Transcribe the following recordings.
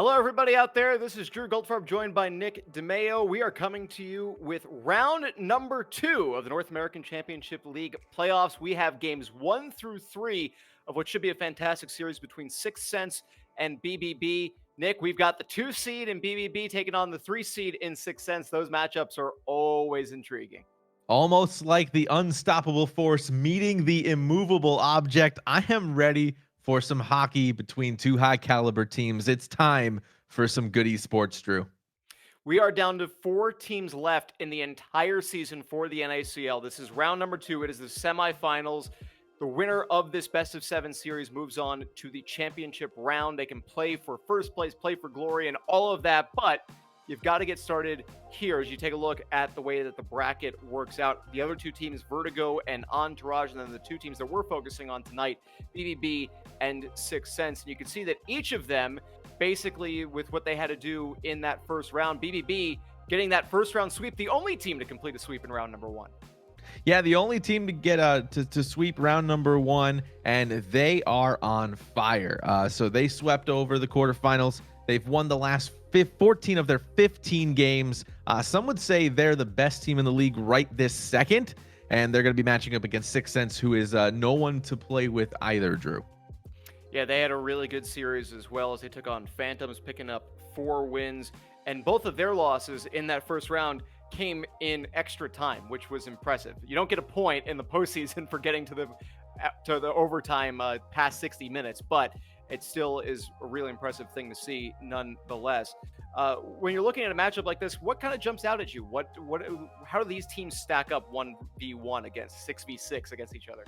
Hello, everybody out there. This is Drew Goldfarb, joined by Nick DeMeo. We are coming to you with round number 2 of the North American Championship League playoffs. We have games 1 through 3 of what should be a fantastic series between Sixth Sense and BBB. Nick, we've got the 2 seed in BBB taking on the 3 seed in Sixth Sense. Those matchups are always intriguing. Almost like the unstoppable force meeting the immovable object. I am ready for some hockey between two high caliber teams. It's time for some good esports, Drew. We are down to 4 teams left in the entire season for the NACL. This is round number 2. It is the semifinals. The winner of this best of 7 series moves on to the championship round. They can play for first place, play for glory, and all of that. But you've got to get started here as you take a look at the way that the bracket works out. The other 2 teams, Vertigo and Entourage, and then the 2 teams that we're focusing on tonight, BBB and Sixth Sense. And you can see that each of them, basically with what they had to do in that first round, BBB getting that first round sweep, the only team to complete a sweep in round number 1. Yeah, the only team to get to sweep round number 1, and they are on fire. So they swept over the quarterfinals. They've won the last 14 of their 15 games. Some would say they're the best team in the league right this second, and they're going to be matching up against Sixth Sense, who is no one to play with either, Drew. Yeah, they had a really good series as well as they took on Phantoms, picking up 4 wins. And both of their losses in that first round came in extra time, which was impressive. You don't get a point in the postseason for getting to the overtime past 60 minutes, but it still is a really impressive thing to see nonetheless. When you're looking at a matchup like this, what kind of jumps out at you? How do these teams stack up 1v1 against 6v6 against each other?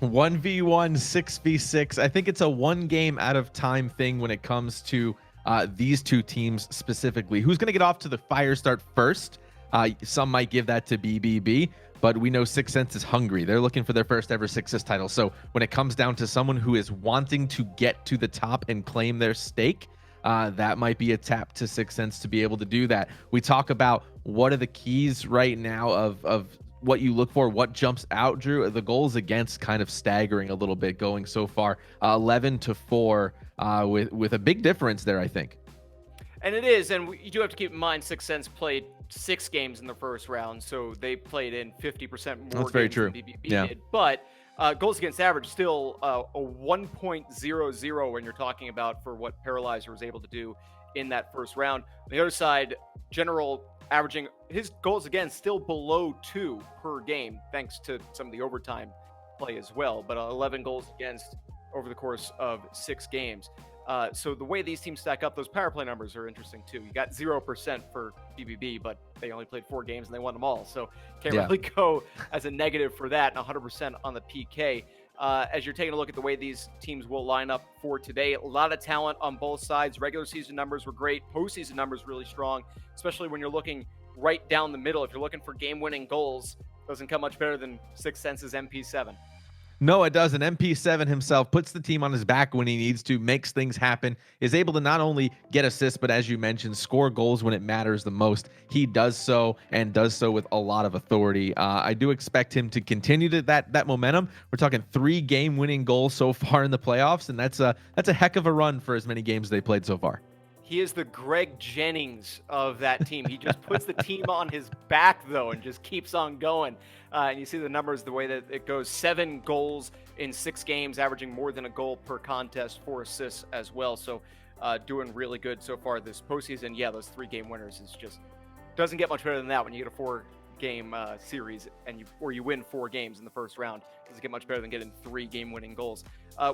1v1, 6v6. I think it's a one game out of time thing when it comes to these 2 teams specifically. Who's going to get off to the fire start first? Some might give that to BBB, but we know Sixth Sense is hungry. They're looking for their first ever Sixth Sense title. So when it comes down to someone who is wanting to get to the top and claim their stake, that might be a tap to Sixth Sense to be able to do that. We talk about what are the keys right now of what you look for, what jumps out, Drew. The goals against kind of staggering a little bit going so far, 11-4 with a big difference there, I think. And it is, and you do have to keep in mind Sixth Sense played 6 games in the first round, so they played in 50% more That's very games true. than BBB Yeah. did. But goals against average still a 1.00 when you're talking about for what Paralyzer was able to do in that first round. On the other side, General averaging his goals against still below 2 per game, thanks to some of the overtime play as well. But 11 goals against over the course of 6 games. So the way these teams stack up, those power play numbers are interesting too. You got 0% for BBB, but they only played 4 games and they won them all. So can't really go as a negative for that, and 100% on the PK. As you're taking a look at the way these teams will line up for today, a lot of talent on both sides. Regular season numbers were great. Postseason numbers really strong, especially when you're looking right down the middle. If you're looking for game-winning goals, doesn't come much better than Sixth Sense's MP7. No, it doesn't. MP7 himself puts the team on his back when he needs to, makes things happen, is able to not only get assists, but as you mentioned, score goals when it matters the most. He does so, and does so with a lot of authority. I do expect him to continue to that momentum. We're talking 3 game-winning goals so far in the playoffs, and that's a heck of a run for as many games they played so far. He is the Greg Jennings of that team. He just puts the team on his back, though, and just keeps on going. And you see the numbers, the way that it goes. 7 goals in 6 games, averaging more than a goal per contest, 4 assists as well. So doing really good so far this postseason. Yeah, those 3 game winners is just doesn't get much better than that when you get a 4-game series and you win 4 games in the first round. Doesn't get much better than getting 3 game-winning goals.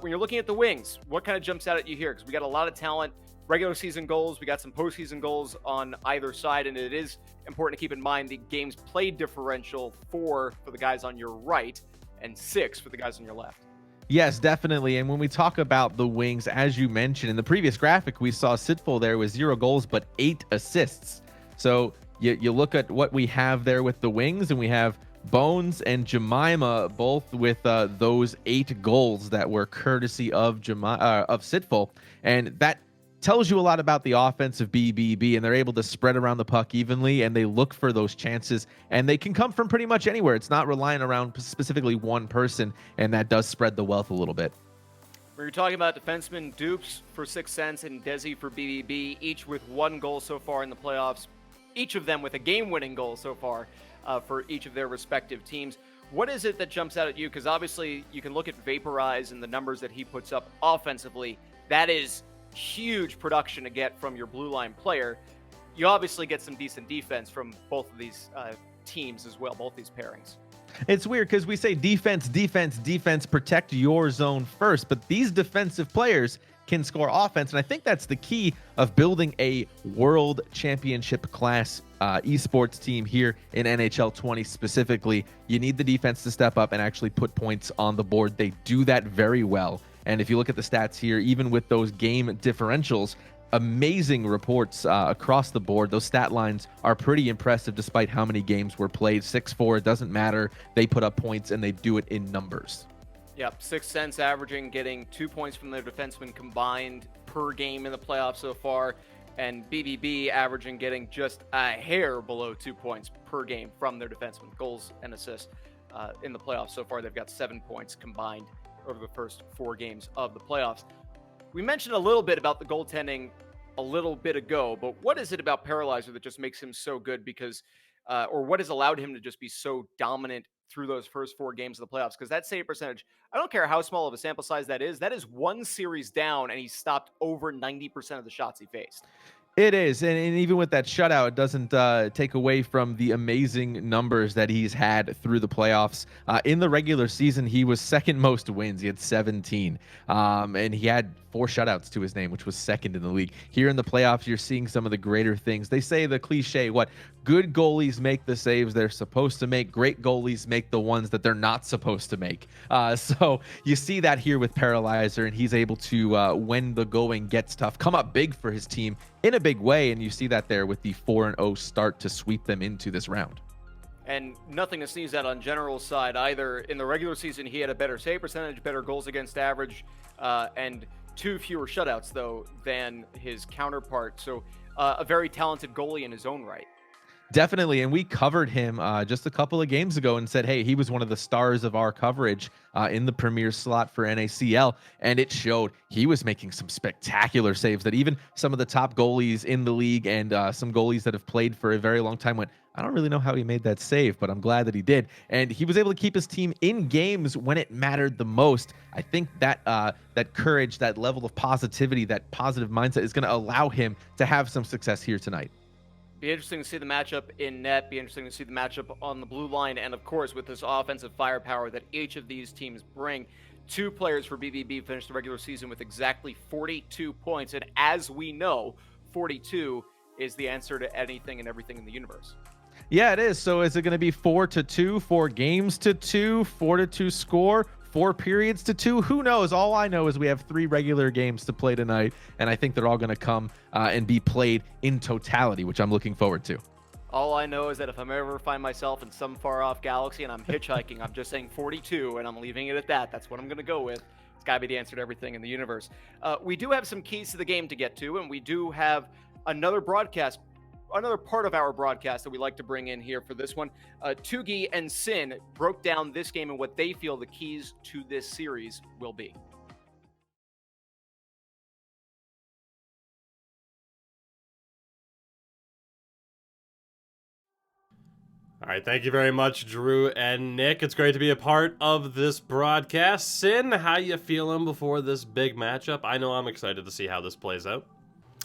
When you're looking at the wings, what kind of jumps out at you here? Because we got a lot of talent. Regular season goals, we got some postseason goals on either side, and it is important to keep in mind the games played differential 4 for the guys on your right and 6 for the guys on your left. Yes, definitely. And when we talk about the wings, as you mentioned in the previous graphic, we saw Sitful there with 0 goals but 8 assists. So you look at what we have there with the wings, and we have Bones and Jemima both with those 8 goals that were courtesy of Sitful, and that tells you a lot about the offense of BBB, and they're able to spread around the puck evenly, and they look for those chances, and they can come from pretty much anywhere. It's not relying around specifically one person, and that does spread the wealth a little bit. When you're talking about defensemen, Dupes for 6 cents and Desi for BBB, each with 1 goal so far in the playoffs, each of them with a game-winning goal so far for each of their respective teams. What is it that jumps out at you? Because obviously you can look at Vaporize and the numbers that he puts up offensively. That is huge production to get from your blue line player. You obviously get some decent defense from both of these teams as well, both these pairings. It's weird because we say defense, defense, defense, protect your zone first, but these defensive players can score offense, and I think that's the key of building a world championship class esports team here in NHL 20 specifically. You need the defense to step up and actually put points on the board. They do that very well, and if you look at the stats here, even with those game differentials, amazing reports across the board. Those stat lines are pretty impressive despite how many games were played. 6-4, it doesn't matter. They put up points and they do it in numbers. Yep, 6 cents averaging, getting 2 points from their defensemen combined per game in the playoffs so far, and BBB averaging getting just a hair below 2 points per game from their defensemen, goals and assists in the playoffs so far. They've got 7 points combined over the first 4 games of the playoffs. We mentioned a little bit about the goaltending a little bit ago, but what is it about Paralyzer that just makes him so good? Because, or what has allowed him to just be so dominant through those first 4 games of the playoffs? Because that save percentage, I don't care how small of a sample size that is 1 series down, and he stopped over 90% of the shots he faced. It is, and even with that shutout, it doesn't take away from the amazing numbers that he's had through the playoffs. In the regular season, he was second most wins. He had 17, and he had 4 shutouts to his name, which was second in the league. Here in the playoffs, you're seeing some of the greater things. They say the cliche, good goalies make the saves they're supposed to make. Great goalies make the ones that they're not supposed to make. So you see that here with Paralyzer, and he's able to, when the going gets tough, come up big for his team in a big way, and you see that there with the 4-0 start to sweep them into this round. And nothing to sneeze at on General's side either. In the regular season, he had a better save percentage, better goals against average, and 2 fewer shutouts, though, than his counterpart. So a very talented goalie in his own right. Definitely, and we covered him just a couple of games ago and said, hey, he was one of the stars of our coverage in the premier slot for NACL, and it showed. He was making some spectacular saves that even some of the top goalies in the league and some goalies that have played for a very long time went, I don't really know how he made that save, but I'm glad that he did. And he was able to keep his team in games when it mattered the most. I think that that courage, that level of positivity, that positive mindset is going to allow him to have some success here tonight. Be interesting to see the matchup in net. Be interesting to see the matchup on the blue line. And, of course, with this offensive firepower that each of these teams bring, 2 players for BBB finished the regular season with exactly 42 points. And as we know, 42 is the answer to anything and everything in the universe. Yeah, it is. So is it going to be 4-2, 4 games to 2, 4-2 score, 4 periods to 2? Who knows? All I know is we have 3 regular games to play tonight, and I think they're all going to come and be played in totality, which I'm looking forward to. All I know is that if I ever find myself in some far-off galaxy and I'm hitchhiking, I'm just saying 42, and I'm leaving it at that. That's what I'm going to go with. It's got to be the answer to everything in the universe. We do have some keys to the game to get to, and we do have another part of our broadcast that we like to bring in here for this one. Tugi and Sin broke down this game and what they feel the keys to this series will be. All right, thank you very much, Drew and Nick. It's great to be a part of this broadcast. Sin, how you feeling before this big matchup? I know I'm excited to see how this plays out.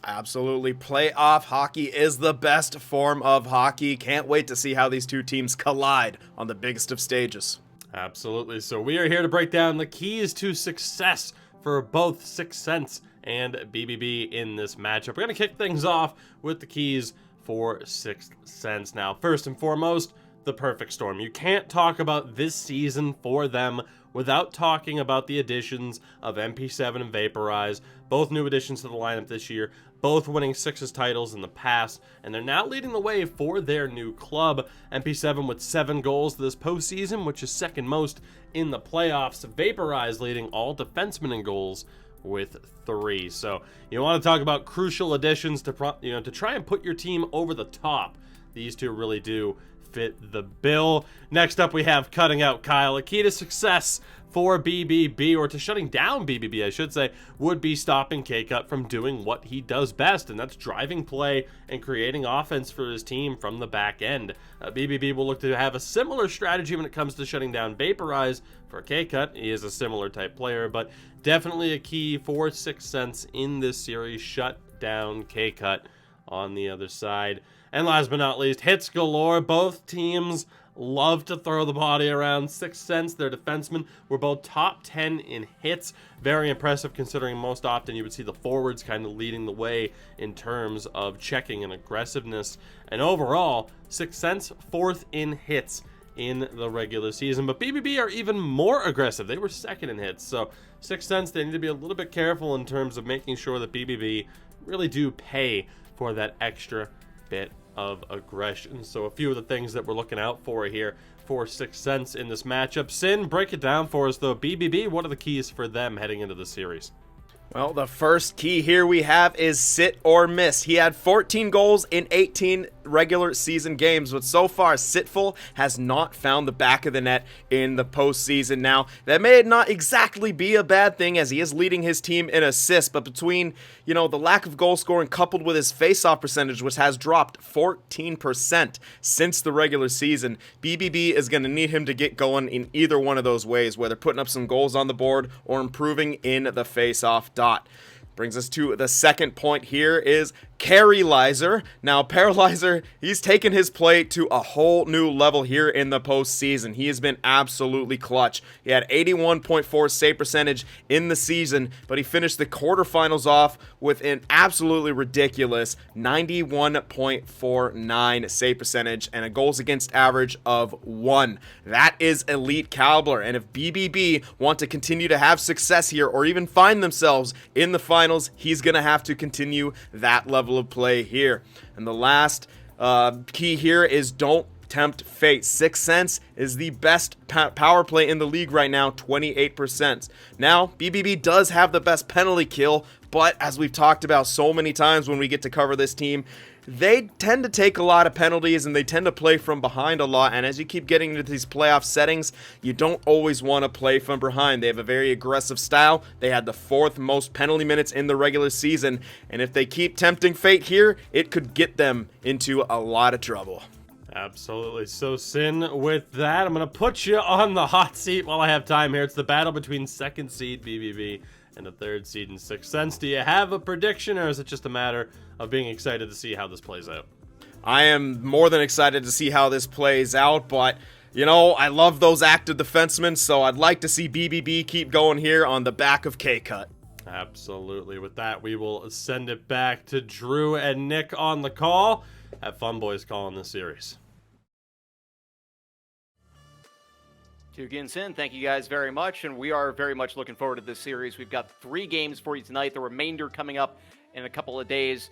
Absolutely. Playoff hockey is the best form of hockey. Can't wait to see how these 2 teams collide on the biggest of stages. Absolutely. So we are here to break down the keys to success for both 6 Cents and BBB in this matchup. We're going to kick things off with the keys for 6 Cents. Now, first and foremost, the perfect storm. You can't talk about this season for them without talking about the additions of MP7 and Vaporize, both new additions to the lineup this year, both winning Sixes titles in the past, and they're now leading the way for their new club. MP7 with 7 goals this postseason, which is second most in the playoffs. Vaporize leading all defensemen in goals with 3. So you want to talk about crucial additions to try and put your team over the top. These 2 really do fit the bill. Next up, we have cutting out Kyle. A key to success for BBB, or to shutting down BBB, I should say, would be stopping K-Cut from doing what he does best, and that's driving play and creating offense for his team from the back end. BBB will look to have a similar strategy when it comes to shutting down Vaporize. For K-Cut, he is a similar type player, but definitely a key for 6th Sense in this series. Shut down K-Cut on the other side. And last but not least, hits galore. Both teams love to throw the body around. 6th Sense, their defensemen were both top 10 in hits. Very impressive, considering most often you would see the forwards kind of leading the way in terms of checking and aggressiveness. And overall, 6th Sense 4th in hits in the regular season. But BBB are even more aggressive. They were 2nd in hits. So 6th Sense, they need to be a little bit careful in terms of making sure that BBB really do pay for that extra bit of aggression. So a few of the things that we're looking out for here for 6th Sense in this matchup. Sin, break it down for us though. BBB, what are the keys for them heading into the series? Well, the first key here we have is sit or miss. He had 14 goals in 18 regular season games, but so far Sitful has not found the back of the net in the postseason. Now, that may not exactly be a bad thing, as he is leading his team in assists, but between, the lack of goal scoring coupled with his face-off percentage, which has dropped 14% since the regular season, BBB is going to need him to get going in either one of those ways, whether putting up some goals on the board or improving in the face-off dot. Brings us to the second point here is Paralyzer. Now, Paralyzer, he's taken his play to a whole new level here in the postseason. He has been absolutely clutch. He had 81.4 save percentage in the season, but he finished the quarterfinals off with an absolutely ridiculous 91.49 save percentage and a goals against average of 1. That is elite caliber, and if BBB want to continue to have success here or even find themselves in the finals, he's going to have to continue that level of play here. And the last key here is don't tempt fate. 6th Sense is the best power play in the league right now, 28%. Now, BBB does have the best penalty kill, but as we've talked about so many times when we get to cover this team, they tend to take a lot of penalties and they tend to play from behind a lot. And as you keep getting into these playoff settings, you don't always want to play from behind. They have a very aggressive style. They had the 4th most penalty minutes in the regular season. And if they keep tempting fate here, it could get them into a lot of trouble. Absolutely. So, Sin, with that, I'm going to put you on the hot seat while I have time here. It's the battle between 2nd seed BBB and the 3rd seed in 6th Sense. Do you have a prediction, or is it just a matter of being excited to see how this plays out? I am more than excited to see how this plays out, but I love those active defensemen, so I'd like to see BBB keep going here on the back of K-Cut. Absolutely. With that, we will send it back to Drew and Nick on the call. Have fun, boys, calling this series. To Sin, thank you guys very much, and we are very much looking forward to this series. We've got 3 games for you tonight, the remainder coming up in a couple of days.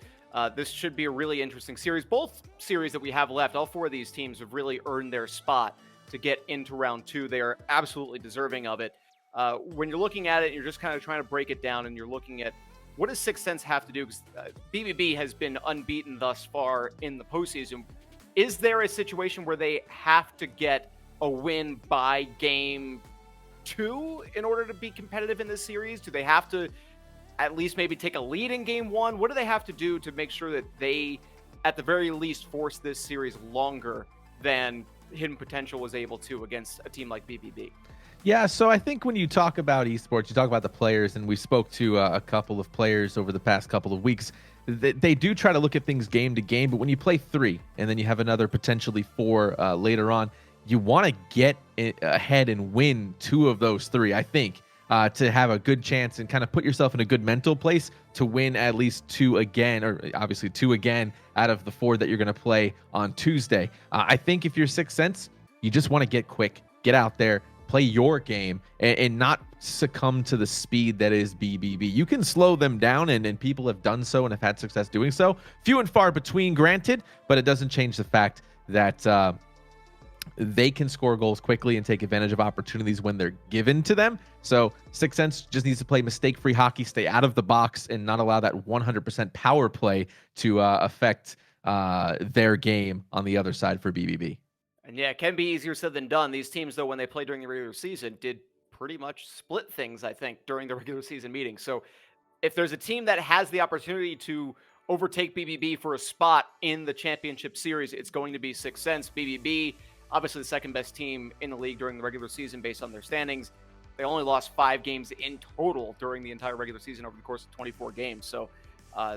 This should be a really interesting series. Both series that we have left, all 4 of these teams have really earned their spot to get into round 2. They are absolutely deserving of it. When you're looking at it, you're just kind of trying to break it down, and you're looking at what does 6th Sense have to do? Because BBB has been unbeaten thus far in the postseason. Is there a situation where they have to get a win by game 2 in order to be competitive in this series? Do they have to at least maybe take a lead in game 1? What do they have to do to make sure that they, at the very least, force this series longer than Hidden Potential was able to against a team like BBB? Yeah, so I think when you talk about esports, you talk about the players, and we spoke to a couple of players over the past couple of weeks. They do try to look at things game to game, but when you play 3 and then you have another potentially 4 later on, you want to get ahead and win 2 of those 3, I think, to have a good chance and kind of put yourself in a good mental place to win at least 2 again, or obviously 2 again out of the 4 that you're going to play on Tuesday. I think if you're 6th Sense, you just want to get quick, get out there, play your game, and not succumb to the speed that is BBB. You can slow them down, and people have done so and have had success doing so. Few and far between, granted, but it doesn't change the fact that they can score goals quickly and take advantage of opportunities when they're given to them. So 6th Sense just needs to play mistake-free hockey, stay out of the box, and not allow that 100% power play to affect their game on the other side for BBB. And yeah, it can be easier said than done. These teams, though, when they play during the regular season, did pretty much split things, I think, during the regular season meetings. So if there's a team that has the opportunity to overtake BBB for a spot in the championship series, it's going to be Sixth Sense. BBB, obviously the second best team in the league during the regular season based on their standings. They only lost 5 games in total during the entire regular season over the course of 24 games. So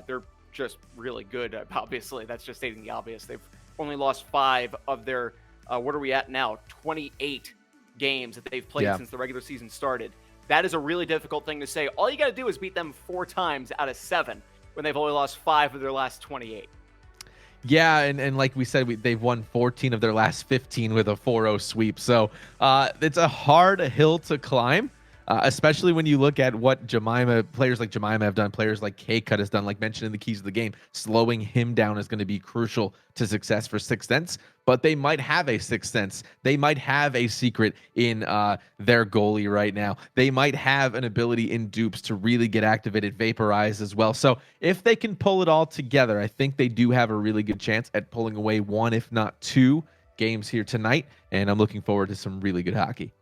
they're just really good. Obviously, that's just stating the obvious. They've only lost 5 of their, what are we at now? 28 games that they've played since the regular season started. That is a really difficult thing to say. All you got to do is beat them 4 times out of 7 when they've only lost 5 of their last 28. Yeah, and like we said, they've won 14 of their last 15 with a 4-0 sweep. So it's a hard hill to climb, especially when you look at what players like Jemima have done, players like K-Cut has done, like mentioned in the keys of the game. Slowing him down is going to be crucial to success for Sixth Sense, but they might have a Sixth Sense. They might have a secret in their goalie right now. They might have an ability in dupes to really get activated, vaporize as well. So if they can pull it all together, I think they do have a really good chance at pulling away 1, if not 2 games here tonight, and I'm looking forward to some really good hockey.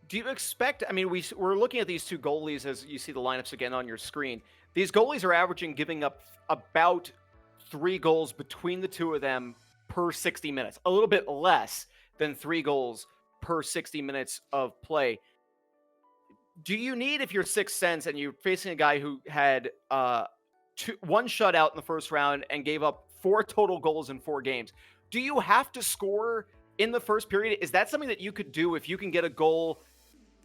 Do you expect, I mean, we're looking at these 2 goalies as you see the lineups again on your screen. These goalies are averaging giving up about 3 goals between the 2 of them per 60 minutes, a little bit less than 3 goals per 60 minutes of play. Do you need, if you're Sixth Sense and you're facing a guy who had 1 shutout in the first round and gave up 4 total goals in 4 games, do you have to score in the first period? Is that something that you could do if you can get a goal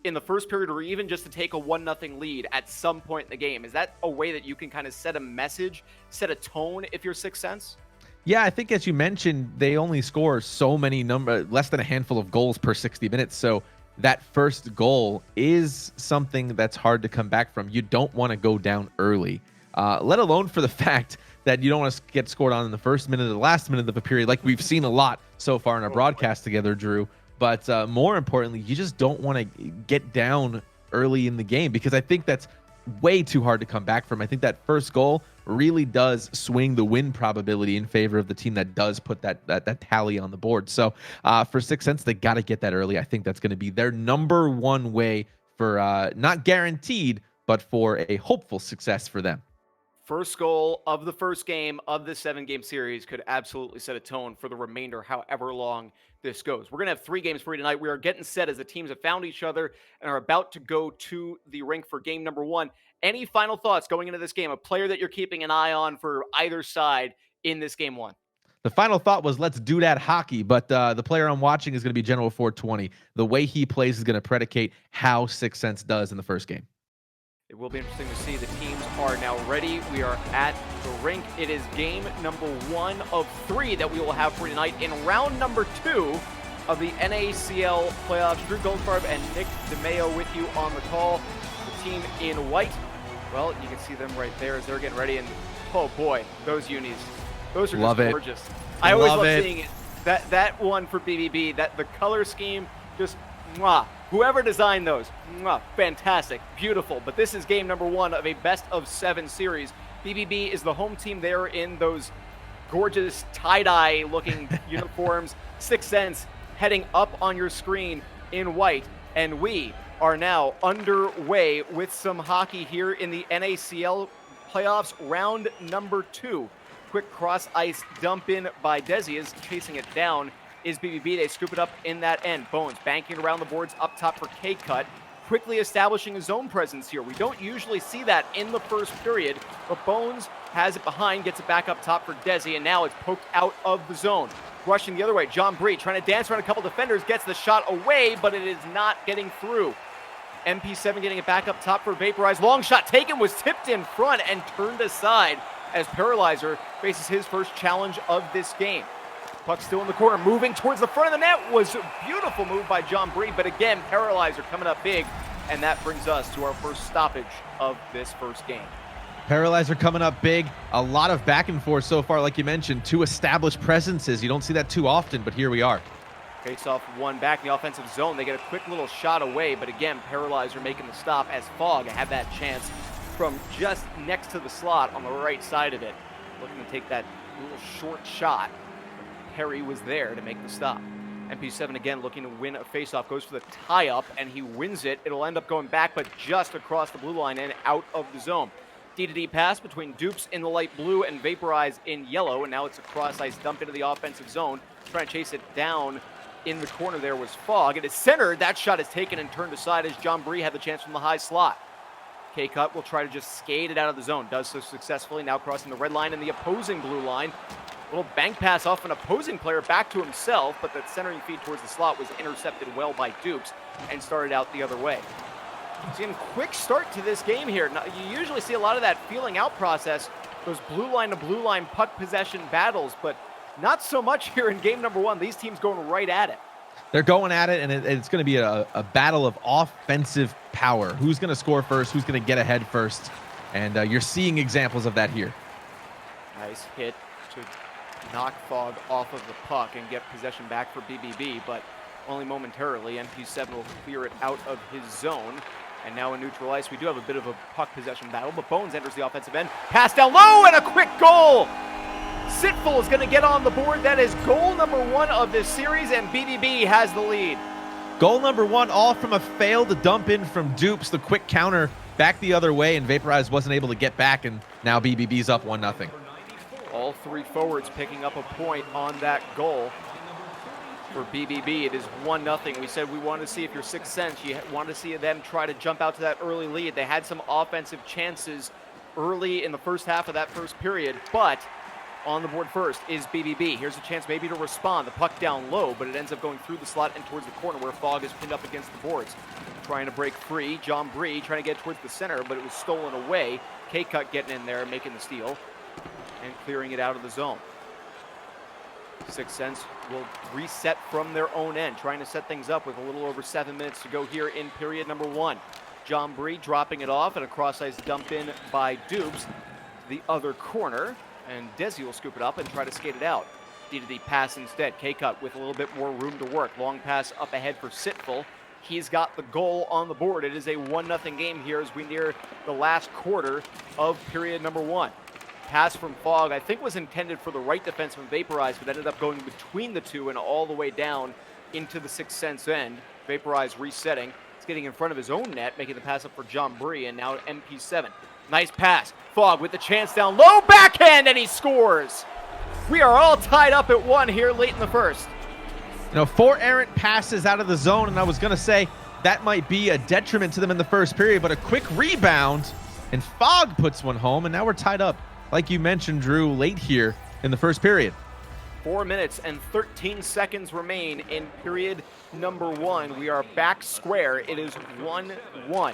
in the first period, or even just to take a 1-0 lead at some point in the game? Is that a way that you can kind of set a message, set a tone if you're Sixth Sense? Yeah, I think as you mentioned, they only score so many less than a handful of goals per 60 minutes. So that first goal is something that's hard to come back from. You don't want to go down early, let alone for the fact that you don't want to get scored on in the first minute or the last minute of a period, like we've seen a lot so far in our broadcast together, Drew. But more importantly, you just don't want to get down early in the game, because I think that's way too hard to come back from. I think that first goal really does swing the win probability in favor of the team that does put that tally on the board. So for Sixth Sense, they got to get that early. I think that's going to be their number 1 way for not guaranteed, but for a hopeful success for them. First goal of the first game of the 7-game series could absolutely set a tone for the remainder, however long this goes. We're going to have 3 games for you tonight. We are getting set as the teams have found each other and are about to go to the rink for game number 1. Any final thoughts going into this game? A player that you're keeping an eye on for either side in this game 1? The final thought was, let's do that hockey, but the player I'm watching is going to be General 420. The way he plays is going to predicate how Sixth Sense does in the first game. It will be interesting to see. The teams are now ready. We are at the rink. It is game number 1 of 3 that we will have for tonight in round number 2 of the NACL playoffs. Drew Goldfarb and Nick DeMeo with you on the call. The team in white, well, you can see them right there as they're getting ready. And oh boy, those unis, those are just gorgeous. I always love seeing it. That one for BBB, the color scheme, just mwah. Whoever designed those, fantastic, beautiful. But this is game number 1 of a best-of-7 series. BBB is the home team there in those gorgeous tie-dye looking uniforms. Sixth Sense heading up on your screen in white. And we are now underway with some hockey here in the NACL playoffs, round number 2. Quick cross-ice dump in by Desi is chasing it down. Is BBB. They scoop it up in that end. Bones banking around the boards up top for K-Cut. Quickly establishing a zone presence here. We don't usually see that in the first period, but Bones has it behind, gets it back up top for Desi, and now it's poked out of the zone. Rushing the other way, John Bree trying to dance around a couple defenders, gets the shot away, but it is not getting through. MP7 getting it back up top for Vaporize. Long shot taken, was tipped in front and turned aside as Paralyzer faces his first challenge of this game. Puck still in the corner, moving towards the front of the net. Was a beautiful move by John Bree, but again, Paralyzer coming up big, and that brings us to our first stoppage of this first game. Paralyzer coming up big. A lot of back and forth so far, like you mentioned. 2 established presences. You don't see that too often, but here we are. Face off 1 back in the offensive zone. They get a quick little shot away, but again, Paralyzer making the stop as Fogg had that chance from just next to the slot on the right side of it. Looking to take that little short shot. Perry was there to make the stop. MP7 again looking to win a faceoff, goes for the tie-up, and he wins it. It'll end up going back, but just across the blue line and out of the zone. D-to-D pass between Dupes in the light blue and Vaporize in yellow, and now it's a cross-ice dump into the offensive zone. Trying to chase it down in the corner there was Fogg. It is centered. That shot is taken and turned aside as John Bree had the chance from the high slot. K-Cut will try to just skate it out of the zone. Does so successfully, now crossing the red line and the opposing blue line. Little bank pass off an opposing player back to himself, but that centering feed towards the slot was intercepted well by Dupes and started out the other way. Seeing quick start to this game here. Now, you usually see a lot of that feeling out process, those blue line to blue line puck possession battles, but not so much here in game number one. These teams going right at it. They're going at it, and it's going to be a battle of offensive power. Who's going to score first? Who's going to get ahead first? And you're seeing examples of that here. Nice hit to knock Fogg off of the puck and get possession back for BBB, but only momentarily. MP7 will clear it out of his zone. And now in neutral ice, we do have a bit of a puck possession battle, but Bones enters the offensive end. Pass down low and a quick goal! Sitful is going to get on the board. That is goal number one of this series, and BBB has the lead. Goal number one, all from a failed dump in from Dupes. The quick counter back the other way, and Vaporize wasn't able to get back, and now BBB's up 1-0. All three forwards picking up a point on that goal. For BBB, it is 1-0. We said we wanted to see if your sixth sense, you wanted to see them try to jump out to that early lead. They had some offensive chances early in the first half of that first period, but on the board first is BBB. Here's a chance maybe to respond. The puck down low, but it ends up going through the slot and towards the corner where Fogg is pinned up against the boards. Trying to break free. John Bree trying to get towards the center, but it was stolen away. K-Cut getting in there, making the steal, and clearing it out of the zone. Sixth Sense will reset from their own end, trying to set things up with a little over 7 minutes to go here in period number one. John Bree dropping it off, and a cross-ice dump in by Dupes to the other corner. And Desi will scoop it up and try to skate it out. D-to-D pass instead. K-Cut with a little bit more room to work. Long pass up ahead for Sitful. He's got the goal on the board. It is a 1-0 game here as we near the last quarter of period number one. Pass from Fogg, I think, was intended for the right defenseman Vaporize, but ended up going between the two and all the way down into the Sixth Sense end. Vaporize resetting. He's getting in front of his own net, making the pass up for John Bree, and now MP7. Nice pass. Fogg with the chance down low, backhand, and he scores. We are all tied up at 1 here late in the first. You know, 4 errant passes out of the zone, and I was going to say that might be a detriment to them in the first period, but a quick rebound, and Fogg puts one home, and now we're tied up, like you mentioned, Drew, late here in the first period. 4 minutes and 13 seconds remain in period number one. We are back square. It is 1-1.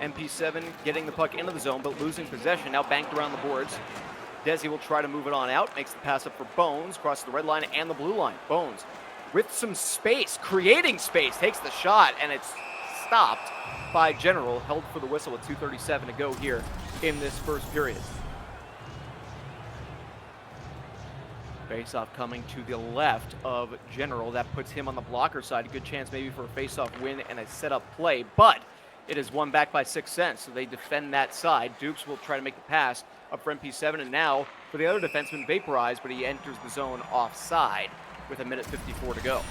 MP7 getting the puck into the zone, but losing possession. Now banked around the boards. Desi will try to move it on out. Makes the pass up for Bones. Crosses the red line and the blue line. Bones with some space, creating space. Takes the shot, and it's stopped by General. Held for the whistle with 2:37 to go here in this first period. Faceoff coming to the left of General. That puts him on the blocker side. A good chance maybe for a faceoff win and a setup play, but it is won back by Sixth Sense, so they defend that side. Dupes will try to make the pass up for MP7, and now for the other defenseman, Vaporize, but he enters the zone offside with 1:54 to go.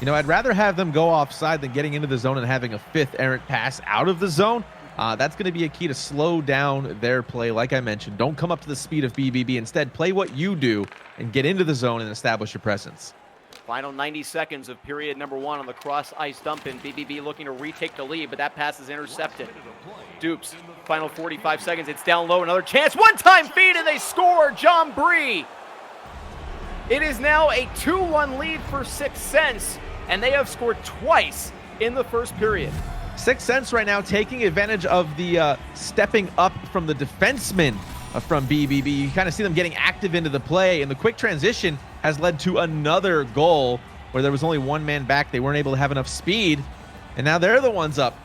You know, I'd rather have them go offside than getting into the zone and having a 5th errant pass out of the zone. That's going to be a key to slow down their play. Like I mentioned, don't come up to the speed of BBB. Instead, play what you do and get into the zone and establish your presence. Final 90 seconds of period number one on the cross-ice dump-in. BBB looking to retake the lead, but that pass is intercepted. Dupes, final 45 seconds. It's down low, another chance. One-time feed, and they score. John Bree. It is now a 2-1 lead for Sixth Sense, and they have scored twice in the first period. Sixth Sense right now taking advantage of the stepping up from the defenseman from BBB. You kind of see them getting active into the play, and the quick transition has led to another goal where there was only one man back. They weren't able to have enough speed, and now they're the ones up.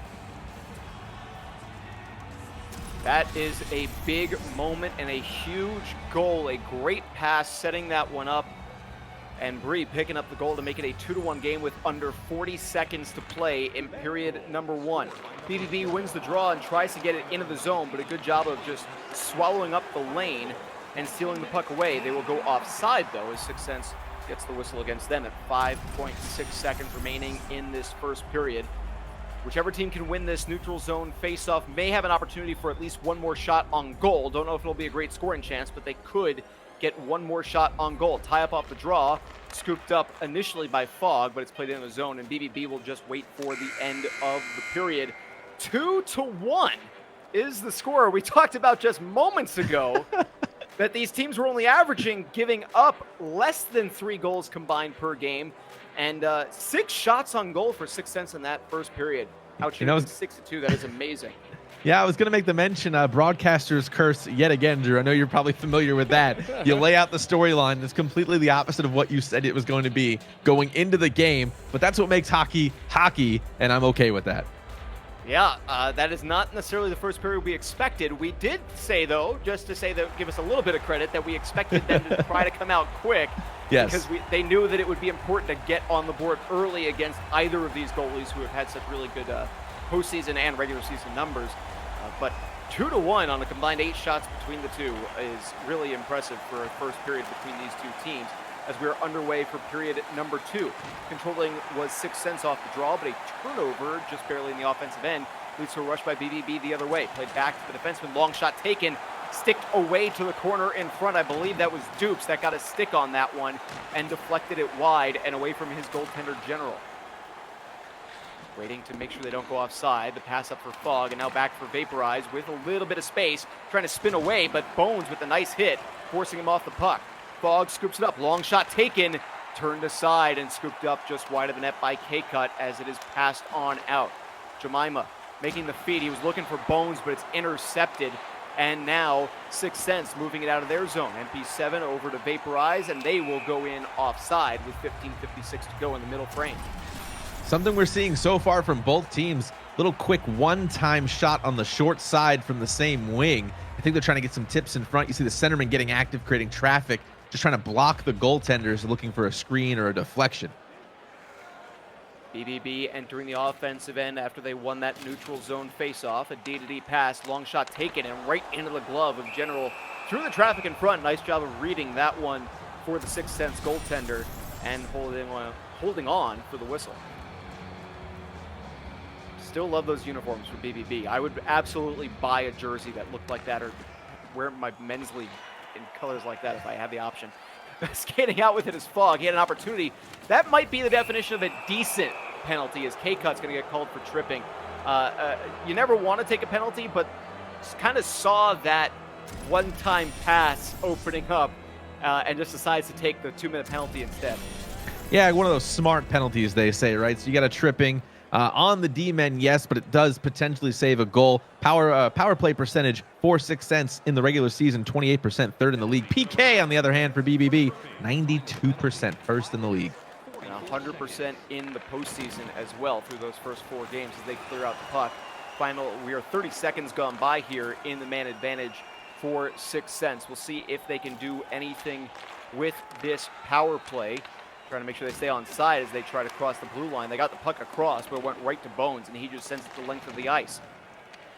That is a big moment and a huge goal. A great pass setting that one up. And Bree picking up the goal to make it a 2-1 game with under 40 seconds to play in period number one. BBB wins the draw and tries to get it into the zone, but a good job of just swallowing up the lane and stealing the puck away. They will go offside, though, as Sixth Sense gets the whistle against them at 5.6 seconds remaining in this first period. Whichever team can win this neutral zone faceoff may have an opportunity for at least one more shot on goal. Don't know if it'll be a great scoring chance, but they could get one more shot on goal. Tie up off the draw, scooped up initially by Fog, but it's played in the zone, and BBB will just wait for the end of the period. 2-1 is the score. We talked about just moments ago that these teams were only averaging giving up less than 3 goals combined per game, and 6 shots on goal for 6 cents in that first period. Ouch, 6-2. That is amazing. Yeah, I was going to make the mention, broadcaster's curse yet again, Drew. I know you're probably familiar with that. You lay out the storyline. It's completely the opposite of what you said it was going to be going into the game, but that's what makes hockey, and I'm okay with that. Yeah, that is not necessarily the first period we expected. We did say, though, just to say that, give us a little bit of credit, that we expected them to try to come out quick. Yes. Because they knew that it would be important to get on the board early against either of these goalies who have had such really good postseason and regular season numbers. But 2-1 on a combined 8 shots between the two is really impressive for a first period between these two teams, as we are underway for period number 2. Controlling was 6 cents off the draw, but a turnover just barely in the offensive end leads to a rush by BBB the other way. Played back to the defenseman, long shot taken, sticked away to the corner in front. I believe that was Dupes that got a stick on that one and deflected it wide and away from his goaltender General. Waiting to make sure they don't go offside. The pass up for Fog, and now back for Vaporize with a little bit of space, trying to spin away, but Bones with a nice hit, forcing him off the puck. Fog scoops it up, long shot taken, turned aside and scooped up just wide of the net by K-Cut as it is passed on out. Jemima making the feed. He was looking for Bones, but it's intercepted. And now 6 cents moving it out of their zone. MP7 over to Vaporize, and they will go in offside with 15:56 to go in the middle frame. Something we're seeing so far from both teams, little quick one-time shot on the short side from the same wing. I think they're trying to get some tips in front. You see the centerman getting active, creating traffic, just trying to block the goaltenders looking for a screen or a deflection. BBB entering the offensive end after they won that neutral zone faceoff. A D-to-D pass, long shot taken, and right into the glove of General through the traffic in front. Nice job of reading that one for the 6 cents goaltender and holding on for the whistle. Still love those uniforms for BBB. I would absolutely buy a jersey that looked like that or wear my men's league in colors like that if I had the option. Skating out with it is Fog. He had an opportunity. That might be the definition of a decent penalty, as K-Cut's going to get called for tripping. You never want to take a penalty, but kind of saw that one-time pass opening up and just decides to take the 2-minute penalty instead. Yeah, one of those smart penalties, they say, right? So you got a tripping. On the D-men, yes, but it does potentially save a goal. Power play percentage for 6 cents in the regular season, 28%, third in the league. PK, on the other hand, for BBB, 92%, first in the league. And 100% in the postseason as well through those first 4 games as they clear out the puck. We are 30 seconds gone by here in the man advantage for 6 cents. We'll see if they can do anything with this power play. Trying to make sure they stay on side as they try to cross the blue line. They got the puck across, but it went right to Bones, and he just sends it the length of the ice.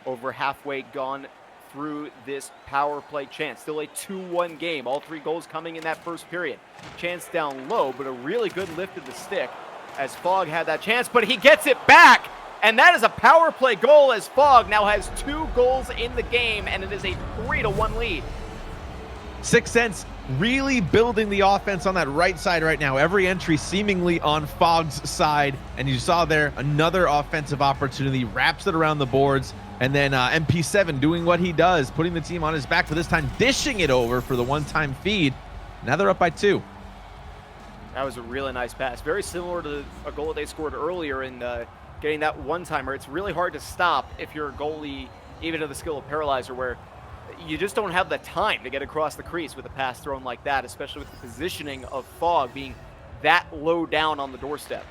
Over halfway gone through this power play chance. Still a 2-1 game. All 3 goals coming in that first period. Chance down low, but a really good lift of the stick as Fog had that chance, but he gets it back, and that is a power play goal as Fog now has 2 goals in the game, and it is a 3-1 lead. 6 cents really building the offense on that right side right now. Every entry seemingly on Fog's side. And you saw there another offensive opportunity, wraps it around the boards. And then MP7 doing what he does, putting the team on his back, but this time dishing it over for the one-time feed. Now they're up by 2. That was a really nice pass. Very similar to a goal that they scored earlier in getting that one-timer. It's really hard to stop if you're a goalie, even to the skill of Paralyzer, where you just don't have the time to get across the crease with a pass thrown like that, especially with the positioning of Fog being that low down on the doorstep.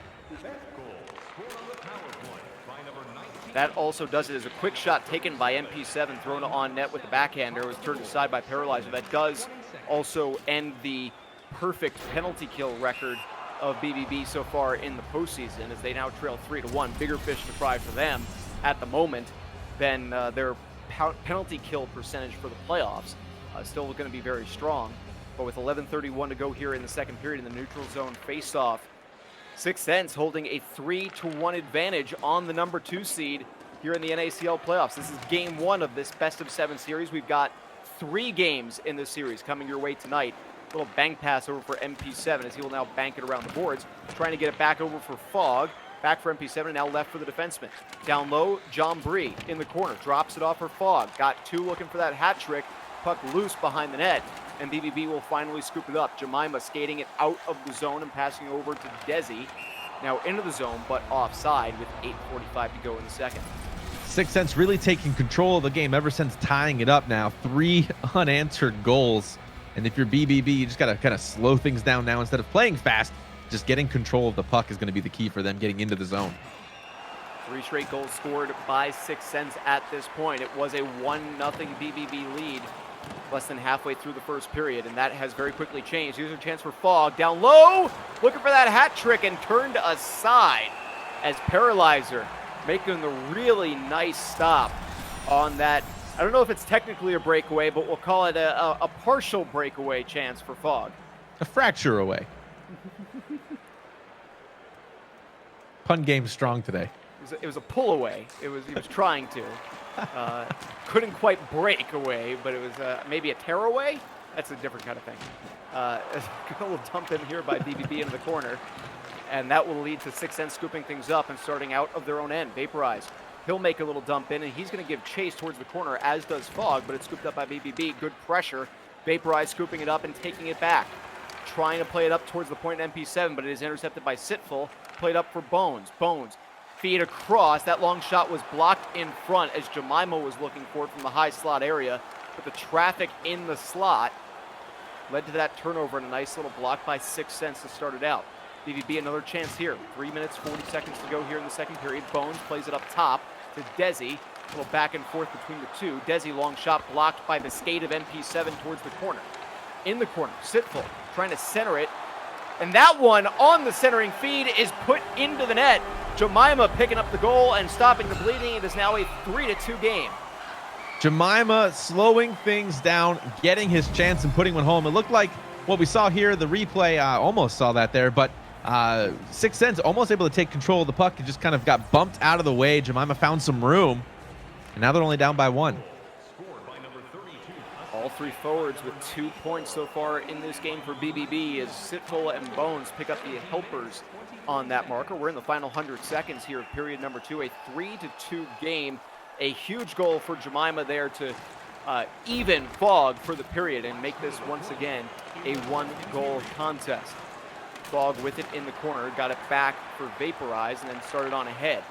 That also does it as a quick shot taken by MP7, thrown on net with the backhander. It was turned aside by Paralyzer. That does also end the perfect penalty kill record of BBB so far in the postseason, as they now trail 3-1. Bigger fish to fry for them at the moment than their penalty kill percentage for the playoffs. Still going to be very strong. But with 11:31 to go here in the second period in the neutral zone face-off, 6 Cents holding a 3-1 advantage on the number 2 seed here in the NACL playoffs. This is game 1 of this best-of-7 series. We've got 3 games in this series coming your way tonight. Little bank pass over for MP7 as he will now bank it around the boards, trying to get it back over for Fogg. Back for MP7 and now left for the defenseman. Down low, John Bree in the corner, drops it off for Fogg. Got 2 looking for that hat trick. Puck loose behind the net, and BBB will finally scoop it up. Jemima skating it out of the zone and passing over to Desi. Now into the zone, but offside with 8:45 to go in the second. 6 Cents really taking control of the game ever since tying it up now. 3 unanswered goals. And if you're BBB, you just got to kind of slow things down now. Instead of playing fast, just getting control of the puck is going to be the key for them getting into the zone. 3 straight goals scored by 6 Cents at this point. It was a 1-0 BBB lead less than halfway through the first period, and that has very quickly changed. Here's a chance for Fogg. Down low, looking for that hat trick and turned aside as Paralyzer making the really nice stop on that. I don't know if it's technically a breakaway, but we'll call it a partial breakaway chance for Fogg. A fracture away. Pun game strong today. It was a pull away. He was trying to. Couldn't quite break away, but it was maybe a tear away. That's a different kind of thing. A little dump in here by BBB into the corner, and that will lead to 6 Cents scooping things up and starting out of their own end. Vaporize. He'll make a little dump in, and he's going to give chase towards the corner, as does Fogg, but it's scooped up by BBB. Good pressure. Vaporize scooping it up and taking it back. Trying to play it up towards the point in MP7, but it is intercepted by Sitful. Played up for Bones. Bones feed across. That long shot was blocked in front as Jemima was looking for it from the high slot area, but the traffic in the slot led to that turnover and a nice little block by 6 Cents to start it out. BBB another chance here. 3 minutes, 40 seconds to go here in the second period. Bones plays it up top to Desi. A little back and forth between the two. Desi long shot blocked by the skate of MP7 towards the corner. In the corner, Sitful trying to center it. And that one on the centering feed is put into the net. Jemima picking up the goal and stopping the bleeding. It is now a 3-2 game. Jemima slowing things down, getting his chance and putting one home. It looked like what we saw here, the replay, almost saw that there, but 6 Cents almost able to take control of the puck. It just kind of got bumped out of the way. Jemima found some room, and now they're only down by 1. All 3 forwards with 2 points so far in this game for BBB as Sitful and Bones pick up the helpers on that marker. We're in the final 100 seconds here of period number 2, a 3-2 game. A huge goal for Jemima there to even Fogg for the period and make this once again a 1-goal contest. Fogg with it in the corner, got it back for Vaporize and then started on ahead.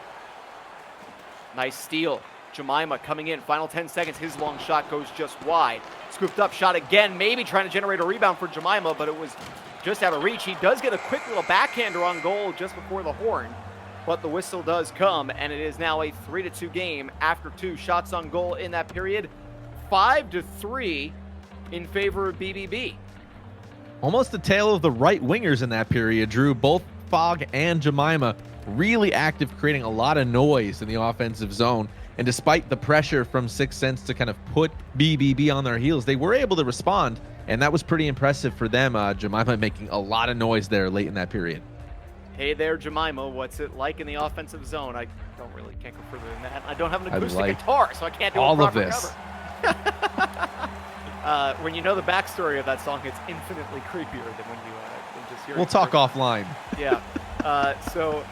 Nice steal. Jemima coming in, final 10 seconds, his long shot goes just wide. Scooped up shot again, maybe trying to generate a rebound for Jemima, but it was just out of reach. He does get a quick little backhander on goal just before the horn, but the whistle does come, and it is now a 3-2 game after 2 shots on goal in that period. 5-3 in favor of BBB. Almost the tale of the right wingers in that period, Drew. Both Fogg and Jemima really active, creating a lot of noise in the offensive zone. And despite the pressure from 6 Cents to kind of put BBB on their heels, they were able to respond, and that was pretty impressive for them. Jemima making a lot of noise there late in that period. Hey there, Jemima. What's it like in the offensive zone? I can't go further than that. I don't have an acoustic guitar, so I can't do all a of proper this. cover. When you know the backstory of that song, it's infinitely creepier than when you just hear it. We'll talk offline. Yeah. So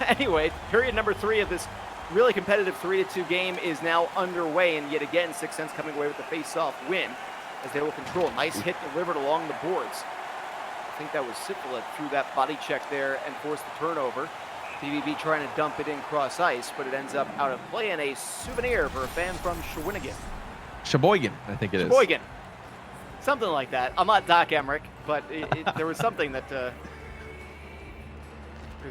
anyway, period number 3 of this really competitive 3-2 game is now underway, and yet again 6 Cents coming away with the face-off win as they will control. Nice hit delivered along the boards. I think that was Sitful that threw that body check there and forced the turnover. BBB trying to dump it in cross ice, but it ends up out of play and a souvenir for a fan from Sheboygan, I think it is. Sheboygan. Something like that. I'm not Doc Emmerich, but there was something that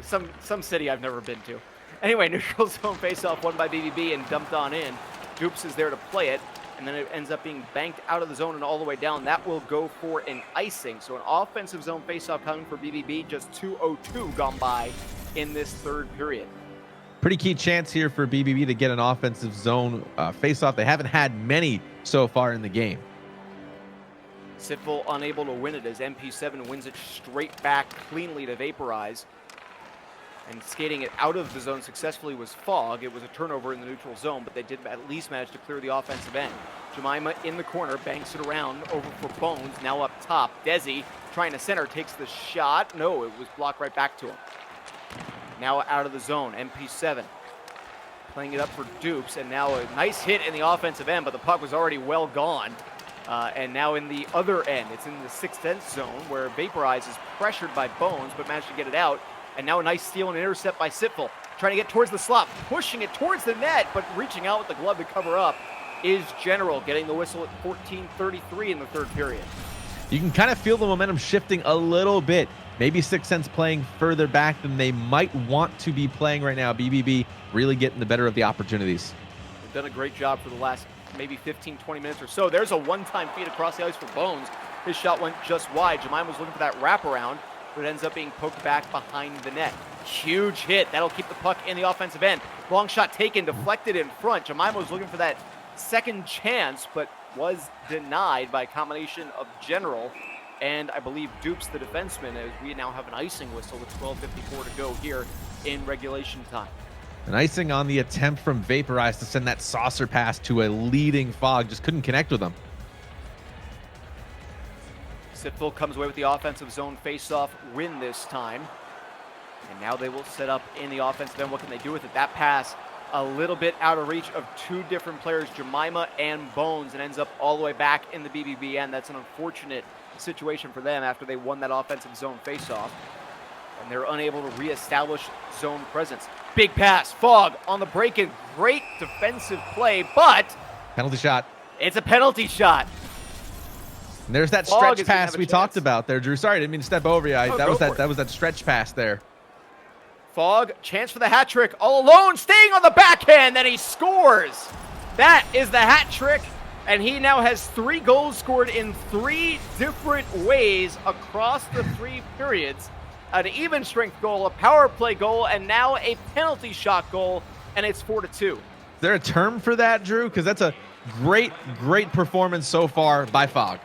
some city I've never been to. Anyway, neutral zone faceoff won by BBB and dumped on in. Dupes is there to play it, and then it ends up being banked out of the zone and all the way down. That will go for an icing. So an offensive zone faceoff coming for BBB, just 2:02 gone by in this third period. Pretty key chance here for BBB to get an offensive zone faceoff. They haven't had many so far in the game. Sitful unable to win it as MP7 wins it straight back cleanly to Vaporize. And skating it out of the zone successfully was Fog. It was a turnover in the neutral zone, but they did at least manage to clear the offensive end. Jemima in the corner, banks it around, over for Bones, now up top. Desi trying to center, takes the shot. No, it was blocked right back to him. Now out of the zone, MP7 playing it up for Dupes, and now a nice hit in the offensive end, but the puck was already well gone. And now in the other end, it's in the 6th sense zone where Vaporize is pressured by Bones, but managed to get it out. And now a nice steal and intercept by Sitful. Trying to get towards the slot, pushing it towards the net, but reaching out with the glove to cover up is General, getting the whistle at 14:33 in the 3rd period. You can kind of feel the momentum shifting a little bit. Maybe 6th Sense playing further back than they might want to be playing right now. BBB really getting the better of the opportunities. They've done a great job for the last maybe 15, 20 minutes or so. There's a one-time feed across the ice for Bones. His shot went just wide. Jemima was looking for that wraparound, but it ends up being poked back behind the net. Huge hit. That'll keep the puck in the offensive end. Long shot taken, deflected in front. Jemima was looking for that second chance, but was denied by a combination of General and I believe Dupes, the defenseman, as we now have an icing whistle with 12:54 to go here in regulation time. An icing on the attempt from Vaporize to send that saucer pass to a leading Fog. Just couldn't connect with him. Sitful comes away with the offensive zone face-off win this time. And now they will set up in the offensive end. What can they do with it? That pass a little bit out of reach of 2 different players, Jemima and Bones, and ends up all the way back in the BBB end. That's an unfortunate situation for them after they won that offensive zone face-off. And they're unable to reestablish zone presence. Big pass, Fog on the break-in. Great defensive play, but Penalty shot. it's a penalty shot. And there's that Fog stretch is gonna pass have a we chance. talked about there, Drew. Sorry, I didn't mean to step over you. Oh, That was that stretch pass there. Fog, chance for the hat trick, all alone, staying on the backhand, then he scores. That is the hat trick, and he now has 3 goals scored in 3 different ways across the 3 periods. An even strength goal, a power play goal, and now a penalty shot goal, and it's 4-2. Is there a term for that, Drew? Because that's a great performance so far by Fog.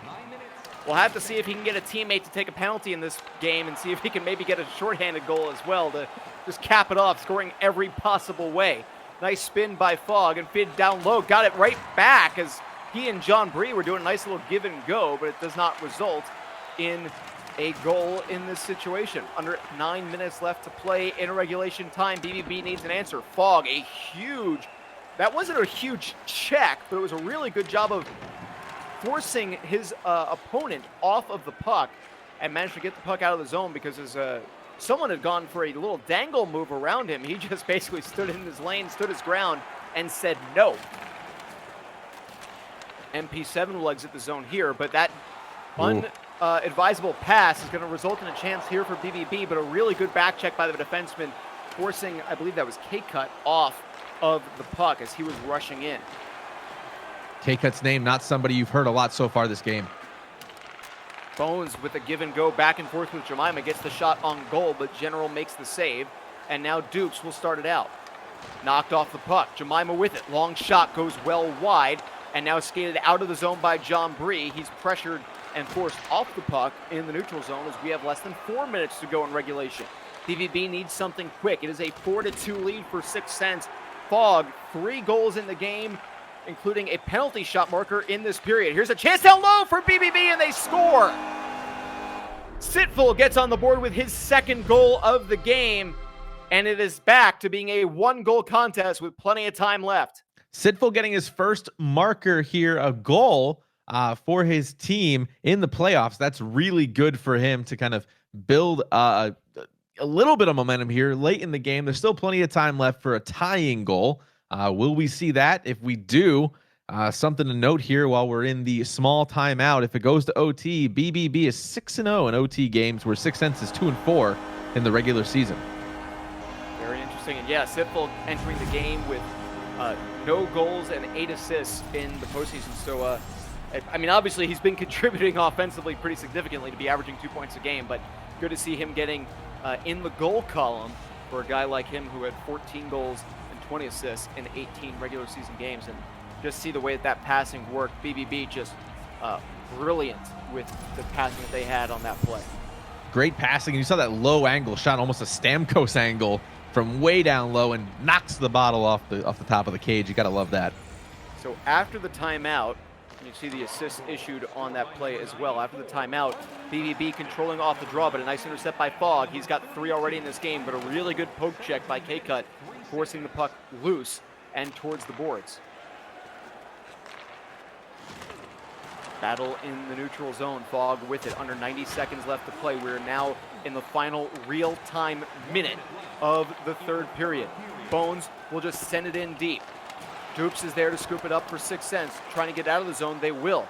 We'll have to see if he can get a teammate to take a penalty in this game and see if he can maybe get a shorthanded goal as well to just cap it off, scoring every possible way. Nice spin by Fog and feed down low. Got it right back as he and John Bree were doing a nice little give and go, but it does not result in a goal in this situation. Under 9 minutes left to play in regulation time. BBB needs an answer. Fog, that wasn't a huge check, but it was a really good job of forcing his opponent off of the puck and managed to get the puck out of the zone because someone had gone for a little dangle move around him. He just basically stood in his lane, stood his ground, and said no. MP7 will exit the zone here, but that unadvisable pass is going to result in a chance here for BBB, but a really good back check by the defenseman, forcing, I believe that was K-Cut, off of the puck as he was rushing in. K-Cut's name, not somebody you've heard a lot so far this game. Bones with a give and go back and forth with Jemima, gets the shot on goal, but General makes the save, and now Dupes will start it out. Knocked off the puck, Jemima with it, long shot goes well wide, and now skated out of the zone by John Bree. He's pressured and forced off the puck in the neutral zone as we have less than 4 minutes to go in regulation. BBB needs something quick. It is a 4-2 lead for 6 Sense. Fog, 3 goals in the game, including a penalty shot marker in this period. Here's a chance down low for BBB, and they score. Sitful gets on the board with his 2nd goal of the game, and it is back to being a 1-goal contest with plenty of time left. Sitful getting his first marker here, a goal for his team in the playoffs. That's really good for him to kind of build a little bit of momentum here late in the game. There's still plenty of time left for a tying goal. Will we see that? If we do, something to note here while we're in the small timeout. If it goes to OT, BBB is 6-0 in OT games, where 6 Sense is 2-4 in the regular season. Very interesting. And yeah, Sitful entering the game with no goals and 8 assists in the postseason. So, I mean, obviously he's been contributing offensively pretty significantly to be averaging 2 points a game, but good to see him getting in the goal column for a guy like him who had 14 goals and 20 assists in 18 regular season games. And just see the way that passing worked. BBB just brilliant with the passing that they had on that play. Great passing. You saw that low angle shot, almost a Stamkos angle from way down low, and knocks the bottle off the top of the cage. You got to love that. So after the timeout, you see the assist issued on that play as well. After the timeout, BBB controlling off the draw, but a nice intercept by Fogg. He's got 3 already in this game, but a really good poke check by K-Cut, forcing the puck loose and towards the boards. Battle in the neutral zone. Fogg with it. Under 90 seconds left to play. We're now in the final real-time minute of the third period. Bones will just send it in deep. Dupes is there to scoop it up for 6 cents. Trying to get out of the zone. They will.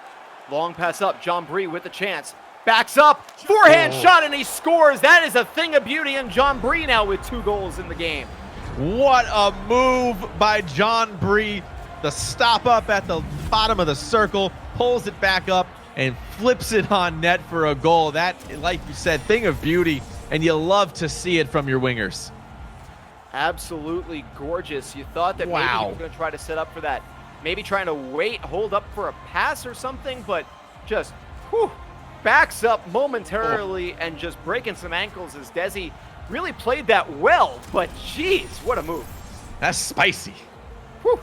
Long pass up. John Bree with the chance. Backs up. Forehand shot, and he scores. That is a thing of beauty. And John Bree now with 2 goals in the game. What a move by John Bree. The stop up at the bottom of the circle, pulls it back up, and flips it on net for a goal. That, like you said, thing of beauty, and you love to see it from your wingers. Absolutely gorgeous. You thought that maybe he was going to try to set up for that. Maybe trying to wait, hold up for a pass or something, but just backs up momentarily and just breaking some ankles as Desi really played that well. But geez, what a move. That's spicy. Whew.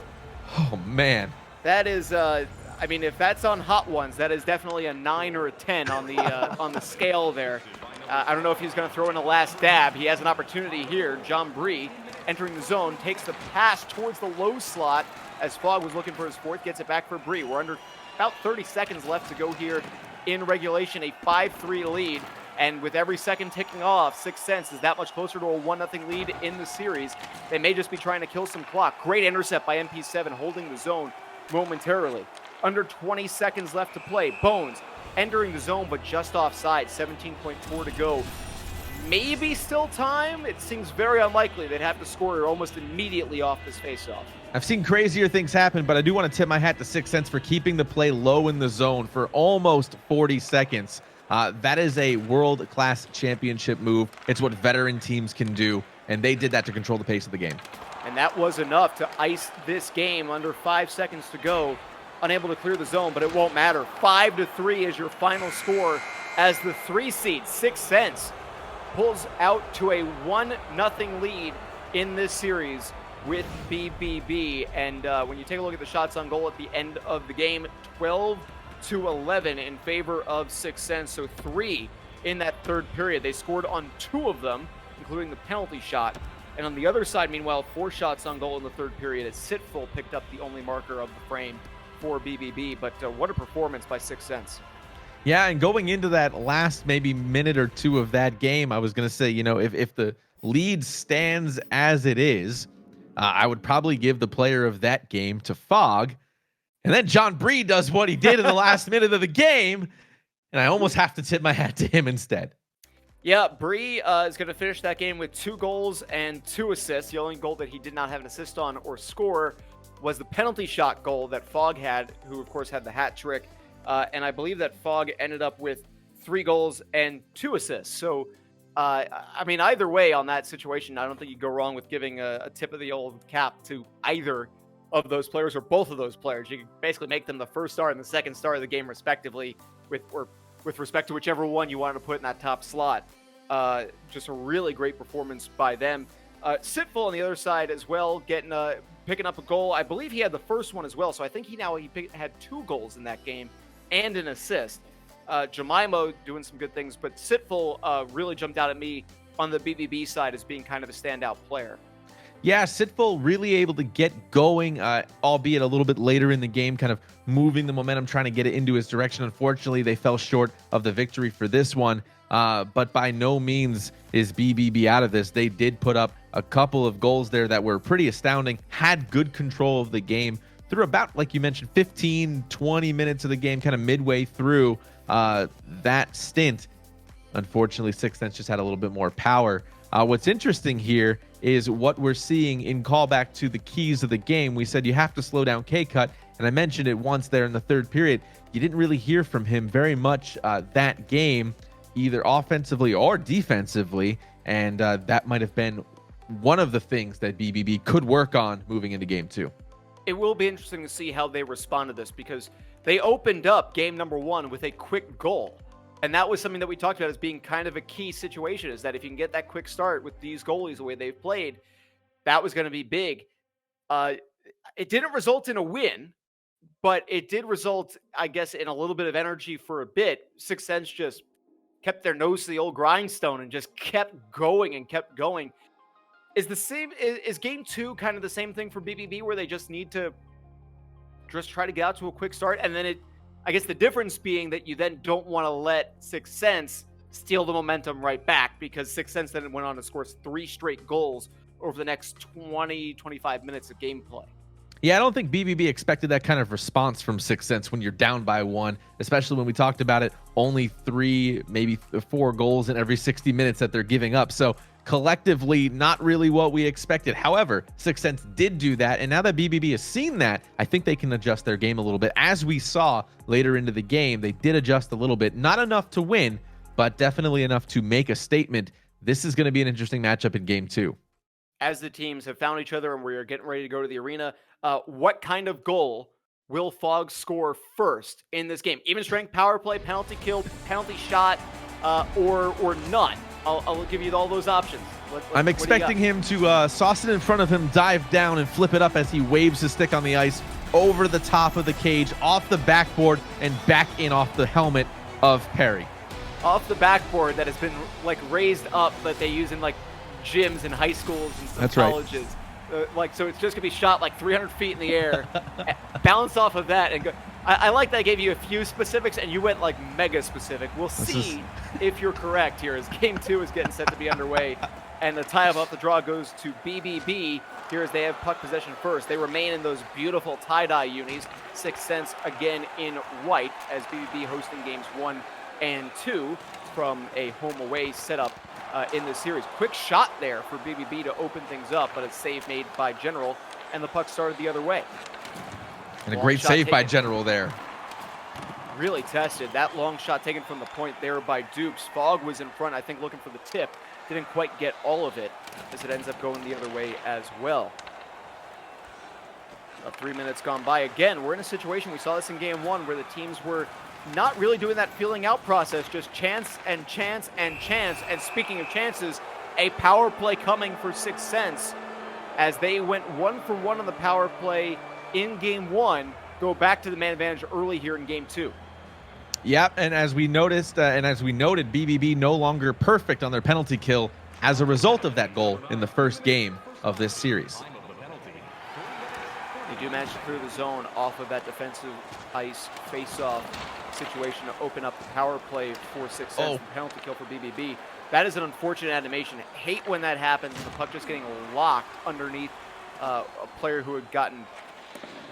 Oh, man. That is, I mean, if that's on Hot Ones, that is definitely a 9 or a 10 on the scale there. I don't know if he's going to throw in a last dab. He has an opportunity here. John Bree entering the zone, takes the pass towards the low slot as Fogg was looking for his 4th, gets it back for Bree. We're under about 30 seconds left to go here in regulation, a 5-3 lead. And with every second ticking off, 6 cents is that much closer to a 1-0 lead in the series. They may just be trying to kill some clock. Great intercept by MP7, holding the zone momentarily. Under 20 seconds left to play. Bones entering the zone, but just offside. 17.4 to go. Maybe still time? It seems very unlikely they'd have to score almost immediately off this faceoff. I've seen crazier things happen, but I do want to tip my hat to 6 cents for keeping the play low in the zone for almost 40 seconds. That is a world-class championship move. It's what veteran teams can do, and they did that to control the pace of the game. And that was enough to ice this game under 5 seconds to go. Unable to clear the zone, but it won't matter. 5-3 is your final score as the 3 seed, 6 cents, pulls out to a 1-0 lead in this series with BBB. And when you take a look at the shots on goal at the end of the game, 12-11 in favor of 6 cents. So 3 in that third period. They scored on 2 of them, including the penalty shot. And on the other side, meanwhile, 4 shots on goal in the third period as Sitful picked up the only marker of the frame for BBB. But what a performance by 6 cents. Yeah, and going into that last maybe minute or 2 of that game, I was going to say, you know, if the lead stands as it is, I would probably give the player of that game to Fogg. And then John Bree does what he did in the last minute of the game, and I almost have to tip my hat to him instead. Yeah, Bree is going to finish that game with 2 goals and 2 assists. The only goal that he did not have an assist on or score was the penalty shot goal that Fogg had, who, of course, had the hat trick. And I believe that Fogg ended up with 3 goals and 2 assists. So, I mean, either way on that situation, I don't think you go wrong with giving a tip of the old cap to either of those players or both of those players. You can basically make them the first star and the second star of the game, respectively, with respect to whichever one you wanted to put in that top slot. Just a really great performance by them. Sitful on the other side as well, picking up a goal. I believe he had the first one as well, so I think he had 2 goals in that game and an assist. Jemima doing some good things, but Sitful really jumped out at me on the BBB side as being kind of a standout player. Yeah, Sitful really able to get going, albeit a little bit later in the game, kind of moving the momentum, trying to get it into his direction. Unfortunately, they fell short of the victory for this one, but by no means is BBB out of this. They did put up a couple of goals there that were pretty astounding, had good control of the game through about, like you mentioned, 15, 20 minutes of the game, kind of midway through that stint. Unfortunately, 6 cents just had a little bit more power. What's interesting here is what we're seeing in callback to the keys of the game. We said you have to slow down K-Cut, and I mentioned it once there in the third period. You didn't really hear from him very much that game, either offensively or defensively, and that might have been one of the things that BBB could work on moving into game 2. it will be interesting to see how they respond to this, because they opened up game number 1 with a quick goal. And that was something that we talked about as being kind of a key situation, is that if you can get that quick start with these goalies the way they've played, that was going to be big. It didn't result in a win, but it did result, I guess, in a little bit of energy for a bit. Sixth Sense just kept their nose to the old grindstone and just kept going and kept going. Is game 2 kind of the same thing for BBB, where they just need to just try to get out to a quick start? And then I guess the difference being that you then don't want to let Sixth Sense steal the momentum right back, because Sixth Sense then went on to score 3 straight goals over the next 20-25 minutes of gameplay. Yeah, I don't think BBB expected that kind of response from Sixth Sense when you're down by 1, especially when we talked about it, only 3, maybe 4 goals in every 60 minutes that they're giving up. So collectively, not really what we expected. However, Sixth Sense did do that, and now that BBB has seen that, I think they can adjust their game a little bit. As we saw later into the game, they did adjust a little bit. Not enough to win, but definitely enough to make a statement. This is going to be an interesting matchup in game 2. As the teams have found each other and we are getting ready to go to the arena, what kind of goal will Fog score first in this game? Even strength, power play, penalty kill, penalty shot, or none? I'll give you all those options. I'm expecting him to sauce it in front of him, dive down, and flip it up as he waves his stick on the ice over the top of the cage, off the backboard, and back in off the helmet of Perry. Off the backboard that has been raised up, that they use in gyms and high schools and some colleges. Right. So it's just gonna be shot 300 feet in the air, bounce off of that, and go. I like that I gave you a few specifics, and you went mega specific. We'll see if you're correct here, as game 2 is getting set to be underway, and the tie up the draw goes to BBB here as they have puck possession first. They remain in those beautiful tie-dye unis. Sixth Sense again in white, as BBB hosting games 1 and 2 from a home-away setup in this series. Quick shot there for BBB to open things up, but a save made by General, and the puck started the other way. And a great save by General there. Really tested. That long shot taken from the point there by Dukes. Fog was in front, I think, looking for the tip. Didn't quite get all of it, as it ends up going the other way as well. 3 minutes gone by. Again, we're in a situation, we saw this in game 1, where the teams were not really doing that feeling out process, just chance and chance and chance. And speaking of chances, a power play coming for Sixth Sense, as they went 1 for 1 on the power play in game 1, go back to the man advantage early here in game 2. Yep, and as we noticed, and as we noted, BBB no longer perfect on their penalty kill as a result of that goal in the first game of this series. They do manage to clear the zone off of that defensive ice face-off situation to open up the power play for Sixth Sense. Penalty kill for BBB. That is an unfortunate animation. I hate when that happens, and the puck just getting locked underneath a player who had gotten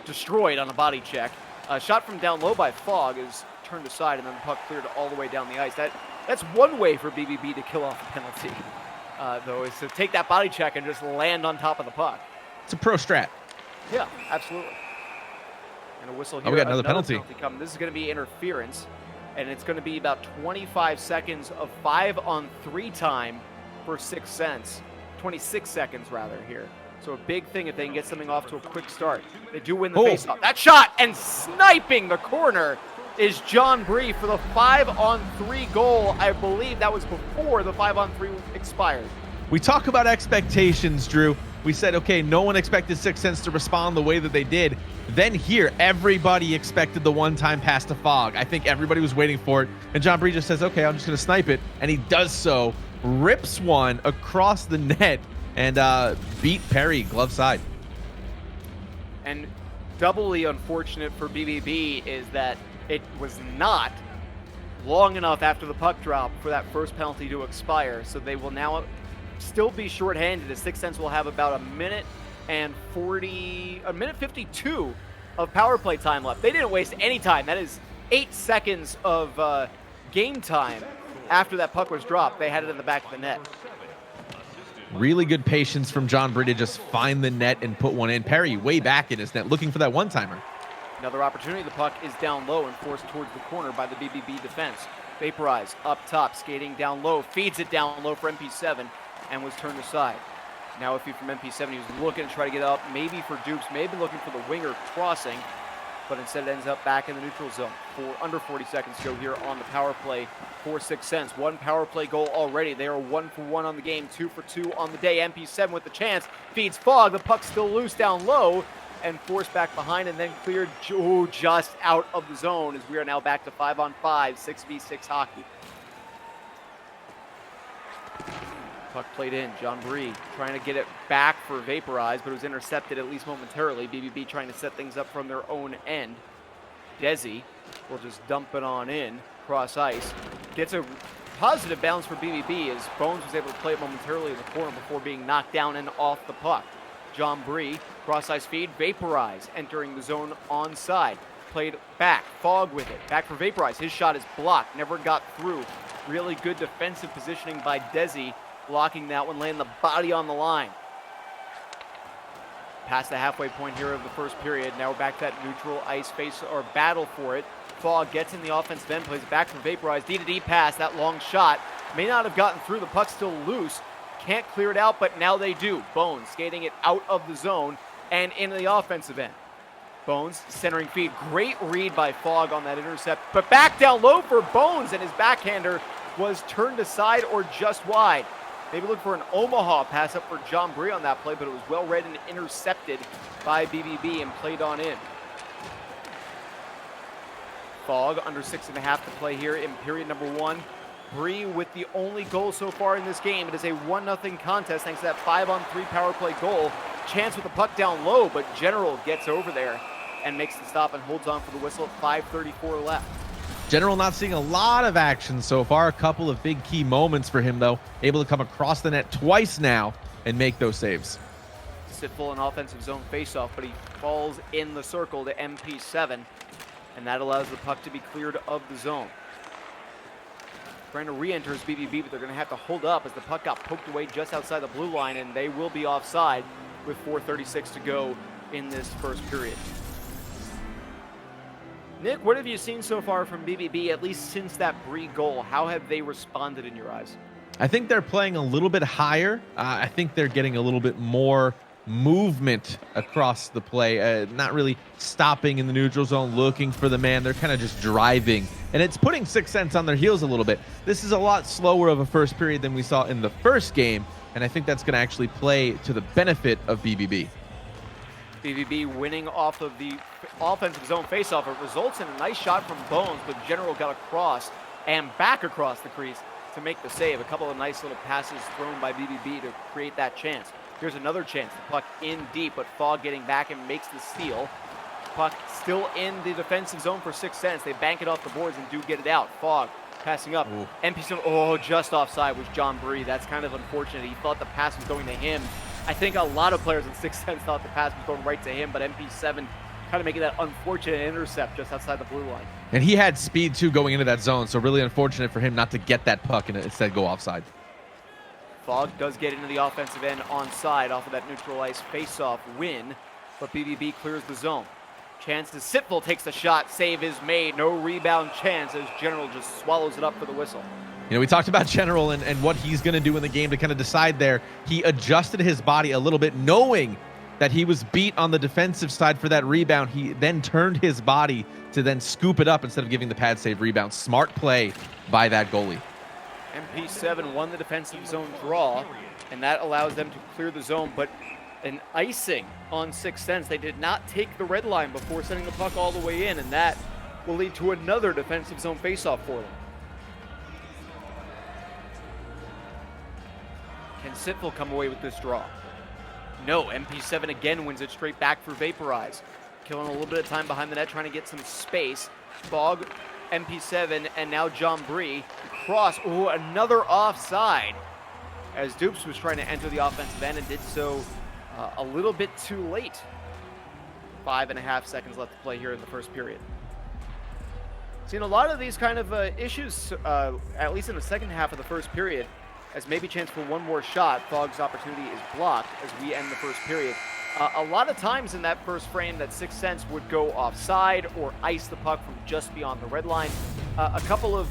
destroyed on a body check. Shot from down low by Fog is turned aside, and then the puck cleared all the way down the ice. That's one way for BBB to kill off the penalty, though, is to take that body check and just land on top of the puck. It's a pro strat. Yeah, absolutely. And a whistle here. We got another penalty coming. This is going to be interference, and it's going to be about 25 seconds of 5-on-3 time for Sixth Sense. 26 seconds, rather, here. So a big thing if they can get something off to a quick start. They do win the faceoff. That shot, and sniping the corner, is John Bree for the 5-on-3 goal. I believe that was before the 5-on-3 expired. We talk about expectations, Drew. We said, okay, no one expected Sixth Sense to respond the way that they did. Then here, everybody expected the one-time pass to Fog. I think everybody was waiting for it. And John Bree just says, okay, I'm just going to snipe it. And he does so, rips one across the net, and beat Perry glove side. And doubly unfortunate for BBB is that it was not long enough after the puck drop for that first penalty to expire. So they will now still be shorthanded, as Sixth Sense will have about a minute 52 of power play time left. They didn't waste any time. That is 8 seconds of game time after that puck was dropped. They had it in the back of the net. Really good patience from John Bree to just find the net and put one in. Perry way back in his net looking for that one-timer. Another opportunity. The puck is down low and forced towards the corner by the BBB defense. Vaporize up top, skating down low, feeds it down low for MP7 and was turned aside. Now a feed from MP7. He was looking to try to get up, maybe for Dupes, maybe looking for the winger crossing, but instead it ends up back in the neutral zone. For under 40 seconds to go here on the power play for 6 cents. One power play goal already. They are 1 for 1 on the game, 2 for 2 on the day. MP7 with the chance, feeds Fog. The puck's still loose down low and forced back behind and then cleared just out of the zone as we are now back to 5-on-5, 6v6 hockey. Puck played in. John Bree trying to get it back for Vaporize, but it was intercepted at least momentarily. BBB trying to set things up from their own end. Desi will just dump it on in, cross ice. Gets a positive bounce for BBB as Bones was able to play it momentarily in the corner before being knocked down and off the puck. John Bree, cross ice feed, Vaporize entering the zone onside. Played back, Fog with it. Back for Vaporize. His shot is blocked, never got through. Really good defensive positioning by Desi, blocking that one, laying the body on the line. Past the halfway point here of the first period. Now we're back to that neutral ice face or battle for it. Fog gets in the offensive end, plays it back for Vaporize. D-to-D pass, that long shot. May not have gotten through, the puck's still loose. Can't clear it out, but now they do. Bones skating it out of the zone and into the offensive end. Bones centering feed. Great read by Fog on that intercept, but back down low for Bones, and his backhander was turned aside or just wide. Maybe look for an Omaha pass up for John Bree on that play, but it was well read and intercepted by BBB and played on in. Fog under 6.5 to play here in period number 1. Bree with the only goal so far in this game. It is a 1-0 contest thanks to that 5-on-3 power play goal. Chance with the puck down low, but General gets over there and makes the stop and holds on for the whistle at 5:34 left. General not seeing a lot of action so far. A couple of big key moments for him, though. Able to come across the net twice now and make those saves. Sitful in offensive zone faceoff, but he falls in the circle to MP7, and that allows the puck to be cleared of the zone. Trying to re-enter his BBB, but they're going to have to hold up as the puck got poked away just outside the blue line, and they will be offside with 4:36 to go in this first period. Nick, what have you seen so far from BBB, at least since that Bree goal? How have they responded in your eyes? I think they're playing a little bit higher. I think they're getting a little bit more movement across the play, not really stopping in the neutral zone looking for the man. They're kind of just driving, and it's putting 6 cents on their heels a little bit. This is a lot slower of a first period than we saw in the first game, and I think that's going to actually play to the benefit of BBB. BBB winning off of the offensive zone faceoff. It results in a nice shot from Bones, but General got across and back across the crease to make the save. A couple of nice little passes thrown by BBB to create that chance. Here's another chance. The puck in deep, but Fog getting back and makes the steal. Puck still in the defensive zone for 6 cents. They bank it off the boards and do get it out. Fog passing up. MP7, just offside was John Bree. That's kind of unfortunate. He thought the pass was going to him. I think a lot of players in 6 cents thought the pass was going right to him, but MP7 kind of making that unfortunate intercept just outside the blue line. And he had speed, too, going into that zone, so really unfortunate for him not to get that puck and instead go offside. Fog does get into the offensive end onside off of that neutral ice face-off win, but BBB clears the zone. Chance to Sitful takes the shot. Save is made. No rebound chance as General just swallows it up for the whistle. You know, we talked about General and what he's going to do in the game to kind of decide there. He adjusted his body a little bit, knowing that he was beat on the defensive side for that rebound. He then turned his body to then scoop it up instead of giving the pad save rebound. Smart play by that goalie. MP7 won the defensive zone draw, and that allows them to clear the zone, but an icing on 6 cents. They did not take the red line before sending the puck all the way in, and that will lead to another defensive zone faceoff for them. Can Sitful come away with this draw? No, MP7 again wins it straight back for Vaporize. Killing a little bit of time behind the net, trying to get some space. Fog, MP7, and now John Bree. Cross, another offside. As Dupes was trying to enter the offensive end and did so a little bit too late. 5.5 seconds left to play here in the first period. Seen a lot of these kind of issues, at least in the second half of the first period, as maybe chance for one more shot. Fog's opportunity is blocked as we end the first period. A lot of times in that first frame that 6 cents would go offside or ice the puck from just beyond the red line. A couple of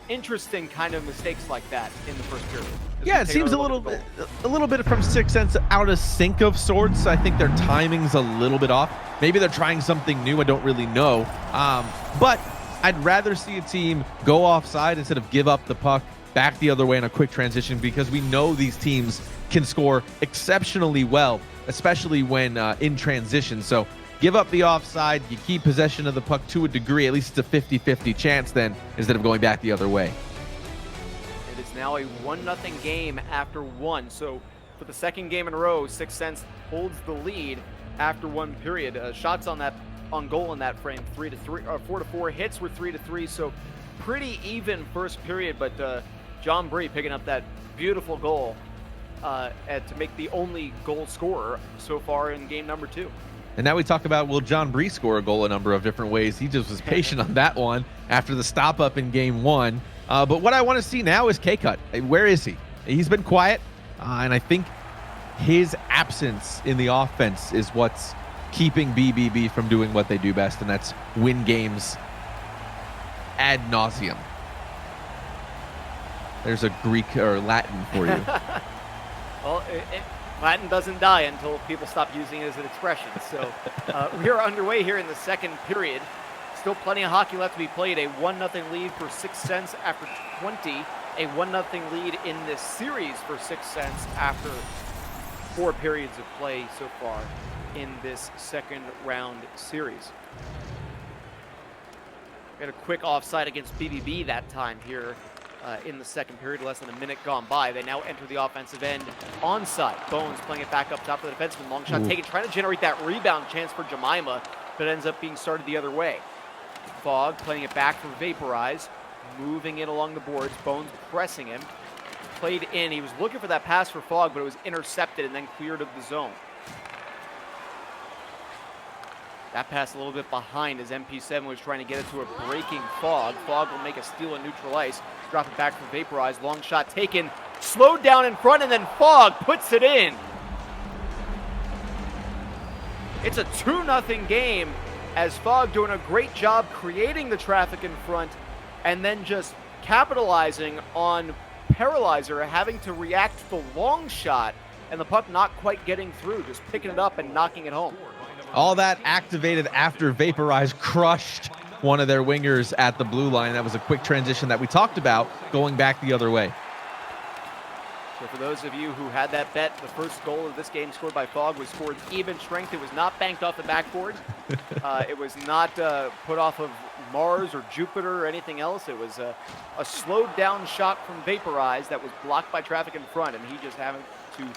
interesting kind of mistakes like that in the first period. Yeah, it seems a little bit from Sixth Sense out of sync of sorts. I think their timing's a little bit off. Maybe they're trying something new. I don't really know. But I'd rather see a team go offside instead of give up the puck back the other way in a quick transition, because we know these teams can score exceptionally well, especially when in transition. So give up the offside, you keep possession of the puck to a degree. At least it's a 50-50 chance then, instead of going back the other way. It is now a 1-0 game after one. So for the second game in a row, Sixth Sense holds the lead after one period. Shots on goal in that frame, 4-4. Hits were 3-3. So pretty even first period, but John Bree picking up that beautiful goal to make the only goal scorer so far in game number 2. And now we talk about, will John Bree score a goal a number of different ways? He just was patient on that one after the stop up in game 1. But what I want to see now is K-Cut. Where is he? He's been quiet, and I think his absence in the offense is what's keeping BBB from doing what they do best, and that's win games ad nauseum. There's a Greek or Latin for you. Well, Latin doesn't die until people stop using it as an expression. So we are underway here in the second period. Still plenty of hockey left to be played. A 1-0 lead for Sixth Sense after 20. A 1-0 lead in this series for Sixth Sense after 4 periods of play so far in this second round series. We had a quick offside against BBB that time here in the second period, less than a minute gone by. They now enter the offensive end onside. Bones playing it back up top for the defenseman. Long shot taken, trying to generate that rebound chance for Jemima, but ends up being started the other way. Fogg playing it back for Vaporize, moving it along the boards. Bones pressing him. Played in. He was looking for that pass for Fogg, but it was intercepted and then cleared of the zone. That pass a little bit behind as MP7 was trying to get it to a breaking Fogg. Fogg will make a steal on neutral ice. Drop it back for Vaporize. Long shot taken. Slowed down in front, and then Fogg puts it in. It's a 2-0 game as Fogg doing a great job creating the traffic in front and then just capitalizing on Paralyzer having to react to the long shot and the puck not quite getting through, just picking it up and knocking it home. All that activated after Vaporize crushed one of their wingers at the blue line. That was a quick transition that we talked about going back the other way. So for those of you who had that bet, the first goal of this game scored by Fogg was scored even strength. It was not banked off the backboard. It was not put off of Mars or Jupiter or anything else. It was a slowed down shot from Vaporize that was blocked by traffic in front, and he just having to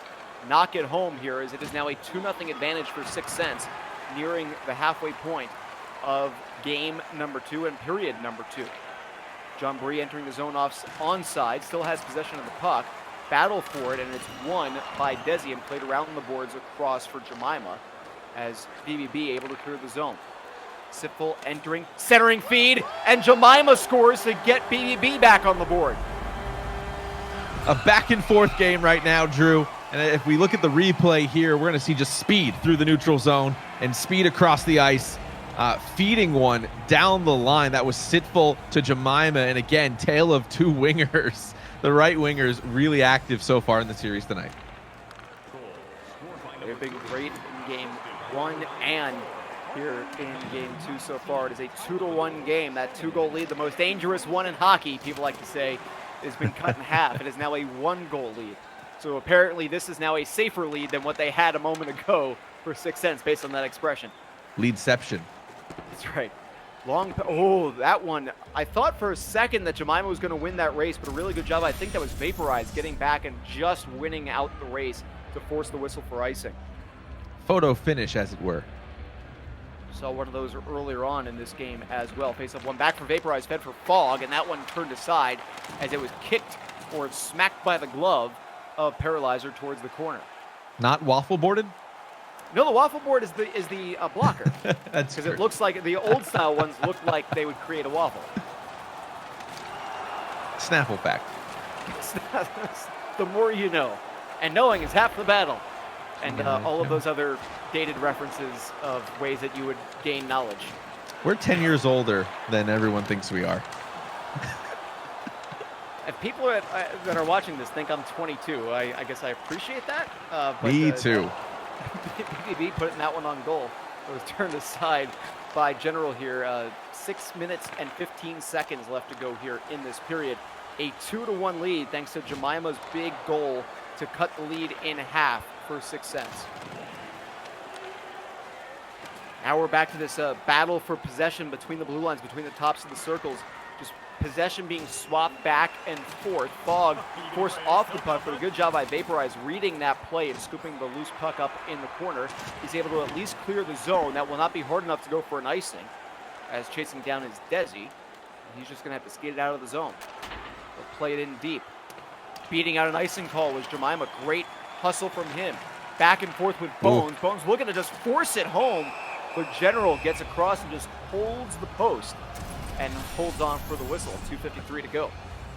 knock it home here as it is now a 2-0 advantage for Sixth Sense, nearing the halfway point of game number 2 and period number 2. John Bree entering the zone onside, still has possession of the puck. Battle for it, and it's won by Desi and played around the boards across for Jemima as BBB able to clear the zone. Sipful entering, centering feed, and Jemima scores to get BBB back on the board. A back and forth game right now, Drew. And if we look at the replay here, we're going to see just speed through the neutral zone and speed across the ice, feeding one down the line. That was Sitful to Jemima, and again, tale of two wingers. The right wingers really active so far in the series tonight. They've been great in game 1 and here in game 2 so far. It is a 2-1 game. That 2-goal lead, the most dangerous one in hockey, people like to say, has been cut in half. It is now a 1-goal lead. So apparently this is now a safer lead than what they had a moment ago for Sixth Sense based on that expression. Leadception. That's right. Oh, that one. I thought for a second that Jemima was going to win that race, but a really good job. I think that was Vaporize getting back and just winning out the race to force the whistle for icing. Photo finish, as it were. Saw one of those earlier on in this game as well. Face-off one back for Vaporize, fed for Fogg, and that one turned aside as it was kicked or smacked by the glove of Paralyzer towards the corner. Not waffle boarded? No, the waffle board is the blocker. That's because it looks like the old style ones look like they would create a waffle. Snaffle fact. The more you know, and knowing is half the battle. And all of those other dated references of ways that you would gain knowledge. We're 10 years older than everyone thinks we are. If people that are watching this think I'm 22, I guess I appreciate that. Me too. BBB putting that one on goal. It was turned aside by General here. 6 minutes and 15 seconds left to go here in this period. A 2-1 lead thanks to Jemima's big goal to cut the lead in half for 6 cents. Now we're back to this battle for possession between the blue lines, between the tops of the circles. Just possession being swapped back and forth. Fog forced off the puck, but a good job by Vaporize reading that play and scooping the loose puck up in the corner. He's able to at least clear the zone. That will not be hard enough to go for an icing, as chasing down is Desi. He's just going to have to skate it out of the zone. He'll play it in deep. Beating out an icing call was Jemima. Great hustle from him. Back and forth with Bones. Ooh. Bones looking to just force it home, but General gets across and just holds the post and holds on for the whistle. 2:53 to go.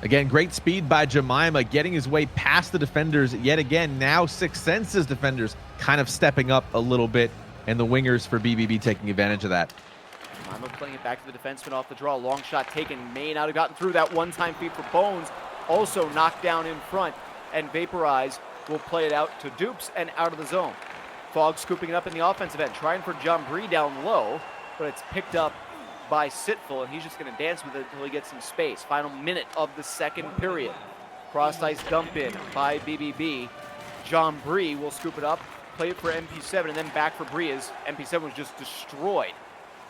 Again, great speed by Jemima, getting his way past the defenders yet again. Now Sixth Sense's defenders kind of stepping up a little bit, and the wingers for BBB taking advantage of that. Jemima playing it back to the defenseman off the draw. Long shot taken. May not have gotten through that one-time feed for Bones. Also knocked down in front, and Vaporize will play it out to Dupes and out of the zone. Fog scooping it up in the offensive end, trying for John Bree down low, but it's picked up by Sitful, and he's just going to dance with it until he gets some space. Final minute of the second period. Cross ice dump in by BBB. John Bree will scoop it up, play it for MP7, and then back for Bree as MP7 was just destroyed.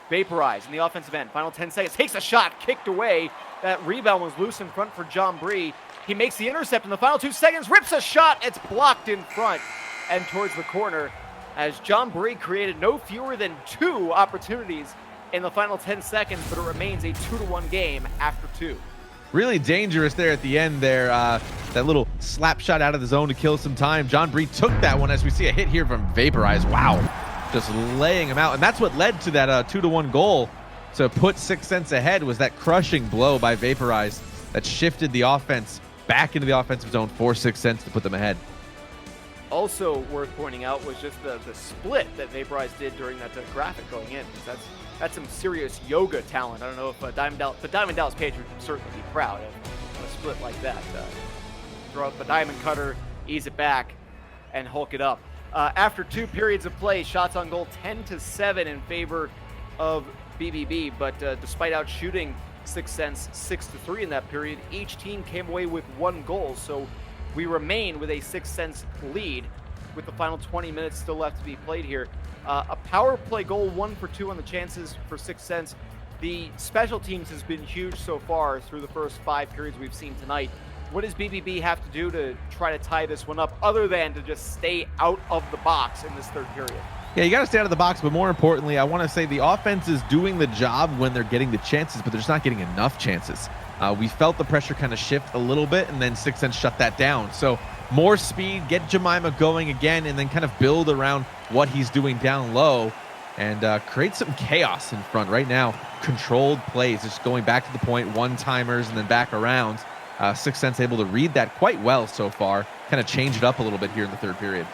Vaporize in the offensive end. Final 10 seconds. Takes a shot, kicked away. That rebound was loose in front for John Bree. He makes the intercept in the final 2 seconds, rips a shot. It's blocked in front and towards the corner, as John Bree created no fewer than 2 opportunities in the final 10 seconds, but it remains a 2-1 game after 2. Really dangerous there at the end there. That little slap shot out of the zone to kill some time. John Bree took that one as we see a hit here from Vaporize. Wow, just laying him out. And that's what led to that 2-1 goal to put Sixth Sense ahead, was that crushing blow by Vaporize that shifted the offense back into the offensive zone for Sixth Sense to put them ahead. Also worth pointing out was just the split that Vaporize did during that graphic going in. That's some serious yoga talent. I don't know if Diamond Dallas Page would certainly be proud of a split like that. Throw up the diamond cutter, ease it back, and Hulk it up. After 2 periods of play, shots on goal 10-7 in favor of BBB, but despite out shooting Sixth Sense 6-3 in that period, each team came away with 1 goal, so we remain with a Sixth Sense lead with the final 20 minutes still left to be played here. A power play goal, 1 for 2 on the chances for Sixth Sense. The special teams has been huge so far through the first 5 periods we've seen tonight. What does BBB have to do to try to tie this one up, other than to just stay out of the box in this 3rd period? Yeah, you got to stay out of the box, but more importantly, I want to say the offense is doing the job when they're getting the chances, but they're just not getting enough chances. We felt the pressure kind of shift a little bit, and then Sixth Sense shut that down. So more speed, get Jemima going again, and then kind of build around what he's doing down low and create some chaos in front. Right now, controlled plays, just going back to the point, one-timers, and then back around. Sixth Sense able to read that quite well so far, kind of change it up a little bit here in the 3rd period.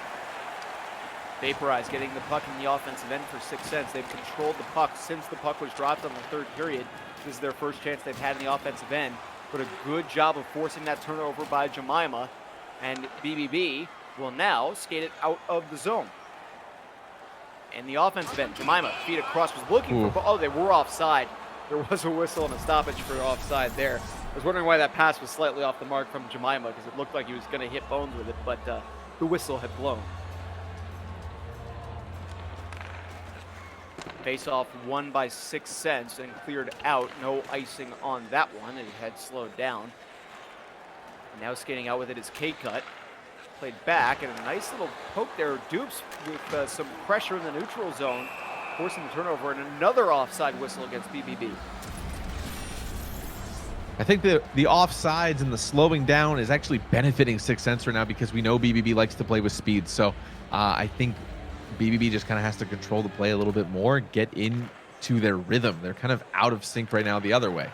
Vaporize getting the puck in the offensive end for Sixth Sense. They've controlled the puck since the puck was dropped on the 3rd period. This is their first chance they've had in the offensive end, but a good job of forcing that turnover by Jemima, and BBB will now skate it out of the zone. In the offensive end, Jemima, feet across, was looking for, oh, they were offside. There was a whistle and a stoppage for offside there. I was wondering why that pass was slightly off the mark from Jemima, because it looked like he was going to hit Bones with it, but the whistle had blown. Face-off won by Sixth Sense and cleared out. No icing on that one. It had slowed down. Now skating out with it is K-Cut. Played back, and a nice little poke there. Dupes with some pressure in the neutral zone, forcing the turnover, and another offside whistle against BBB. I think the offsides and the slowing down is actually benefiting Sixth Sense right now, because we know BBB likes to play with speed. So I think BBB just kind of has to control the play a little bit more, get into their rhythm. They're kind of out of sync right now the other way.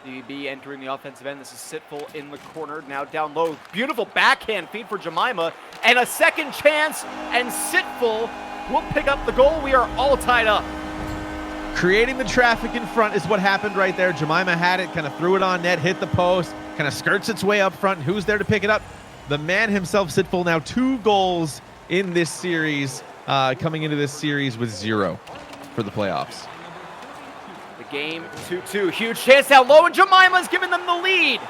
BBB entering the offensive end. This is Sitful in the corner, now down low. Beautiful backhand feed for Jemima, and a second chance, and Sitful will pick up the goal. We are all tied up. Creating the traffic in front is what happened right there. Jemima had it, kind of threw it on net, hit the post, kind of skirts its way up front. Who's there to pick it up? The man himself, Sitful, now 2 goals in this series, coming into this series with 0 for the playoffs. The game 2-2. Huge chance down low, and Jemima's giving them the lead.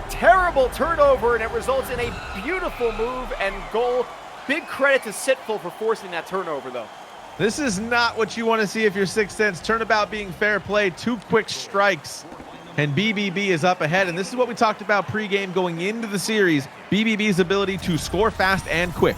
Terrible turnover, and it results in a beautiful move and goal. Big credit to Sitful for forcing that turnover, though. This is not what you want to see if you're Sixth Sense. Turnabout being fair play, 2 quick strikes, and BBB is up ahead. And this is what we talked about pregame going into the series, BBB's ability to score fast and quick.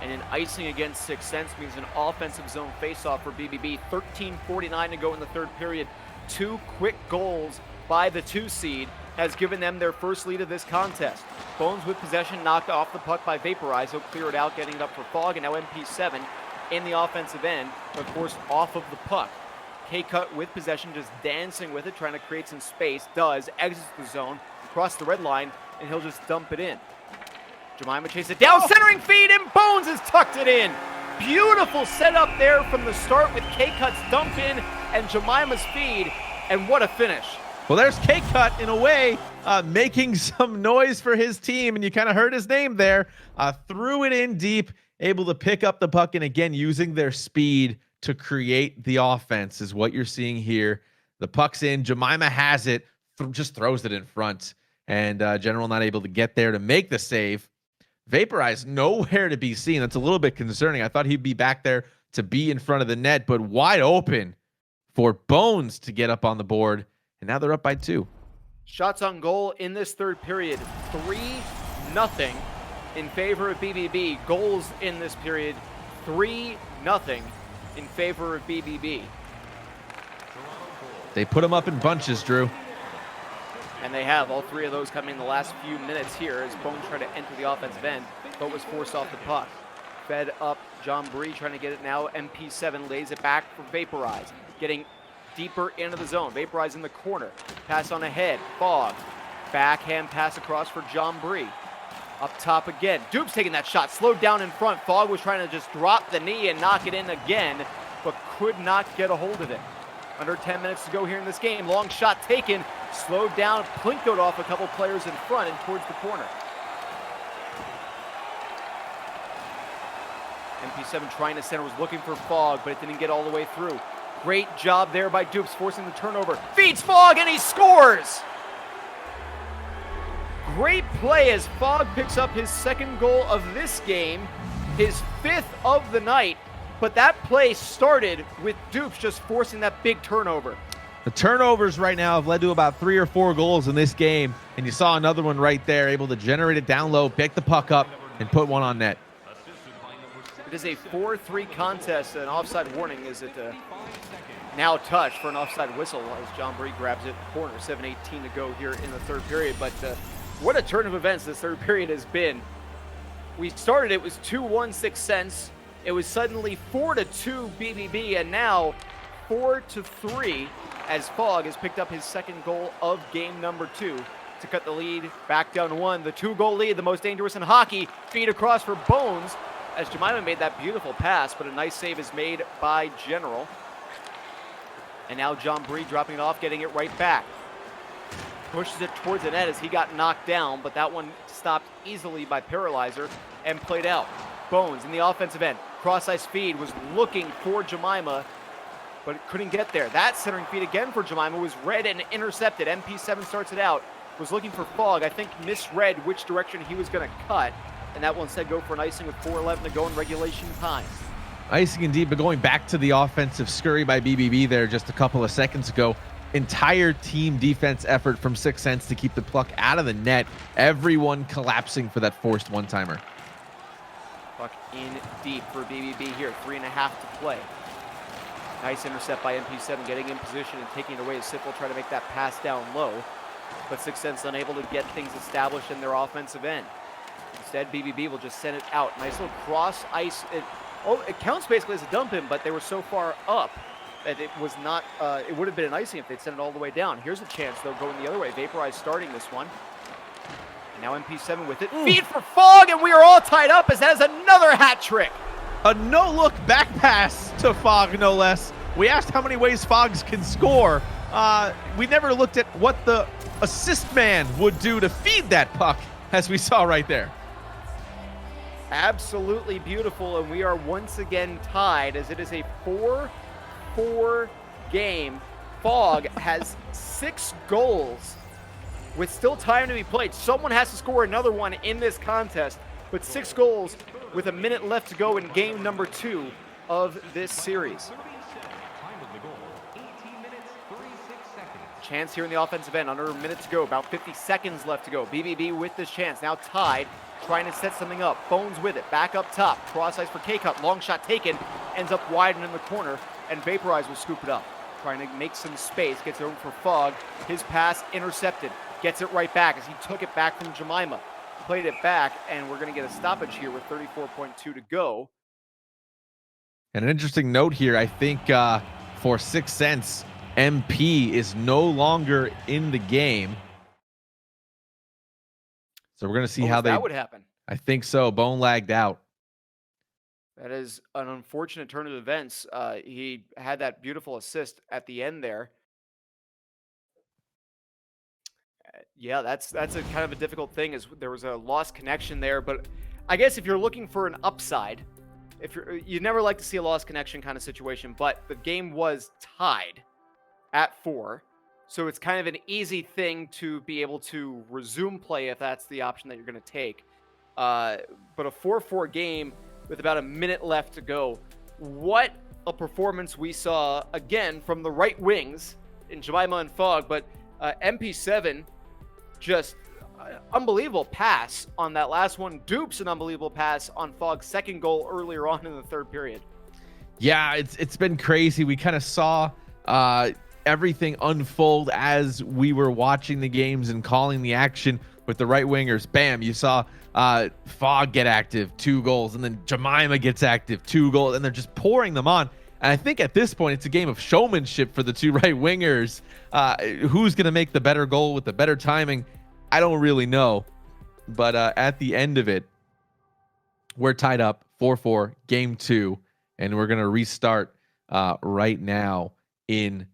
And an icing against Sixth Sense means an offensive zone faceoff for BBB. 13:49 to go in the third period. 2 quick goals by the 2 seed has given them their first lead of this contest. Bones with possession, knocked off the puck by Vaporize. He'll clear it out, getting it up for Fog, and now MP7 in the offensive end, but forced off of the puck. K-Cut with possession, just dancing with it, trying to create some space. Does, exits the zone, across the red line, and he'll just dump it in. Jemima chases it down, centering feed, and Bones has tucked it in. Beautiful setup there from the start with K-Cut's dump in and Jemima's feed, and what a finish. Well, there's K-Cut in a way, making some noise for his team, and you kind of heard his name there. Threw it in deep, able to pick up the puck, and again, using their speed to create the offense is what you're seeing here. The puck's in, Jemima has it, just throws it in front, and General not able to get there to make the save. Vaporize nowhere to be seen. That's a little bit concerning. I thought he'd be back there to be in front of the net, but wide open for Bones to get up on the board. And now they're up by 2. Shots on goal in this third period, 3-0 in favor of BBB. Goals in this period, 3-0 in favor of BBB. They put them up in bunches, Drew. And they have all 3 of those coming in the last few minutes here as Bones tried to enter the offensive end, but was forced off the puck. Fed up, John Bree trying to get it now. MP7 lays it back for Vaporize, getting deeper into the zone. Vaporize in the corner. Pass on ahead. Fog. Backhand pass across for John Bree. Up top again. Dupe's taking that shot. Slowed down in front. Fog was trying to just drop the knee and knock it in again, but could not get a hold of it. Under 10 minutes to go here in this game. Long shot taken. Slowed down. Plinkoed off a couple players in front and towards the corner. MP7 trying to center. Was looking for Fog, but it didn't get all the way through. Great job there by Dupes, forcing the turnover. Feeds Fog, and he scores! Great play as Fog picks up his 2nd goal of this game, his 5th of the night, but that play started with Dupes just forcing that big turnover. The turnovers right now have led to about 3 or 4 goals in this game, and you saw another one right there, able to generate it down low, pick the puck up, and put one on net. It is a 4-3 contest. An offside warning. Is it now touched for an offside whistle as John Bree grabs it corner. 7:18 to go here in the third period. But what a turn of events this third period has been. We started, it was 2-1 Sixth Sense. It was suddenly 4-2 BBB, and now 4-3 as Fog has picked up his 2nd goal of game number 2 to cut the lead back down to 1. The 2-goal lead, the most dangerous in hockey. Feed across for Bones as Jemima made that beautiful pass, but a nice save is made by General. And now John Bree dropping it off, getting it right back. Pushes it towards the net as he got knocked down, but that one stopped easily by Paralyzer and played out. Bones in the offensive end. Cross-ice feed was looking for Jemima, but it couldn't get there. That centering feed again for Jemima was read and intercepted. MP7 starts it out. Was looking for Fog. I think misread which direction he was going to cut, and that one said go for an icing with 4:11 to go in regulation time. Icing indeed, but going back to the offensive scurry by BBB there just a couple of seconds ago. Entire team defense effort from Sixth Sense to keep the puck out of the net. Everyone collapsing for that forced one-timer. Puck in deep for BBB here. 3.5 to play. Nice intercept by MP7, getting in position and taking it away as Sipple try to make that pass down low. But Sixth Sense unable to get things established in their offensive end. Instead, BBB will just send it out. Nice little cross ice. It counts basically as a dump in, but they were so far up that it was not, it would have been an icing if they'd sent it all the way down. Here's a chance, though, going the other way. Vaporize starting this one. And now MP7 with it. Feed for Fog, and we are all tied up as that is another hat trick. A no-look back pass to Fog, no less. We asked how many ways Fogs can score, we never looked at what the assist man would do to feed that puck, as we saw right there. Absolutely beautiful, and we are once again tied as it is a 4-4 game. Fog has 6 goals with still time to be played. Someone has to score another one in this contest, but 6 goals with a minute left to go in game number 2 of this series. Chance here in the offensive end, under a minute to go, about 50 seconds left to go. BBB with this chance, now tied, trying to set something up. Bones with it, back up top, cross ice for K-Cup, long shot taken, ends up wide and in the corner, and Vaporize will scoop it up. Trying to make some space, gets it over for Fog. His pass intercepted, gets it right back as he took it back from Jemima. Played it back, and we're going to get a stoppage here with 34.2 to go. And an interesting note here, I think for 6 cents, MP is no longer in the game. So we're going to see how that would happen. I think so. Bone lagged out. That is an unfortunate turn of events. He had that beautiful assist at the end there. Yeah, that's a kind of a difficult thing. Is there was a lost connection there, but I guess if you're looking for an upside, you never like to see a lost connection kind of situation, but the game was tied at 4. So it's kind of an easy thing to be able to resume play if that's the option that you're going to take. But a 4-4 game with about a minute left to go. What a performance we saw, again, from the right wings in Jemima and Fog. But MP7, just unbelievable pass on that last one. Dupes an unbelievable pass on Fog's second goal earlier on in the third period. Yeah, it's been crazy. We kind of saw everything unfold as we were watching the games and calling the action with the right wingers. Bam, you saw Fog get active, 2 goals, and then Jemima gets active, 2 goals, and they're just pouring them on. And I think at this point, it's a game of showmanship for the 2 right wingers. Who's going to make the better goal with the better timing? I don't really know. But at the end of it, we're tied up 4-4, game 2, and we're going to restart right now in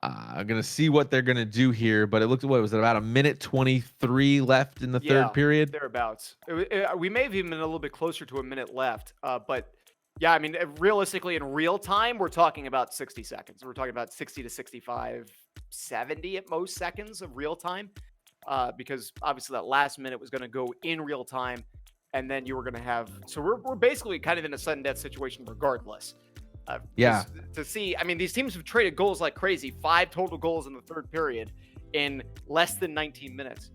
I'm going to see what they're going to do here, but it looked, what was it, about a minute 23 left in the third period? Thereabouts. We may have even been a little bit closer to a minute left, but yeah, I mean, realistically, in real time, we're talking about 60 seconds. We're talking about 60 to 65, 70 at most seconds of real time, because obviously that last minute was going to go in real time, and then you were going to have, so we're basically kind of in a sudden death situation regardless. To see, I mean, these teams have traded goals like crazy. 5 total goals in the third period in less than 19 minutes.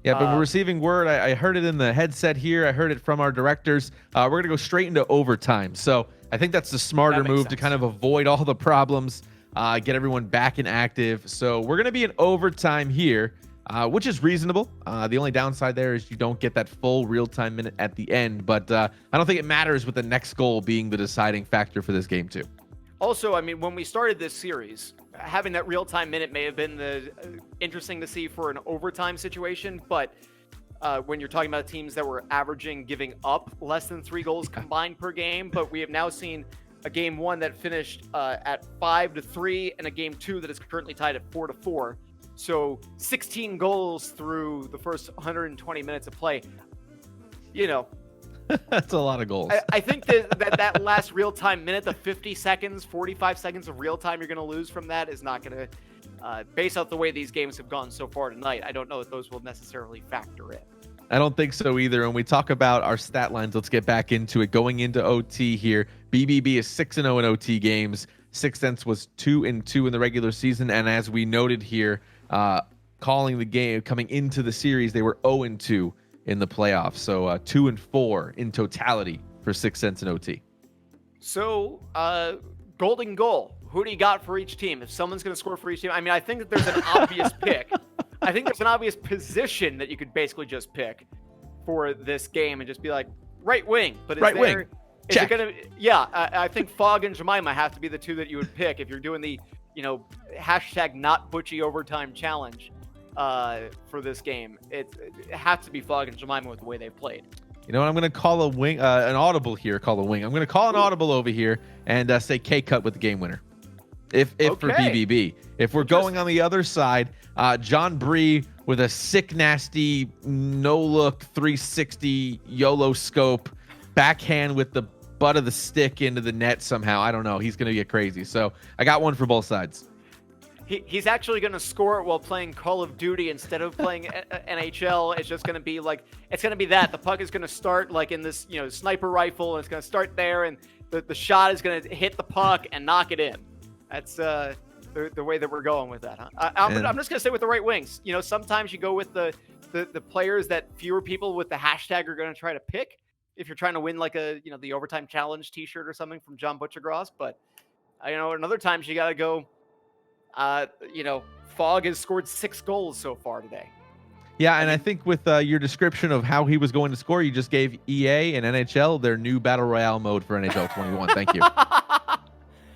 Yeah, but we're receiving word. I heard it in the headset here. I heard it from our directors. We're going to go straight into overtime. So I think that's the smarter move to kind of avoid all the problems, get everyone back and active. So we're going to be in overtime here, which is reasonable. The only downside there is you don't get that full real-time minute at the end. But I don't think it matters with the next goal being the deciding factor for this game too. Also, I mean, when we started this series, having that real-time minute may have been interesting to see for an overtime situation, but when you're talking about teams that were averaging giving up less than 3 goals combined per game, but we have now seen a game 1 that finished at 5-3 and a game 2 that is currently tied at 4-4. So 16 goals through the first 120 minutes of play. You know, that's a lot of goals. I think that last real-time minute, the 50 seconds, 45 seconds of real-time you're going to lose from that is not going to, based off the way these games have gone so far tonight, I don't know if those will necessarily factor in. I don't think so either. When we talk about our stat lines, let's get back into it. Going into OT here, BBB is 6-0 in OT games. 6 Cents was 2-2 in the regular season. And as we noted here, calling the game, coming into the series, they were 0-2 in the playoffs. So 2-4 in totality for 6 Cents in OT. So golden goal. Who do you got for each team? If someone's going to score for each team, I mean, I think that there's an obvious pick. I think there's an obvious position that you could basically just pick for this game and just be like, right wing. But is right there, wing. Is it gonna? Yeah, I think Fog and Jemima have to be the 2 that you would pick if you're doing the, hashtag not Butchie overtime challenge for this game. It has to be Fog and Jemima with the way they've played. You know what? I'm going to call a wing, an audible here. Call a wing. I'm going to call an audible over here and say K-Cut with the game winner. If for Okay. BBB. If we're going on the other side, John Bree with a sick, nasty, no-look 360 YOLO scope, backhand with the butt of the stick into the net somehow. I don't know. He's going to get crazy. So I got one for both sides. He's actually going to score it while playing Call of Duty instead of playing NHL. It's just going to be like, it's going to be that. The puck is going to start like in this, sniper rifle, and it's going to start there, and the shot is going to hit the puck and knock it in. That's the way that we're going with that, huh? I'm just going to stay with the right wings. Sometimes you go with the players that fewer people with the hashtag are going to try to pick if you're trying to win like the overtime challenge t-shirt or something from John Butchergross. But, and other times you got to go, Fogg has scored 6 goals so far today. Yeah, and I think with your description of how he was going to score, you just gave EA and NHL their new Battle Royale mode for NHL 21. Thank you.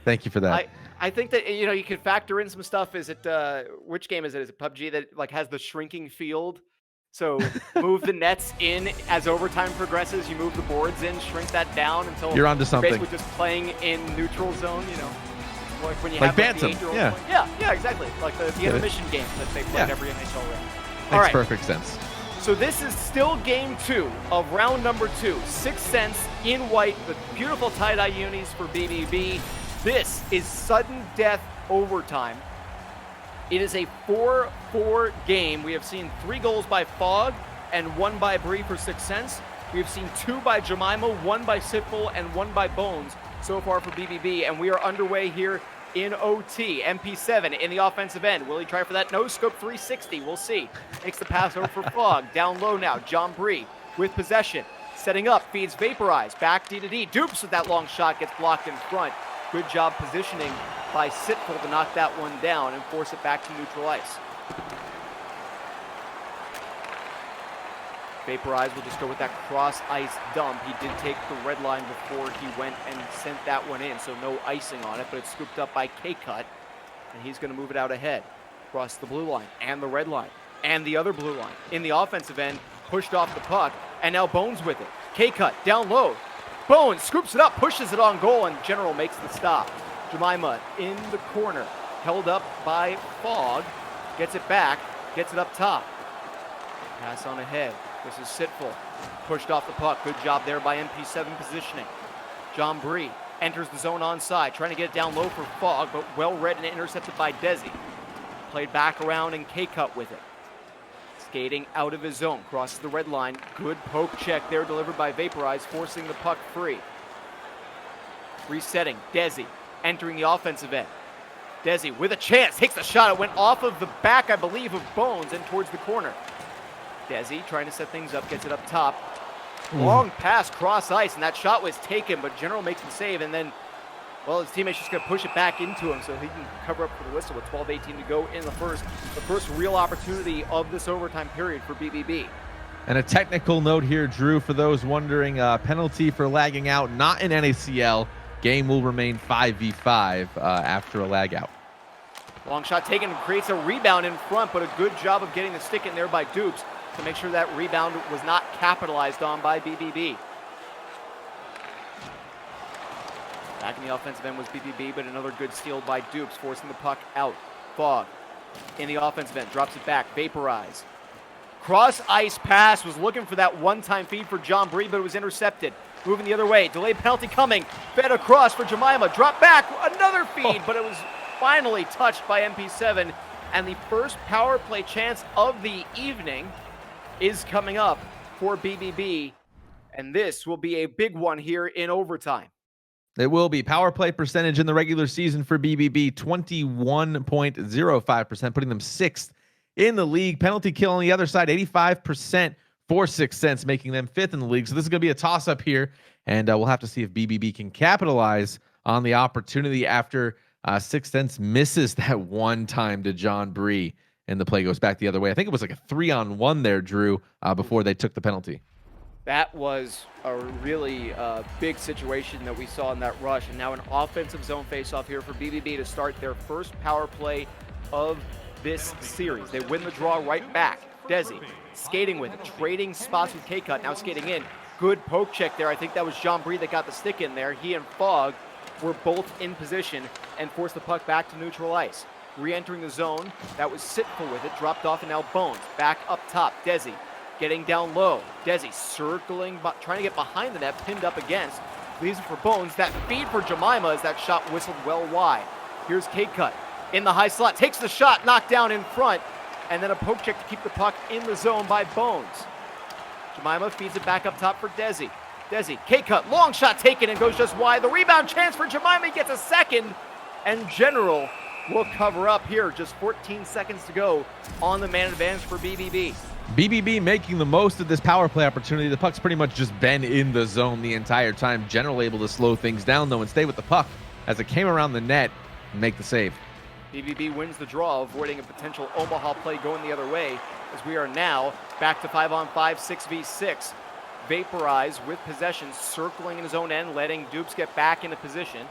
Thank you for that. I think that, you could factor in some stuff. Is it, which game is it? Is it PUBG that like has the shrinking field? So move the nets in as overtime progresses. You move the boards in, shrink that down until you're onto something. Basically just playing in neutral zone, Like when you like have Bantam, the 8-year-old yeah. Yeah, exactly. Like the intermission game that they played every NHL round. Makes perfect sense. So this is still game 2 of round number 2. 6 cents in white, the beautiful tie-dye unis for BBB. This is sudden death overtime. It is a 4-4 game. We have seen 3 goals by Fogg and 1 by Bree for 6 cents. We have seen 2 by Jemima, 1 by Sitful, and 1 by Bones so far for BBB. And we are underway here in OT. MP7 in the offensive end. Will he try for that no-scope 360? We'll see. Makes the pass over for Fogg. Down low now. John Bree with possession. Setting up. Feeds Vaporize. Back D-to-D. Dupes with that long shot. Gets blocked in front. Good job positioning by Sitful to knock that one down and force it back to neutral ice. Vaporize will just go with that cross-ice dump. He did take the red line before he went and sent that one in, so no icing on it, but it's scooped up by K-Cut, and he's going to move it out ahead. Across the blue line, and the red line, and the other blue line. In the offensive end, pushed off the puck, and now Bones with it. K-Cut, down low. Bones scoops it up, pushes it on goal, and General makes the stop. Jemima in the corner, held up by Fogg, gets it back, gets it up top. Pass on ahead. This is Sitful. Pushed off the puck. Good job there by MP7 positioning. John Bree enters the zone onside, trying to get it down low for Fogg, but well read and intercepted by Desi. Played back around and K-Cut with it. Skating out of his zone, crosses the red line. Good poke check there delivered by Vaporize, forcing the puck free. Resetting. Desi entering the offensive end. Desi with a chance, takes the shot. It went off of the back, I believe, of Bones and towards the corner. Desi trying to set things up, gets it up top. Long pass, cross ice, and that shot was taken, but General makes the save, and then, well, his teammate's just going to push it back into him so he can cover up for the whistle with 12:18 to go in the first real opportunity of this overtime period for BBB. And a technical note here, Drew, for those wondering, penalty for lagging out, not in NACL. Game will remain 5v5 after a lag out. Long shot taken, creates a rebound in front, but a good job of getting the stick in there by Dupes to make sure that rebound was not capitalized on by BBB. Back in the offensive end was BBB, but another good steal by Dupes, forcing the puck out. Fogg in the offensive end, drops it back, Vaporize. Cross ice pass, was looking for that one-time feed for John Bree, but it was intercepted. Moving the other way, delayed penalty coming, fed across for Jemima, drop back, another feed, but it was finally touched by MP7, and the first power play chance of the evening is coming up for BBB, and this will be a big one here in overtime. It will be. Power play percentage in the regular season for BBB, 21.05%, putting them 6th in the league. Penalty kill on the other side, 85% for 6 cents, making them 5th in the league. So this is going to be a toss-up here, and we'll have to see if BBB can capitalize on the opportunity after 6 cents misses that one time to John Bree, and the play goes back the other way. I think it was like a 3-on-1 there, Drew, before they took the penalty. That was a really big situation that we saw in that rush, and now an offensive zone faceoff here for BBB to start their first power play of this series. They win the draw right back. Desi skating with it, trading spots with K-Cut, now skating in. Good poke check there. I think that was John Bree that got the stick in there. He and Fogg were both in position and forced the puck back to neutral ice. Re-entering the zone, that was Sitful with it, dropped off, and now Bones. Back up top, Desi getting down low. Desi circling, trying to get behind the net, pinned up against. Leaves it for Bones. That feed for Jemima as that shot whistled well wide. Here's K-Cut in the high slot, takes the shot, knocked down in front, and then a poke check to keep the puck in the zone by Bones. Jemima feeds it back up top for Desi. Desi, K-Cut, long shot taken and goes just wide. The rebound chance for Jemima, he gets a second, and General will cover up here. Just 14 seconds to go on the man advantage for BBB. BBB making the most of this power play opportunity. The puck's pretty much just been in the zone the entire time. General able to slow things down, though, and stay with the puck as it came around the net and make the save. BBB wins the draw, avoiding a potential Omaha play going the other way, as we are now back to 5-on-5, 6v6. Vaporize with possession, circling in his own end, letting Dupes get back into position,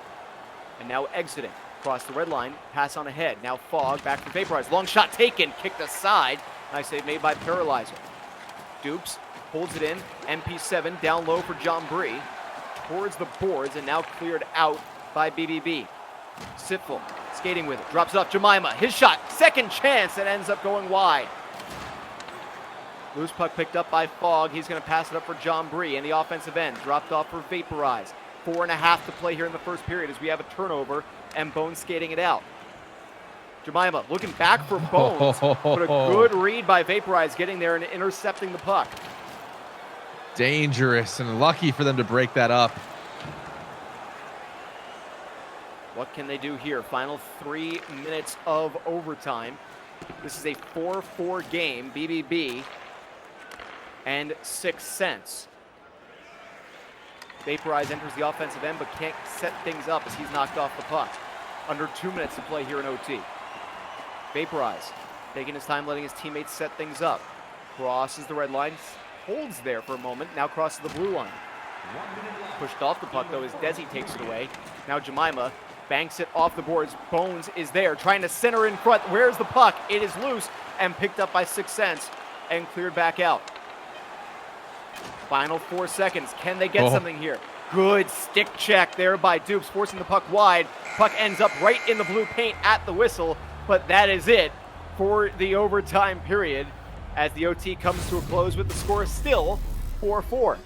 and now exiting. Across the red line, pass on ahead. Now Fog back to Vaporize. Long shot taken, kicked aside. Nice save made by Paralyzer. Dupes holds it in. MP7 down low for John Bree. Towards the boards and now cleared out by BBB. Sitful skating with it. Drops it off Jemima. His shot. Second chance and ends up going wide. Loose puck picked up by Fog. He's going to pass it up for John Bree in the offensive end. Dropped off for Vaporize. 4.5 to play here in the first period as we have a turnover and Bones skating it out. Jemima looking back for Bones, but a good read by Vaporize getting there and intercepting the puck. Dangerous and lucky for them to break that up. What can they do here? Final 3 minutes of overtime. This is a 4-4 game, BBB and 6 cents. Vaporize enters the offensive end but can't set things up as he's knocked off the puck. Under 2 minutes to play here in OT. Vaporize taking his time, letting his teammates set things up. Crosses the red line, holds there for a moment, now crosses the blue line. Pushed off the puck though as Desi takes it away. Now Jemima banks it off the boards. Bones is there trying to center in front. Where's the puck? It is loose and picked up by 6 cents and cleared back out. Final 4 seconds. Can they get something here? Good stick check there by Dupes, forcing the puck wide. Puck ends up right in the blue paint at the whistle, but that is it for the overtime period as the OT comes to a close with the score still 4-4.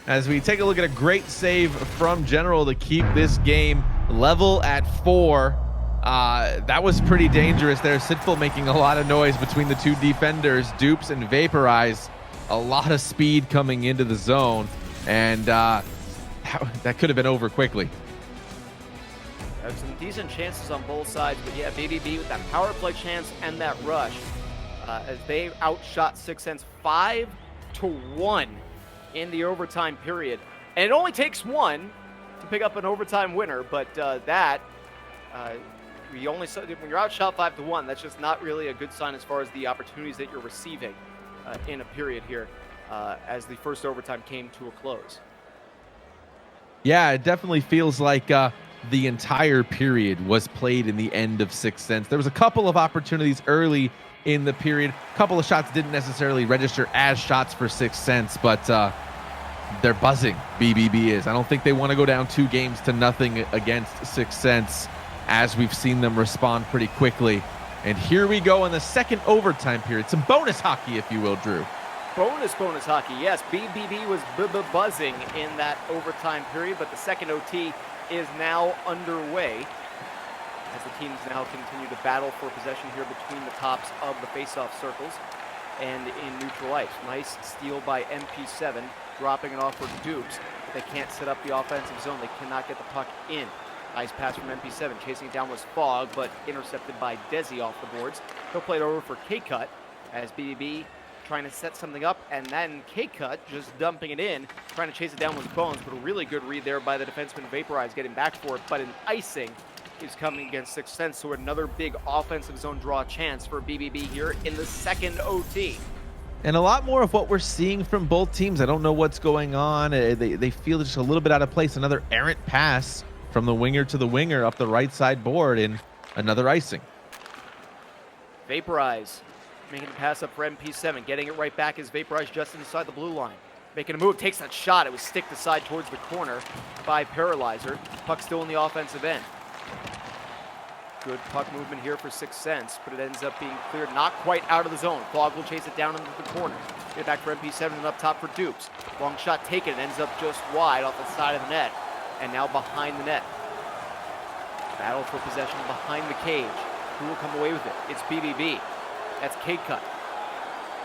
As we take a look at a great save from General to keep this game level at 4. That was pretty dangerous there. Sitful making a lot of noise between the two defenders, Dupes and Vaporize. A lot of speed coming into the zone, and that could have been over quickly. There's some decent chances on both sides, but yeah, BBB with that power play chance and that rush as they outshot 6 cents 5-1 in the overtime period. And it only takes one to pick up an overtime winner, but we only when you're outshot 5-1, that's just not really a good sign as far as the opportunities that you're receiving in a period here as the first overtime came to a close. Yeah, it definitely feels like the entire period was played in the end of 6 cents. There was a couple of opportunities early in the period. A couple of shots didn't necessarily register as shots for 6 cents, but they're buzzing, BBB is. I don't think they want to go down 2-0 against 6 cents, as we've seen them respond pretty quickly. And here we go in the second overtime period. Some bonus hockey, if you will, Drew. Bonus hockey, yes. BBB was buzzing in that overtime period, but the second OT is now underway as the teams now continue to battle for possession here between the tops of the face-off circles and in neutral ice. Nice steal by MP7, dropping it off for Dupes, but they can't set up the offensive zone. They cannot get the puck in. Nice pass from MP7. Chasing it down was Fog, but intercepted by Desi off the boards. He'll play it over for K-Cut as BBB trying to set something up, and then K-Cut just dumping it in, trying to chase it down with Bones, but a really good read there by the defenseman Vaporize getting back for it, but an icing is coming against 6 cents, so another big offensive zone draw chance for BBB here in the second OT. And a lot more of what we're seeing from both teams. I don't know what's going on. They feel just a little bit out of place. Another errant pass from the winger to the winger up the right side board, and another icing. Vaporize making the pass up for MP7, getting it right back as Vaporize just inside the blue line. making a move, takes that shot. It was sticked aside towards the corner by Paralyzer. Puck still in the offensive end. Good puck movement here for 6 cents, but it ends up being cleared not quite out of the zone. Fogg will chase it down into the corner. Get it back for MP7 and up top for Dukes. Long shot taken, ends up just wide off the side of the net, and now behind the net. Battle for possession behind the cage. Who will come away with it? It's BBB. That's K-Cut.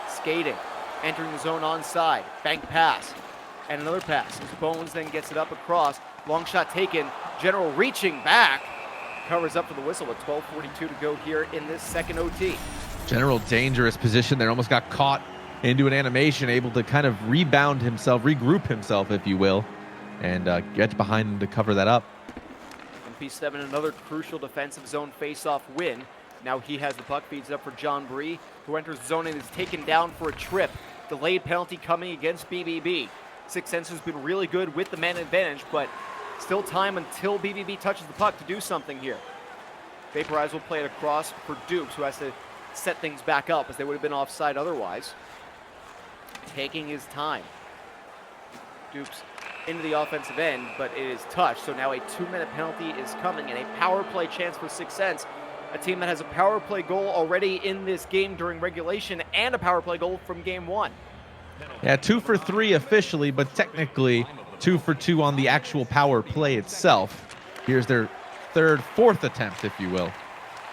Skating, entering the zone onside. Bank pass, and another pass. As Bones then gets it up across. Long shot taken. General reaching back. Covers up for the whistle with 12:42 to go here in this second OT. General dangerous position there. Almost got caught into an animation, able to kind of rebound himself, regroup himself, if you will, and get behind him to cover that up. MP7, another crucial defensive zone face-off win. Now he has the puck, feeds it up for John Bree, who enters the zone and is taken down for a trip. Delayed penalty coming against BBB. 6 Cents has been really good with the man advantage, but still time until BBB touches the puck to do something here. Vaporize will play it across for Dukes, who has to set things back up as they would have been offside otherwise. Taking his time. Dukes into the offensive end, but it is touched. So now a 2-minute penalty is coming and a power play chance for 6 Cents. A team that has a power play goal already in this game during regulation and a power play goal from game 1. Yeah, 2 for 3 officially, but technically 2 for 2 on the actual power play itself. Here's their fourth attempt, if you will.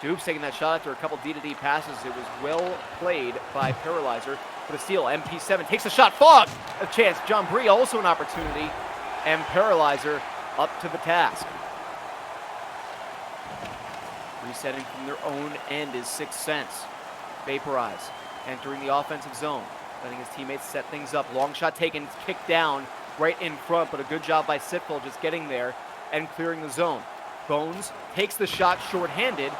Dukes taking that shot after a couple D-to-D passes. It was well played by Paralyzer. For the steal, MP7 takes a shot. Fogg! A chance. John Bree also an opportunity. And Paralyzer up to the task. Resetting from their own end is 6 Cents. Vaporize. Entering the offensive zone. Letting his teammates set things up. Long shot taken. Kicked down right in front. But a good job by Sitful just getting there and clearing the zone. Bones takes the shot shorthanded.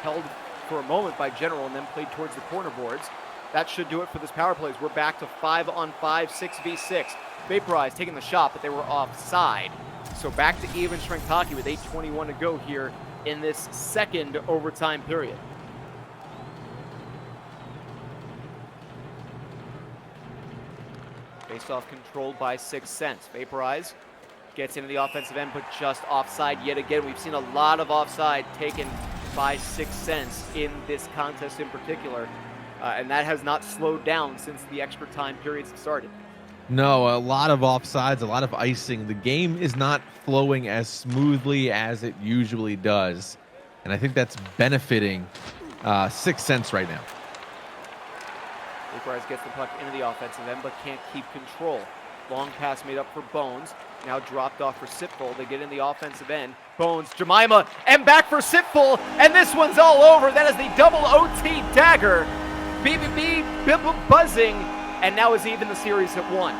Held for a moment by General and then played towards the corner boards. That should do it for this power plays. We're back to 5-on-5, 6v6. Vaporize taking the shot, but they were offside. So back to even strength hockey with 8:21 to go here in this second overtime period. Face-off controlled by 6 Cents. Vaporize gets into the offensive end, but just offside yet again. We've seen a lot of offside taken by 6 Cents in this contest in particular. And that has not slowed down since the extra time periods started. No, a lot of offsides, a lot of icing. The game is not flowing as smoothly as it usually does. And I think that's benefiting 6 Cents right now. Vaporize gets the puck into the offensive end, but can't keep control. Long pass made up for Bones. Now dropped off for Sitful. They get in the offensive end. Bones, Jemima, and back for Sitful. And this one's all over. That is the double OT dagger. BBB buzzing, and now is even the series at 1.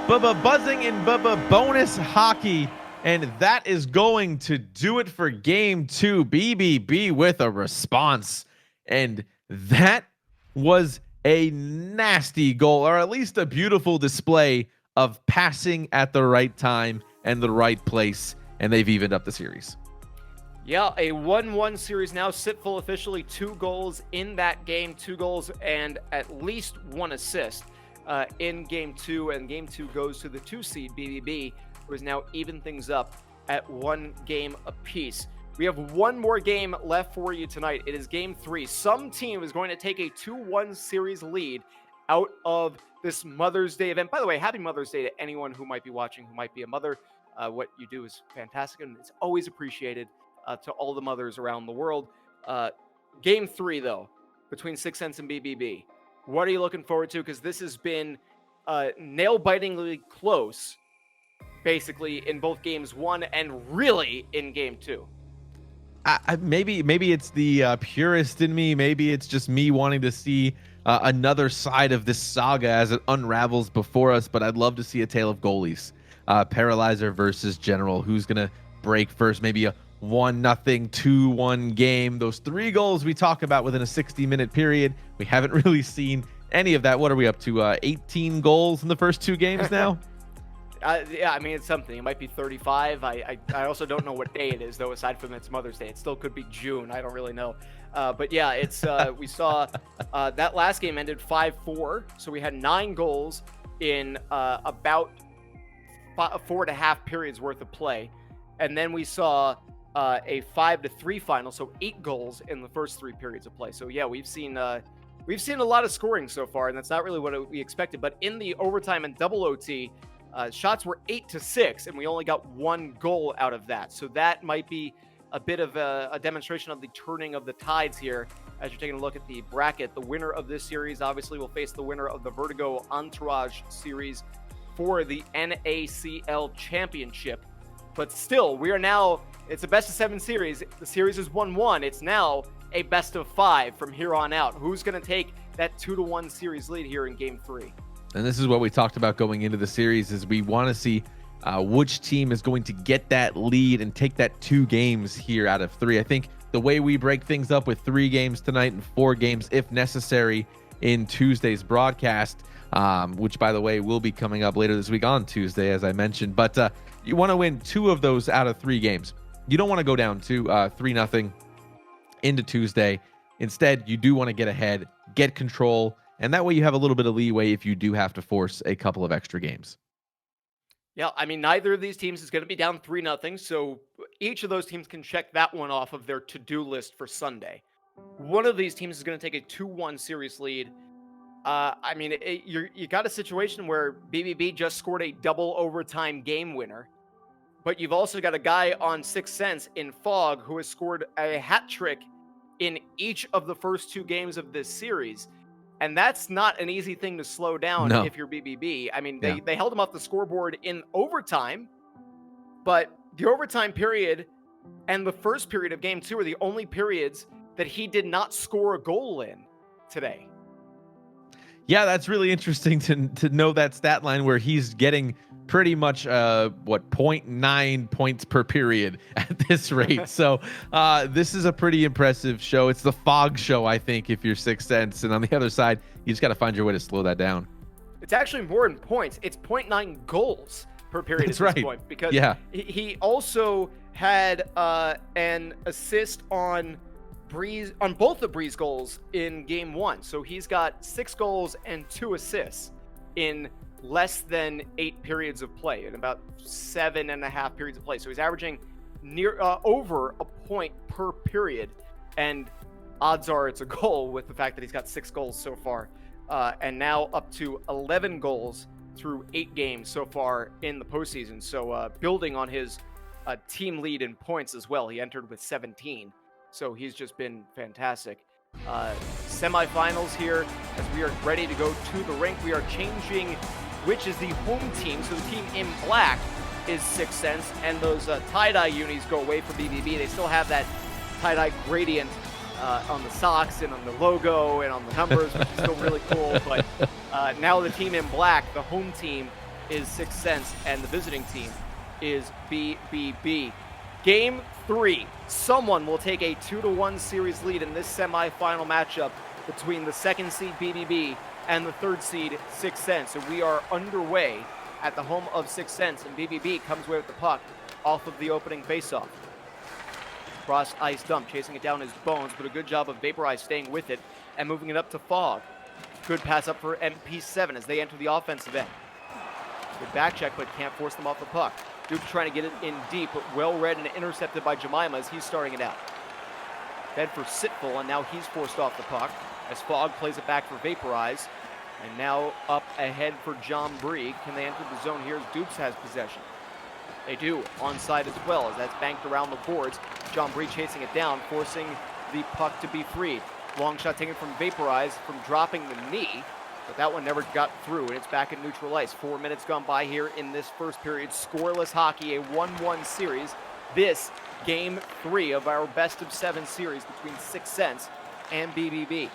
Bubba buzzing and Bubba bonus hockey, and that is going to do it for game 2. BBB with a response, and that was a nasty goal, or at least a beautiful display of passing at the right time and the right place, and they've evened up the series. Yeah, a 1-1 series now. Sitful officially 2 goals in that game, 2 goals and at least 1 assist in game 2. And game 2 goes to the 2 seed BBB, who has now evened things up at 1 game apiece. We have 1 more game left for you tonight. It is game 3. Some team is going to take a 2-1 series lead out of this Mother's Day event. By the way, happy Mother's Day to anyone who might be watching, who might be a mother. What you do is fantastic, and it's always appreciated. To all the mothers around the world. Game 3, though, between 6 Cents and BBB. What are you looking forward to? Because this has been nail-bitingly close, basically, in both games 1 and really in game 2. Maybe it's the purist in me. Maybe it's just me wanting to see another side of this saga as it unravels before us. But I'd love to see a tale of goalies. Paralyzer versus General. Who's going to break first? Maybe a 1-0, 2-1 game. Those 3 goals we talk about within a 60-minute period. We haven't really seen any of that. What are we up to? 18 goals in the first 2 games now? Yeah, I mean, it's something. It might be 35. I also don't know what day it is, though, aside from it's Mother's Day. It still could be June. I don't really know. But yeah, it's we saw that last game ended 5-4. So we had 9 goals in about 4.5 periods worth of play. And then we saw a 5-3 final, so 8 goals in the first 3 periods of play. So yeah, we've seen a lot of scoring so far, and that's not really what we expected. But in the overtime and double OT, shots were 8-6, and we only got 1 goal out of that. So that might be a bit of a demonstration of the turning of the tides here. As you're taking a look at the bracket, the winner of this series obviously will face the winner of the Vertigo Entourage series for the NACL championship. But still, we are now, it's a best-of-7 series. The series is 1-1. It's now a best-of-5 from here on out. Who's going to take that 2-1 series lead here in Game 3? And this is what we talked about going into the series, is we want to see which team is going to get that lead and take that 2 games here out of 3. I think the way we break things up with 3 games tonight and 4 games, if necessary, in Tuesday's broadcast, which, by the way, will be coming up later this week on Tuesday, as I mentioned. But you want to win 2 of those out of 3 games. You don't want to go down to 3-0 into Tuesday. Instead, you do want to get ahead, get control, and that way you have a little bit of leeway if you do have to force a couple of extra games. Yeah, I mean, neither of these teams is going to be down 3-0, so each of those teams can check that one off of their to-do list for Sunday. One of these teams is going to take a 2-1 series lead. I mean, you got a situation where BBB just scored a double overtime game winner, but you've also got a guy on 6 cents in Fog who has scored a hat trick in each of the first 2 games of this series. And that's not an easy thing to slow down if you're BBB. I mean, they held him off the scoreboard in overtime, but the overtime period and the first period of Game 2 are the only periods that he did not score a goal in today. Yeah, that's really interesting to know that stat line where he's getting pretty much 0.9 points per period at this rate. So this is a pretty impressive show. It's the Fog show, I think, if you're 6 cents. And on the other side, you just got to find your way to slow that down. It's actually more in points. It's 0.9 goals per period at this point, because he also had an assist on both the Breeze goals in Game 1. So he's got 6 goals and 2 assists in less than 8 periods of play, in about 7.5 periods of play. So he's averaging over a point per period, and odds are it's a goal with the fact that he's got 6 goals so far, and now up to 11 goals through 8 games so far in the postseason. So building on his team lead in points as well. He entered with 17. So he's just been fantastic. Semifinals here, as we are ready to go to the rink. We are changing which is the home team. So the team in black is 6 cents, and those tie-dye unis go away for BBB. They still have that tie-dye gradient on the socks and on the logo and on the numbers, which is still really cool. But now the team in black, the home team, is 6 cents, and the visiting team is BBB. Game 3, someone will take a 2-1 series lead in this semifinal matchup between the 2nd seed BBB and the 3rd seed 6 cents. So we are underway at the home of 6 cents, and BBB comes away with the puck off of the opening faceoff. Cross ice dump, chasing it down his bones, but a good job of Vaporize staying with it and moving it up to Fog. Good pass up for MP7 as they enter the offensive end. Good back check, but can't force them off the puck. Duke trying to get it in deep, but well read and intercepted by Jemima as he's starting it out. Fed for Sitful, and now he's forced off the puck as Fog plays it back for Vaporize. And now up ahead for John Bree. Can they enter the zone here as Dukes has possession? They do, onside as well, as that's banked around the boards. John Bree chasing it down, forcing the puck to be freed. Long shot taken from Vaporize from dropping the knee, but that one never got through, and it's back at neutral ice. 4 minutes gone by here in this first period. Scoreless hockey, a 1-1 series. This Game 3 of our best-of-7 series between 6 cents and BBB.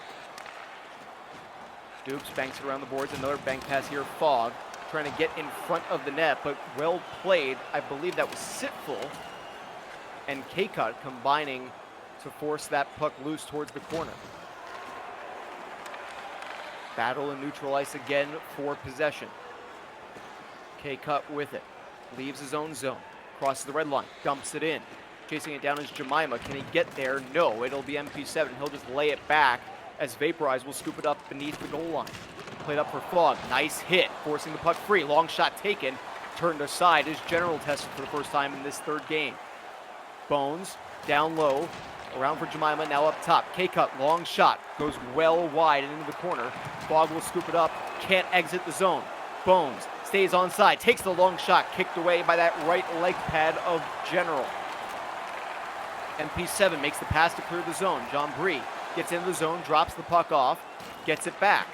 Dukes banks it around the boards. Another bank pass here. Fog trying to get in front of the net, but well played. I believe that was Sitful and K-Cut combining to force that puck loose towards the corner. Battle in neutral ice again for possession. K-Cut with it. Leaves his own zone. Crosses the red line. Dumps it in. Chasing it down is Jemima. Can he get there? No. It'll be MP7. He'll just lay it back as Vaporize will scoop it up beneath the goal line. Played up for Fogg. Nice hit, forcing the puck free. Long shot taken. Turned aside. Is General tested for the first time in this third game. Bones down low. Around for Jemima, now up top. K-cut, long shot. Goes well wide and into the corner. Fogg will scoop it up. Can't exit the zone. Bones stays onside. Takes the long shot. Kicked away by that right leg pad of General. MP7 makes the pass to clear the zone. John Bree gets into the zone, drops the puck off, gets it back.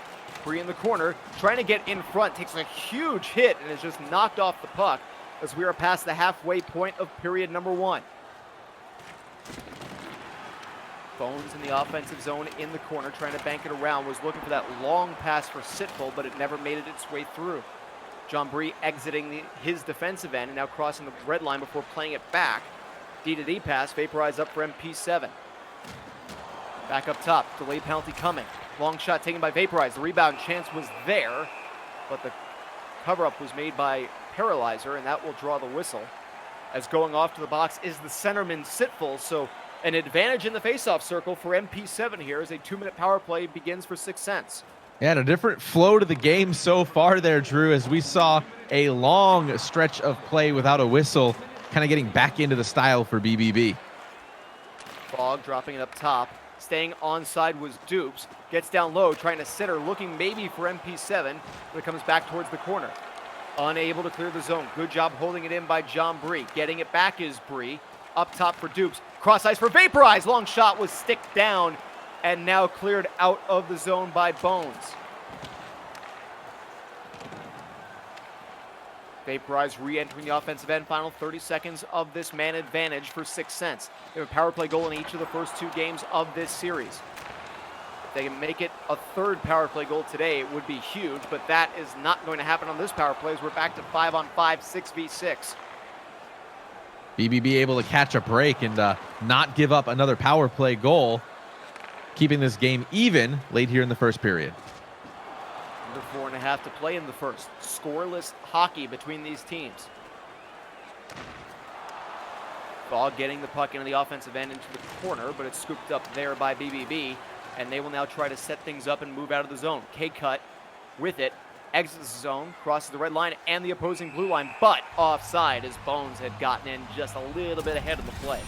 Bree in the corner, trying to get in front, takes a huge hit and is just knocked off the puck as we are past the halfway point of period number 1. Bones in the offensive zone in the corner, trying to bank it around, was looking for that long pass for Sitful, but it never made it its way through. John Bree exiting his defensive end and now crossing the red line before playing it back. D-to-D pass, vaporize up for MP7. Back up top, delayed penalty coming. Long shot taken by Vaporize. The rebound chance was there, but the cover-up was made by Paralyzer, and that will draw the whistle. As going off to the box is the centerman Sitful, so an advantage in the faceoff circle for MP7 here as a 2-minute power play begins for 6 cents. Yeah, and a different flow to the game so far there, Drew, as we saw a long stretch of play without a whistle, kind of getting back into the style for BBB. Fogg dropping it up top. Staying onside was Dupes. Gets down low, trying to sit her, looking maybe for MP7, but it comes back towards the corner. Unable to clear the zone. Good job holding it in by John Bree. Getting it back is Bree. Up top for Dupes. Cross ice for Vaporize. Long shot was sticked down and now cleared out of the zone by Bones. Vaporize re-entering the offensive end. Final 30 seconds of this man advantage for 6 cents. They have a power play goal in each of the first 2 games of this series. If they can make it a third power play goal today, it would be huge, but that is not going to happen on this power play as we're back to 5-on-5, 6v6. BBB able to catch a break and not give up another power play goal, keeping this game even late here in the first period. Under 4.5 to play in the first. Scoreless hockey between these teams. Fogg getting the puck into the offensive end into the corner, but it's scooped up there by BBB, and they will now try to set things up and move out of the zone. K-cut with it, exits the zone, crosses the red line and the opposing blue line, but offside as Bones had gotten in just a little bit ahead of the play.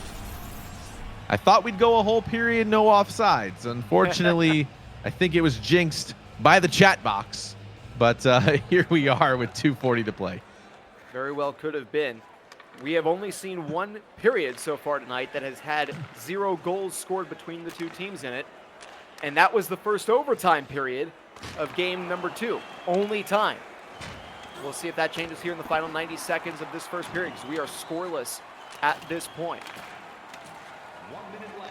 I thought we'd go a whole period no offsides. Unfortunately, I think it was jinxed by the chat box, but here we are with 2:40 to play. Very well could have been. We have only seen one period so far tonight that has had 0 goals scored between the two teams in it, and that was the first overtime period of game number 2. Only time. We'll see if that changes here in the final 90 seconds of this first period because we are scoreless at this point.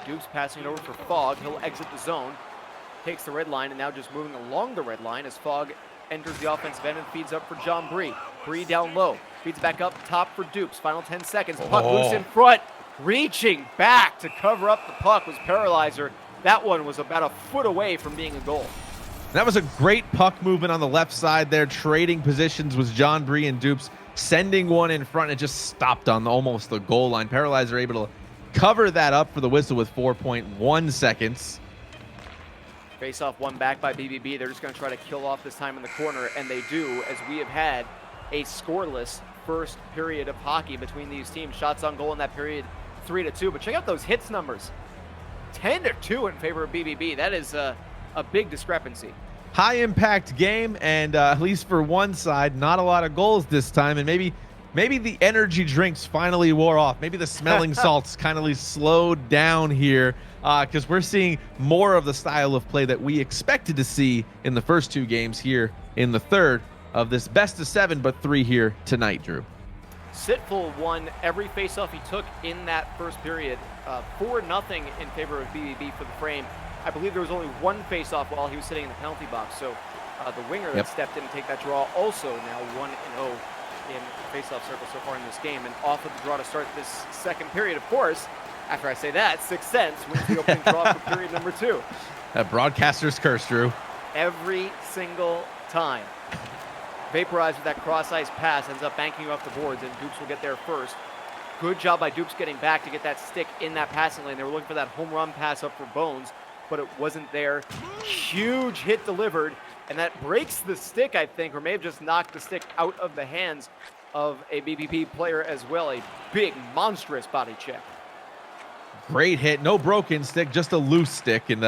Dukes passing it over for Fogg. He'll exit the zone. Takes the red line and now just moving along the red line as Fogg enters the offensive end and feeds up for John Bree. Bree down low. Feeds back up top for Dukes. Final 10 seconds. Puck loose in front. Reaching back to cover up the puck was Paralyzer. That one was about a foot away from being a goal. That was a great puck movement on the left side there. Trading positions was John Bree and Dupes, sending one in front and just stopped on almost the goal line. Paralyzer able to cover that up for the whistle with 4.1 seconds. Face-off one back by BBB. They're just going to try to kill off this time in the corner, and they do, as we have had a scoreless first period of hockey between these teams. Shots on goal in that period, 3-2. But check out those hits numbers. 10-2 in favor of BBB. That is a big discrepancy. High impact game, and at least for one side, not a lot of goals this time. And maybe the energy drinks finally wore off. Maybe the smelling salts kind of slowed down here because we're seeing more of the style of play that we expected to see in the first 2 games here in the third of this best of 7, but 3 here tonight, Drew. Sitful won every faceoff he took in that first period, 4-0 in favor of BBB for the frame. I believe there was only one faceoff while he was sitting in the penalty box, so the winger that stepped in to take that draw also now 1-0 in the faceoff circle so far in this game, and off of the draw to start this second period. Of course, after I say that, 6 cents wins the opening draw for period number 2. That broadcaster's curse, Drew. Every single time. Vaporized with that cross-ice pass, ends up banking off the boards, and Dupes will get there first. Good job by Dupes getting back to get that stick in that passing lane. They were looking for that home run pass up for Bones, but it wasn't there. Huge hit delivered, and that breaks the stick, I think, or may have just knocked the stick out of the hands of a BBB player as well. A big, monstrous body check. Great hit. No broken stick, just a loose stick. And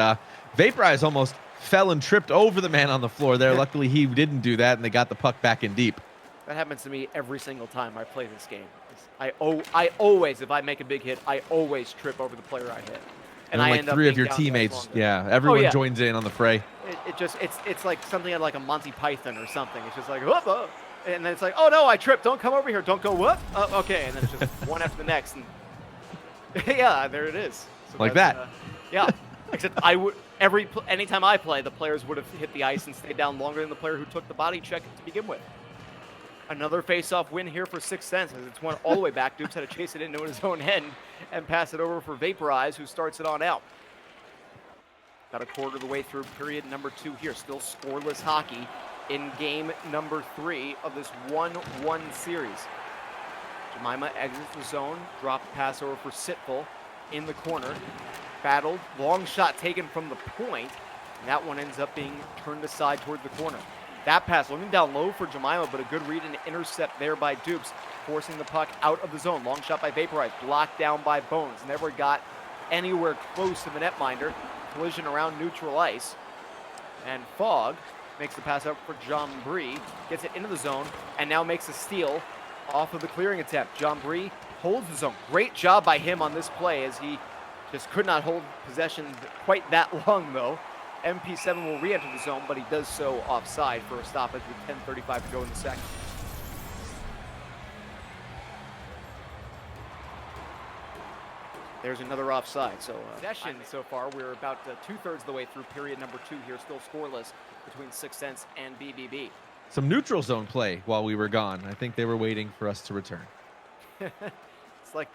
Vaporize almost fell and tripped over the man on the floor there. Luckily, he didn't do that, and they got the puck back in deep. That happens to me every single time I play this game. I always, if I make a big hit, I always trip over the player I hit. And I like end up 3 of being your down teammates, longer. yeah, everyone yeah. joins in on the fray. It's like something like a Monty Python or something. It's just like, whoop, oh. And then it's like, oh no, I tripped. Don't come over here. Don't go, whoop. Okay, and then it's just one after the next. And yeah, there it is. So like that. Yeah. Except anytime I play, the players would have hit the ice and stayed down longer than the player who took the body check to begin with. Another face-off win here for 6 cents as it's won all the way back. Dupes had to chase it into his own end and pass it over for Vaporize, who starts it on out. About a quarter of the way through period number 2 here. Still scoreless hockey in game number 3 of this 1-1 series. Jemima exits the zone, dropped pass over for Sitful in the corner. Battled, long shot taken from the point, and that one ends up being turned aside toward the corner. That pass looking down low for Jemima, but a good read and intercept there by Dupes, forcing the puck out of the zone. Long shot by Vaporize, blocked down by Bones. Never got anywhere close to the netminder. Collision around neutral ice. And Fogg makes the pass up for John Bree, gets it into the zone, and now makes a steal off of the clearing attempt. John Bree holds the zone. Great job by him on this play as he just could not hold possession quite that long, though. MP7 will re-enter the zone, but he does so offside for a stoppage with 10:35 to go in the second. There's another offside. So possession so far, we're about 2/3 of the way through period number 2 here, still scoreless between 6 cents and BBB. Some neutral zone play while we were gone. I think they were waiting for us to return. It's like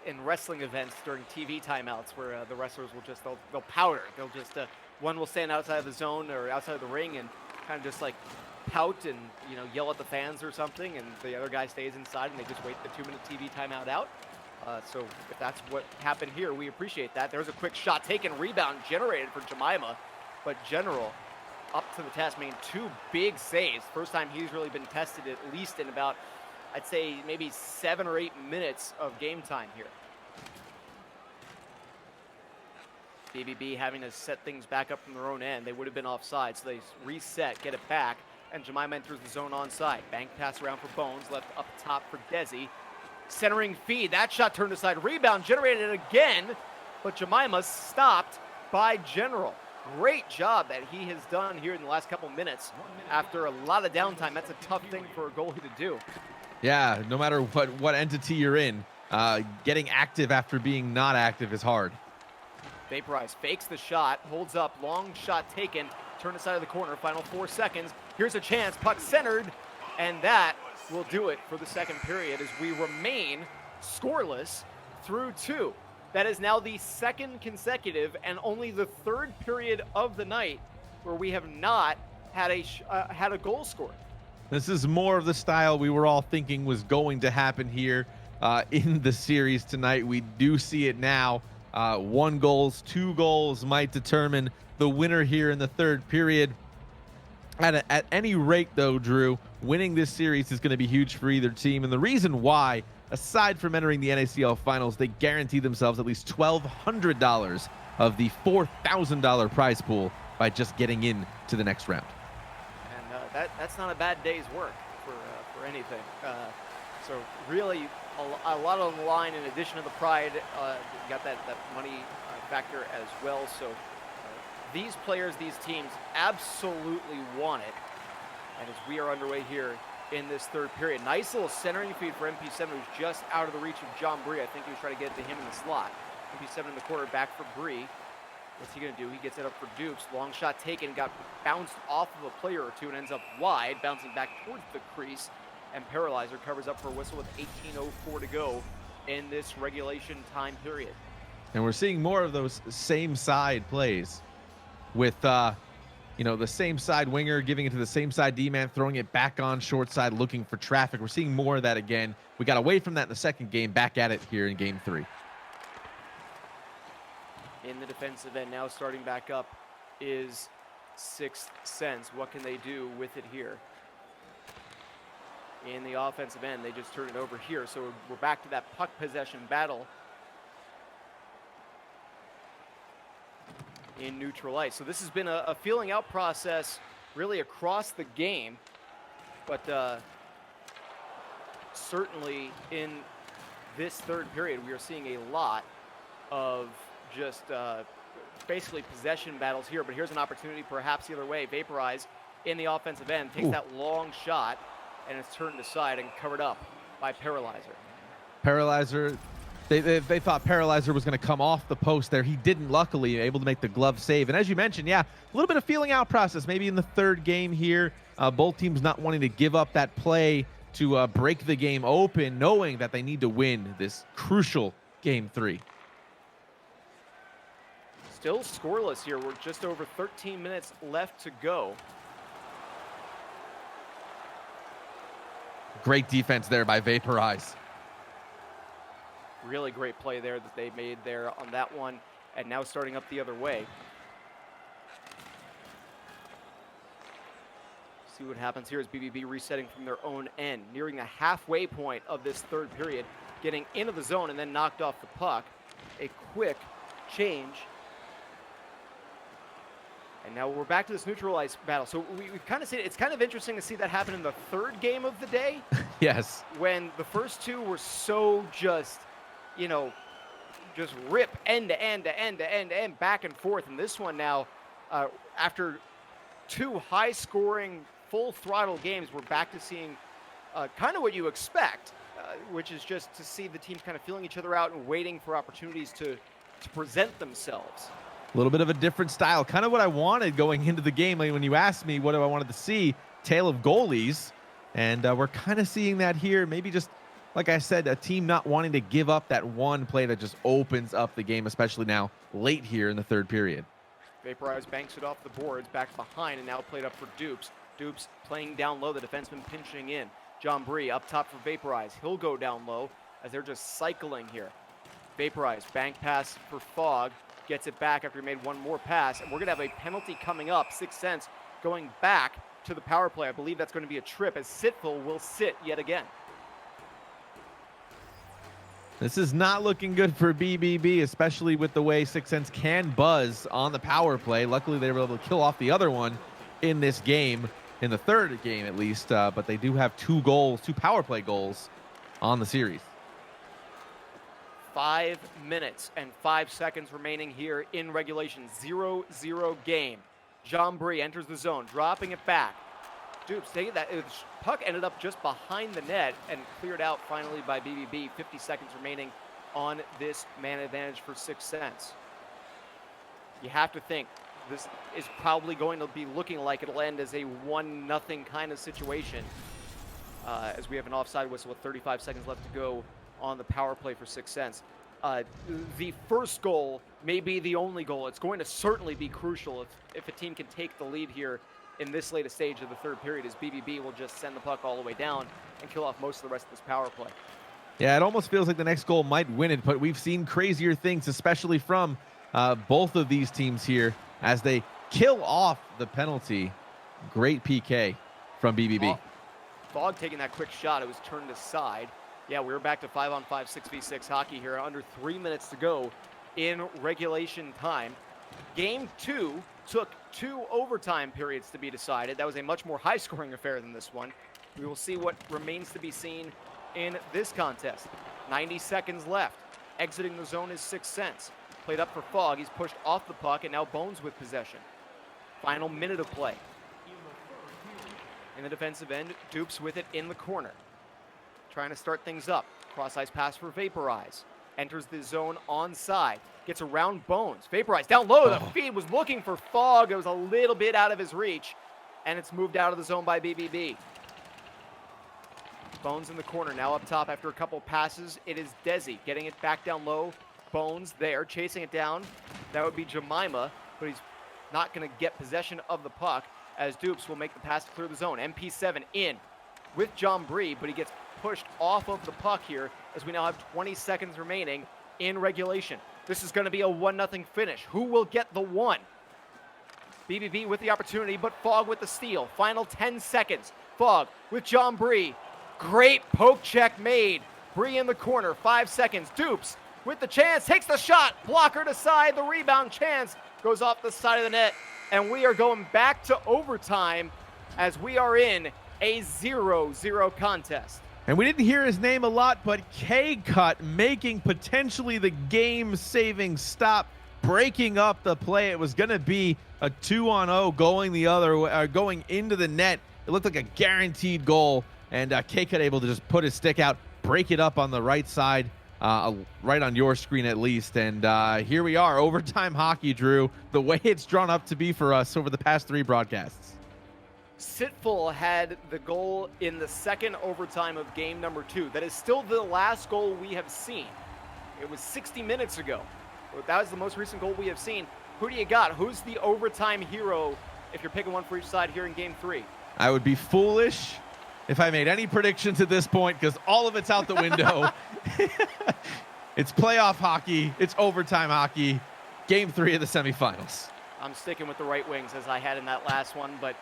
in wrestling events during TV timeouts where the wrestlers will just, they'll powder. They'll just, one will stand outside of the zone or outside of the ring and kind of just like pout and, yell at the fans or something, and the other guy stays inside and they just wait the 2-minute TV timeout out. So if that's what happened here, we appreciate that. There's a quick shot taken, rebound generated for Jemima, but General up to the task, making 2 big saves. First time he's really been tested, at least in about, I'd say, maybe 7 or 8 minutes of game time here. BBB having to set things back up from their own end. They would have been offside, so they reset, get it back, and Jemima enters the zone onside. Bank pass around for Bones, left up top for Desi. Centering feed, that shot turned aside. Rebound generated again, but Jemima stopped by General. Great job that he has done here in the last couple minutes. After a lot of downtime, that's a tough thing for a goalie to do. Yeah, no matter what entity you're in, getting active after being not active is hard. Vaporize fakes the shot, holds up, long shot taken, turn aside of the corner, final 4 seconds. Here's a chance, puck centered, and that will do it for the second period as we remain scoreless through 2. That is now the second consecutive and only the 3rd period of the night where we have not had a goal scored. This is more of the style we were all thinking was going to happen here in the series tonight. We do see it now. 1 goal, 2 goals might determine the winner here in the 3rd period. At any rate, though, Drew, winning this series is going to be huge for either team. And the reason why, aside from entering the NACL finals, they guarantee themselves at least $1,200 of the $4,000 prize pool by just getting in to the next round. And that's not a bad day's work for anything. So really, a lot on the line in addition to the pride. You got that money factor as well. So these players, these teams absolutely want it. And as we are underway here in this 3rd period, nice little centering feed for MP7, who's just out of the reach of John Bree. I think he was trying to get it to him in the slot. MP7 in the corner, back for Bree. What's he going to do? He gets it up for Dupes. Long shot taken, got bounced off of a player or two and ends up wide, bouncing back towards the crease. And Paralyzer covers up for a whistle with 18:04 to go in this regulation time period. And we're seeing more of those same side plays with, the same side winger giving it to the same side D-man, throwing it back on short side, looking for traffic. We're seeing more of that again. We got away from that in the second game, back at it here in game 3. In the defensive end, now starting back up, is Sixth Sense. What can they do with it here? In the offensive end, they just turn it over here. So we're back to that puck possession battle in neutral ice. So this has been a feeling out process really across the game, but certainly in this third period, we are seeing a lot of just basically possession battles here. But here's an opportunity perhaps the other way. Vaporize in the offensive end, takes that long shot, and it's turned aside and covered up by Paralyzer. Paralyzer, they thought Paralyzer was going to come off the post there. He didn't, luckily, able to make the glove save. And as you mentioned, yeah, a little bit of feeling out process maybe in the third game here. Both teams not wanting to give up that play to break the game open, knowing that they need to win this crucial Game 3. Still scoreless here. We're just over 13 minutes left to go. Great defense there by Vaporize. Really great play there that they made there on that one, and now starting up the other way. See what happens here as BBB resetting from their own end, nearing the halfway point of this third period, getting into the zone and then knocked off the puck. A quick change. And now we're back to this neutral ice battle. So we've kind of seen, it's kind of interesting to see that happen in the third game of the day. Yes. When the first two were so just, you know, just rip end to end to end to end to end, back and forth. And this one now, after two high-scoring, full-throttle games, we're back to seeing kind of what you expect, which is just to see the teams kind of feeling each other out and waiting for opportunities to present themselves. A little bit of a different style, kind of what I wanted going into the game. Like when you asked me what I wanted to see, tale of goalies, and we're kind of seeing that here. Maybe just, like I said, a team not wanting to give up that one play that just opens up the game, especially now late here in the third period. Vaporize banks it off the boards, back behind, and now played up for Dupes. Dupes playing down low, the defenseman pinching in. John Bree up top for Vaporize. He'll go down low as they're just cycling here. Vaporize, bank pass for Fog. Gets it back after he made one more pass, and we're going to have a penalty coming up. Sixth Sense going back to the power play. I believe that's going to be a trip, as Sitful will sit yet again. This is not looking good for BBB, especially with the way Sixth Sense can buzz on the power play. Luckily, they were able to kill off the other one in this game, in the third game at least, but they do have two power play goals on the series. 5 minutes and 5 seconds remaining here in regulation. 0-0 game. Jean Brie enters the zone, dropping it back. Dupes taking that. Puck ended up just behind the net and cleared out finally by BBB. 50 seconds remaining on this man advantage for Sixth Sense. You have to think this is probably going to be looking like it'll end as a 1-0 kind of situation, as we have an offside whistle with 35 seconds left to go on the power play for Sixth Sense. The first goal may be the only goal. It's going to certainly be crucial if a team can take the lead here in this latest stage of the third period, as BBB will just send the puck all the way down and kill off most of the rest of this power play. Yeah, it almost feels like the next goal might win it, but we've seen crazier things, especially from both of these teams here as they kill off the penalty. Great PK from BBB. Fog taking that quick shot. It was turned aside. Yeah, we're back to 5-on-5, 6v6 hockey here. Under 3 minutes to go in regulation time. Game 2 took 2 overtime periods to be decided. That was a much more high-scoring affair than this one. We will see what remains to be seen in this contest. 90 seconds left. Exiting the zone is Sixth Sense. Played up for Fog. He's pushed off the puck, and now Bones with possession. Final minute of play. In the defensive end, Dupes with it in the corner. Trying to start things up. Cross-ice pass for Vaporize. Enters the zone onside. Gets around Bones. Vaporize down low. The feed was looking for Fog. It was a little bit out of his reach. And it's moved out of the zone by BBB. Bones in the corner. Now up top after a couple passes. It is Desi getting it back down low. Bones there. Chasing it down. That would be Jemima. But he's not going to get possession of the puck, as Dupes will make the pass to clear the zone. MP7 in with John Bree, but he gets pushed off of the puck here as we now have 20 seconds remaining in regulation. This is going to be a 1-0 finish. Who will get the one? BBB with the opportunity, but Fogg with the steal. Final 10 seconds. Fogg with John Bree. Great poke check made. Bree in the corner, 5 seconds. Dupes with the chance, takes the shot. Blocker to side, the rebound. Chance goes off the side of the net. And we are going back to overtime as we are in a 0-0 contest. And we didn't hear his name a lot, but K-Cut making potentially the game-saving stop, breaking up the play. It was going to be a 2-on-0 going the other way, going into the net. It looked like a guaranteed goal, and K-Cut able to just put his stick out, break it up on the right side, right on your screen at least. And here we are, overtime hockey, Drew, the way it's drawn up to be for us over the past 3 broadcasts. Sitful had the goal in the second overtime of game number 2. That is still the last goal we have seen. It was 60 minutes ago. That was the most recent goal we have seen. Who do you got? Who's the overtime hero if you're picking one for each side here in game 3? I would be foolish if I made any predictions at this point because all of it's out the window. It's playoff hockey. It's overtime hockey. Game 3 of the semifinals. I'm sticking with the right wings as I had in that last one, but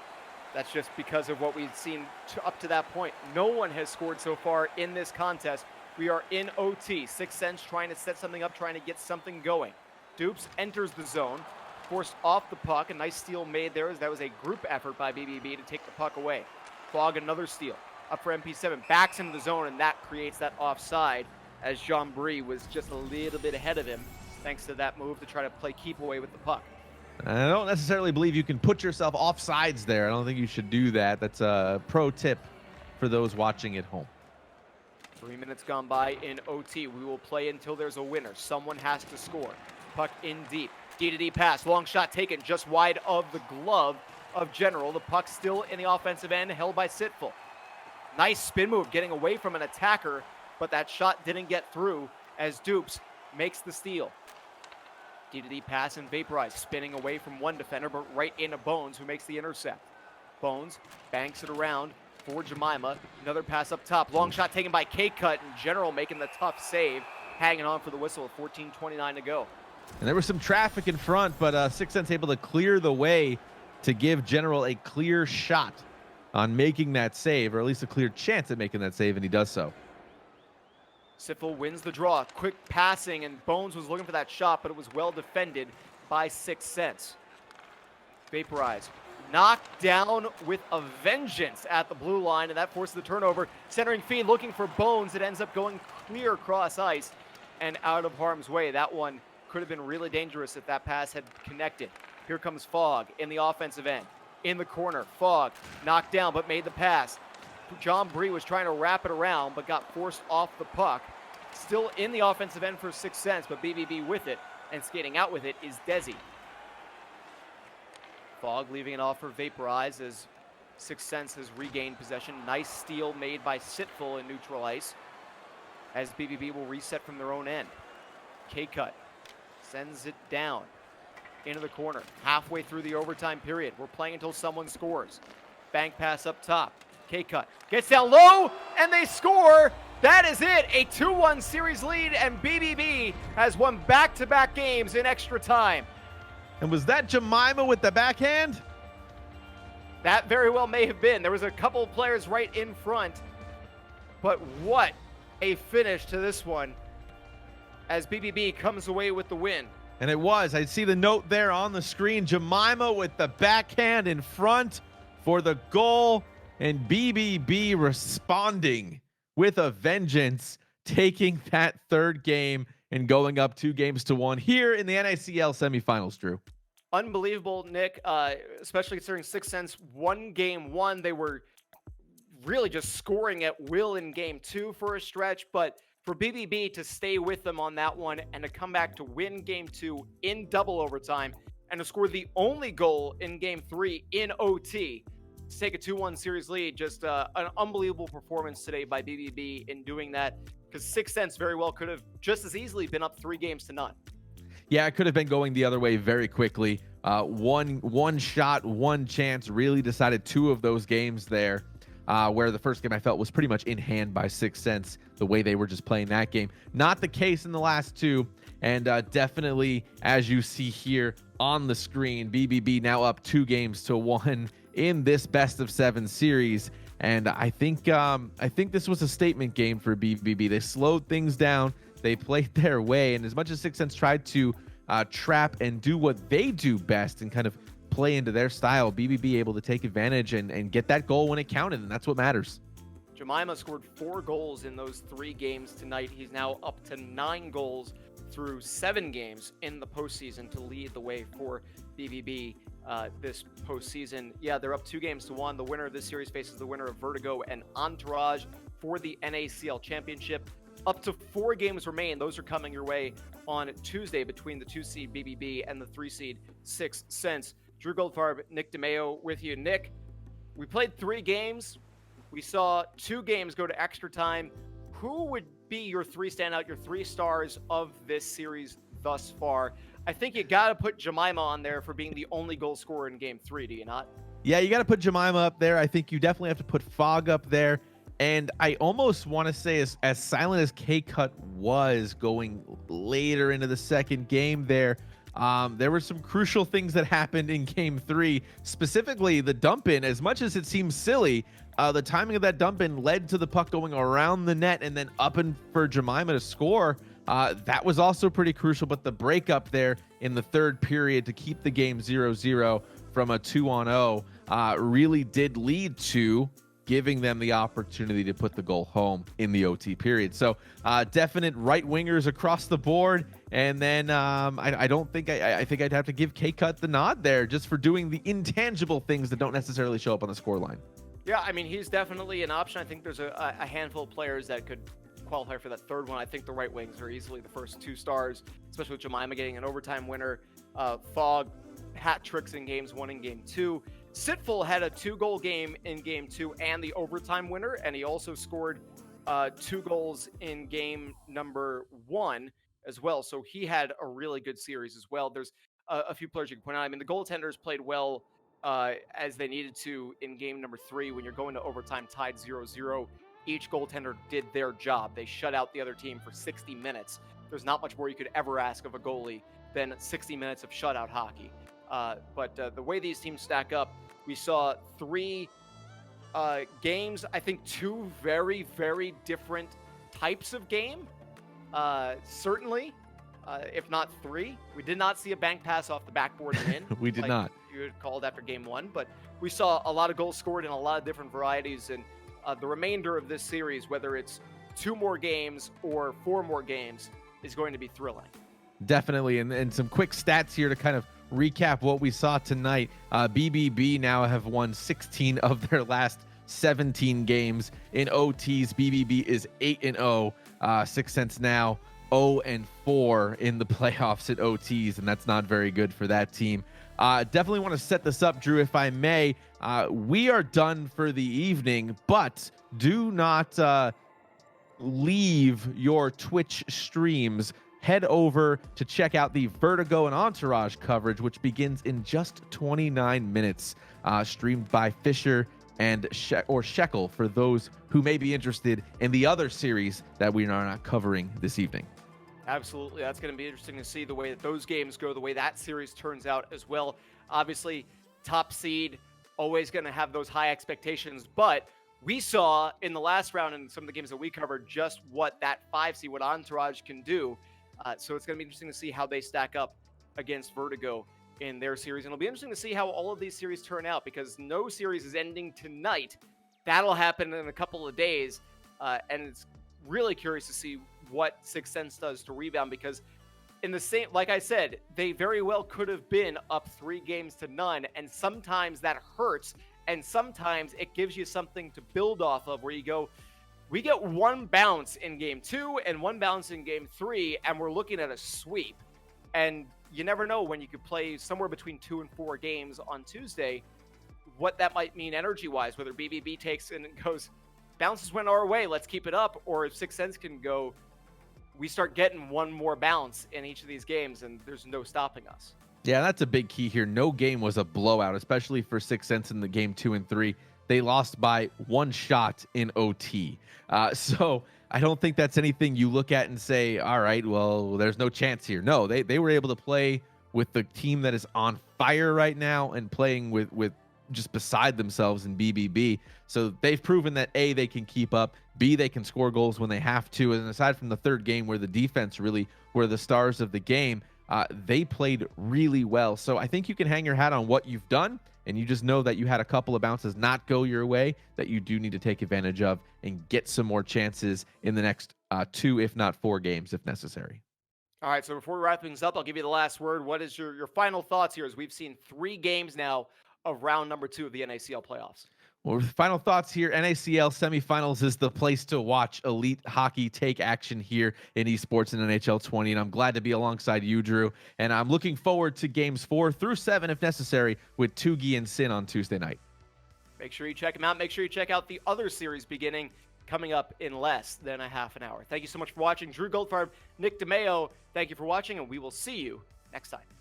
that's just because of what we've seen up to that point. No one has scored so far in this contest. We are in OT. 6 Cents trying to set something up, trying to get something going. Dupes enters the zone, forced off the puck. A nice steal made there. That was a group effort by BBB to take the puck away. Fogg, another steal. Up for MP7, backs into the zone, and that creates that offside as Jean Bree was just a little bit ahead of him thanks to that move to try to play keep away with the puck. I don't necessarily believe you can put yourself off sides there. I don't think you should do that. That's a pro tip for those watching at home. 3 minutes gone by in OT. We will play until there's a winner. Someone has to score. Puck in deep. D-to-D pass. Long shot taken just wide of the glove of General. The puck still in the offensive end, held by Sitful. Nice spin move getting away from an attacker, but that shot didn't get through as Dupes makes the steal. D-to-D pass and vaporize, spinning away from one defender, but right into Bones, who makes the intercept. Bones banks it around for Jemima. Another pass up top. Long shot taken by K-Cut, and General making the tough save, hanging on for the whistle. 14:29 to go. And there was some traffic in front, but 6 Cents able to clear the way to give General a clear shot on making that save, or at least a clear chance at making that save, and he does so. Sitful wins the draw. Quick passing, and Bones was looking for that shot, but it was well defended by 6 Cents. Vaporize. Knocked down with a vengeance at the blue line, and that forces the turnover. Centering feed looking for Bones. It ends up going clear across ice and out of harm's way. That one could have been really dangerous if that pass had connected. Here comes Fogg in the offensive end. In the corner, Fogg knocked down but made the pass. John Bree was trying to wrap it around but got forced off the puck. Still in the offensive end for 6 Cents, but BBB with it, and skating out with it is Desi. Fogg leaving it off for Vaporize as 6 Cents has regained possession. Nice steal made by Sitful in neutral ice as BBB will reset from their own end. K-Cut sends it down into the corner. Halfway through the overtime period. We're playing until someone scores. Bank pass up top. K-Cut gets down low, and they score. That is it. A 2-1 series lead, and BBB has won back-to-back games in extra time. And was that Jemima with the backhand? That very well may have been. There was a couple of players right in front, but what a finish to this one as BBB comes away with the win. And it was. I see the note there on the screen. Jemima with the backhand in front for the goal, and BBB responding with a vengeance, taking that third game and going up 2-1 here in the NACL semifinals, Drew. Unbelievable, Nick, especially considering 6 Cents won game 1. They were really just scoring at will in game 2 for a stretch, but for BBB to stay with them on that one and to come back to win game 2 in double overtime and to score the only goal in game 3 in OT to take a 2-1 series lead, just an unbelievable performance today by BBB in doing that, because 6 Cents very well could have just as easily been up 3-0. Yeah, it could have been going the other way very quickly. One shot, one chance really decided 2 of those games there. where the first game I felt was pretty much in hand by 6 Cents, the way they were just playing that game. Not the case in the last two, and definitely, as you see here on the screen, BBB now up 2-1 in this best-of-7 series. And I think this was a statement game for BBB. They slowed things down. They played their way, and as much as 6 Cents tried to trap and do what they do best and kind of play into their style, BBB able to take advantage and get that goal when it counted, and that's what matters. Jemima scored 4 goals in those 3 games tonight. He's now up to 9 goals through 7 games in the postseason to lead the way for BBB this postseason. Yeah, they're up 2-1. The winner of this series faces the winner of Vertigo and Entourage for the NACL championship. Up to 4 games remain. Those are coming your way on Tuesday between the 2-seed BBB and the 3-seed 6 Cents. Drew Goldfarb, Nick DeMeo with you. Nick, we played 3 games. We saw 2 games go to extra time. Who would be your 3 standout, your 3 stars of this series thus far? I think you got to put Jemima on there for being the only goal scorer in game 3, do you not? Yeah, you got to put Jemima up there. I think you definitely have to put Fog up there. And I almost want to say, as silent as K-Cut was going later into the second game there were some crucial things that happened in game 3, specifically the dump in. As much as it seems silly, the timing of that dump in led to the puck going around the net and then up and for Jemima to score. That was also pretty crucial, but the breakup there in the third period to keep the game 0-0 from a 2-on-0 really did lead to giving them the opportunity to put the goal home in the OT period. So definite right wingers across the board. And then I think I'd have to give K-Cut the nod there just for doing the intangible things that don't necessarily show up on the scoreline. Yeah, I mean, he's definitely an option. I think there's a handful of players that could qualify for that third one. I think the right wings are easily the first 2 stars, especially with Jemima getting an overtime winner. Fog, hat tricks in games 1 and game 2. Sitful had a 2-goal game in game 2 and the overtime winner, and he also scored 2 goals in game number 1 as well. So he had a really good series as well. There's a few players you can point out. I mean, the goaltenders played well as they needed to in game number 3. When you're going to overtime tied 0-0, each goaltender did their job. They shut out the other team for 60 minutes. There's not much more you could ever ask of a goalie than 60 minutes of shutout hockey. But the way these teams stack up, we saw 3 games, I think 2 very, very different types of game. Certainly, if not 3. We did not see a bank pass off the backboard and in. We did not. You had called after game 1, but we saw a lot of goals scored in a lot of different varieties. And the remainder of this series, whether it's 2 more games or 4 more games, is going to be thrilling. Definitely. And some quick stats here to kind of recap what we saw tonight. BBB now have won 16 of their last 17 games in OTs. BBB is 8-0. 6 Cents now 0-4 in the playoffs at OTs, and that's not very good for that team. Definitely want to set this up, Drew, if I may. We are done for the evening, but do not leave your Twitch streams. Head over to check out the Vertigo and Entourage coverage, which begins in just 29 minutes, streamed by Fisher and Shekel for those who may be interested in the other series that we are not covering this evening. Absolutely. That's going to be interesting to see the way that those games go, the way that series turns out as well. Obviously, top seed, always going to have those high expectations, but we saw in the last round in some of the games that we covered just what that 5 seed, what Entourage can do. So it's going to be interesting to see how they stack up against Vertigo in their series. And it'll be interesting to see how all of these series turn out, because no series is ending tonight. That'll happen in a couple of days. And it's really curious to see what 6 Cents does to rebound, because in the same, like I said, they very well could have been up 3-0. And sometimes that hurts. And sometimes it gives you something to build off of, where you go, we get 1 bounce in game 2 and 1 bounce in game 3, and we're looking at a sweep. And you never know when you could play somewhere between 2 and 4 games on Tuesday, what that might mean energy-wise, whether BBB takes and goes, bounces went our way, let's keep it up, or if 6 Cents can go, we start getting 1 more bounce in each of these games, and there's no stopping us. Yeah, that's a big key here. No game was a blowout, especially for 6 Cents in the game 2 and 3. they lost by 1 shot in OT. So I don't think that's anything you look at and say, all right, well, there's no chance here. No, they were able to play with the team that is on fire right now and playing with just beside themselves in BBB. So they've proven that A, they can keep up, B, they can score goals when they have to. And aside from the third game where the defense really were the stars of the game, they played really well. So I think you can hang your hat on what you've done, and you just know that you had a couple of bounces not go your way that you do need to take advantage of and get some more chances in the next 2, if not 4 games if necessary. All right, so before we wrap things up, I'll give you the last word. What is your final thoughts here as we've seen 3 games now of round number 2 of the NACL playoffs? Well, final thoughts here. NACL semifinals is the place to watch elite hockey take action here in esports in NHL 20. And I'm glad to be alongside you, Drew. And I'm looking forward to games 4 through 7, if necessary, with Tugi and Sin on Tuesday night. Make sure you check them out. Make sure you check out the other series coming up in less than a half an hour. Thank you so much for watching. Drew Goldfarb, Nick DeMeo, thank you for watching, and we will see you next time.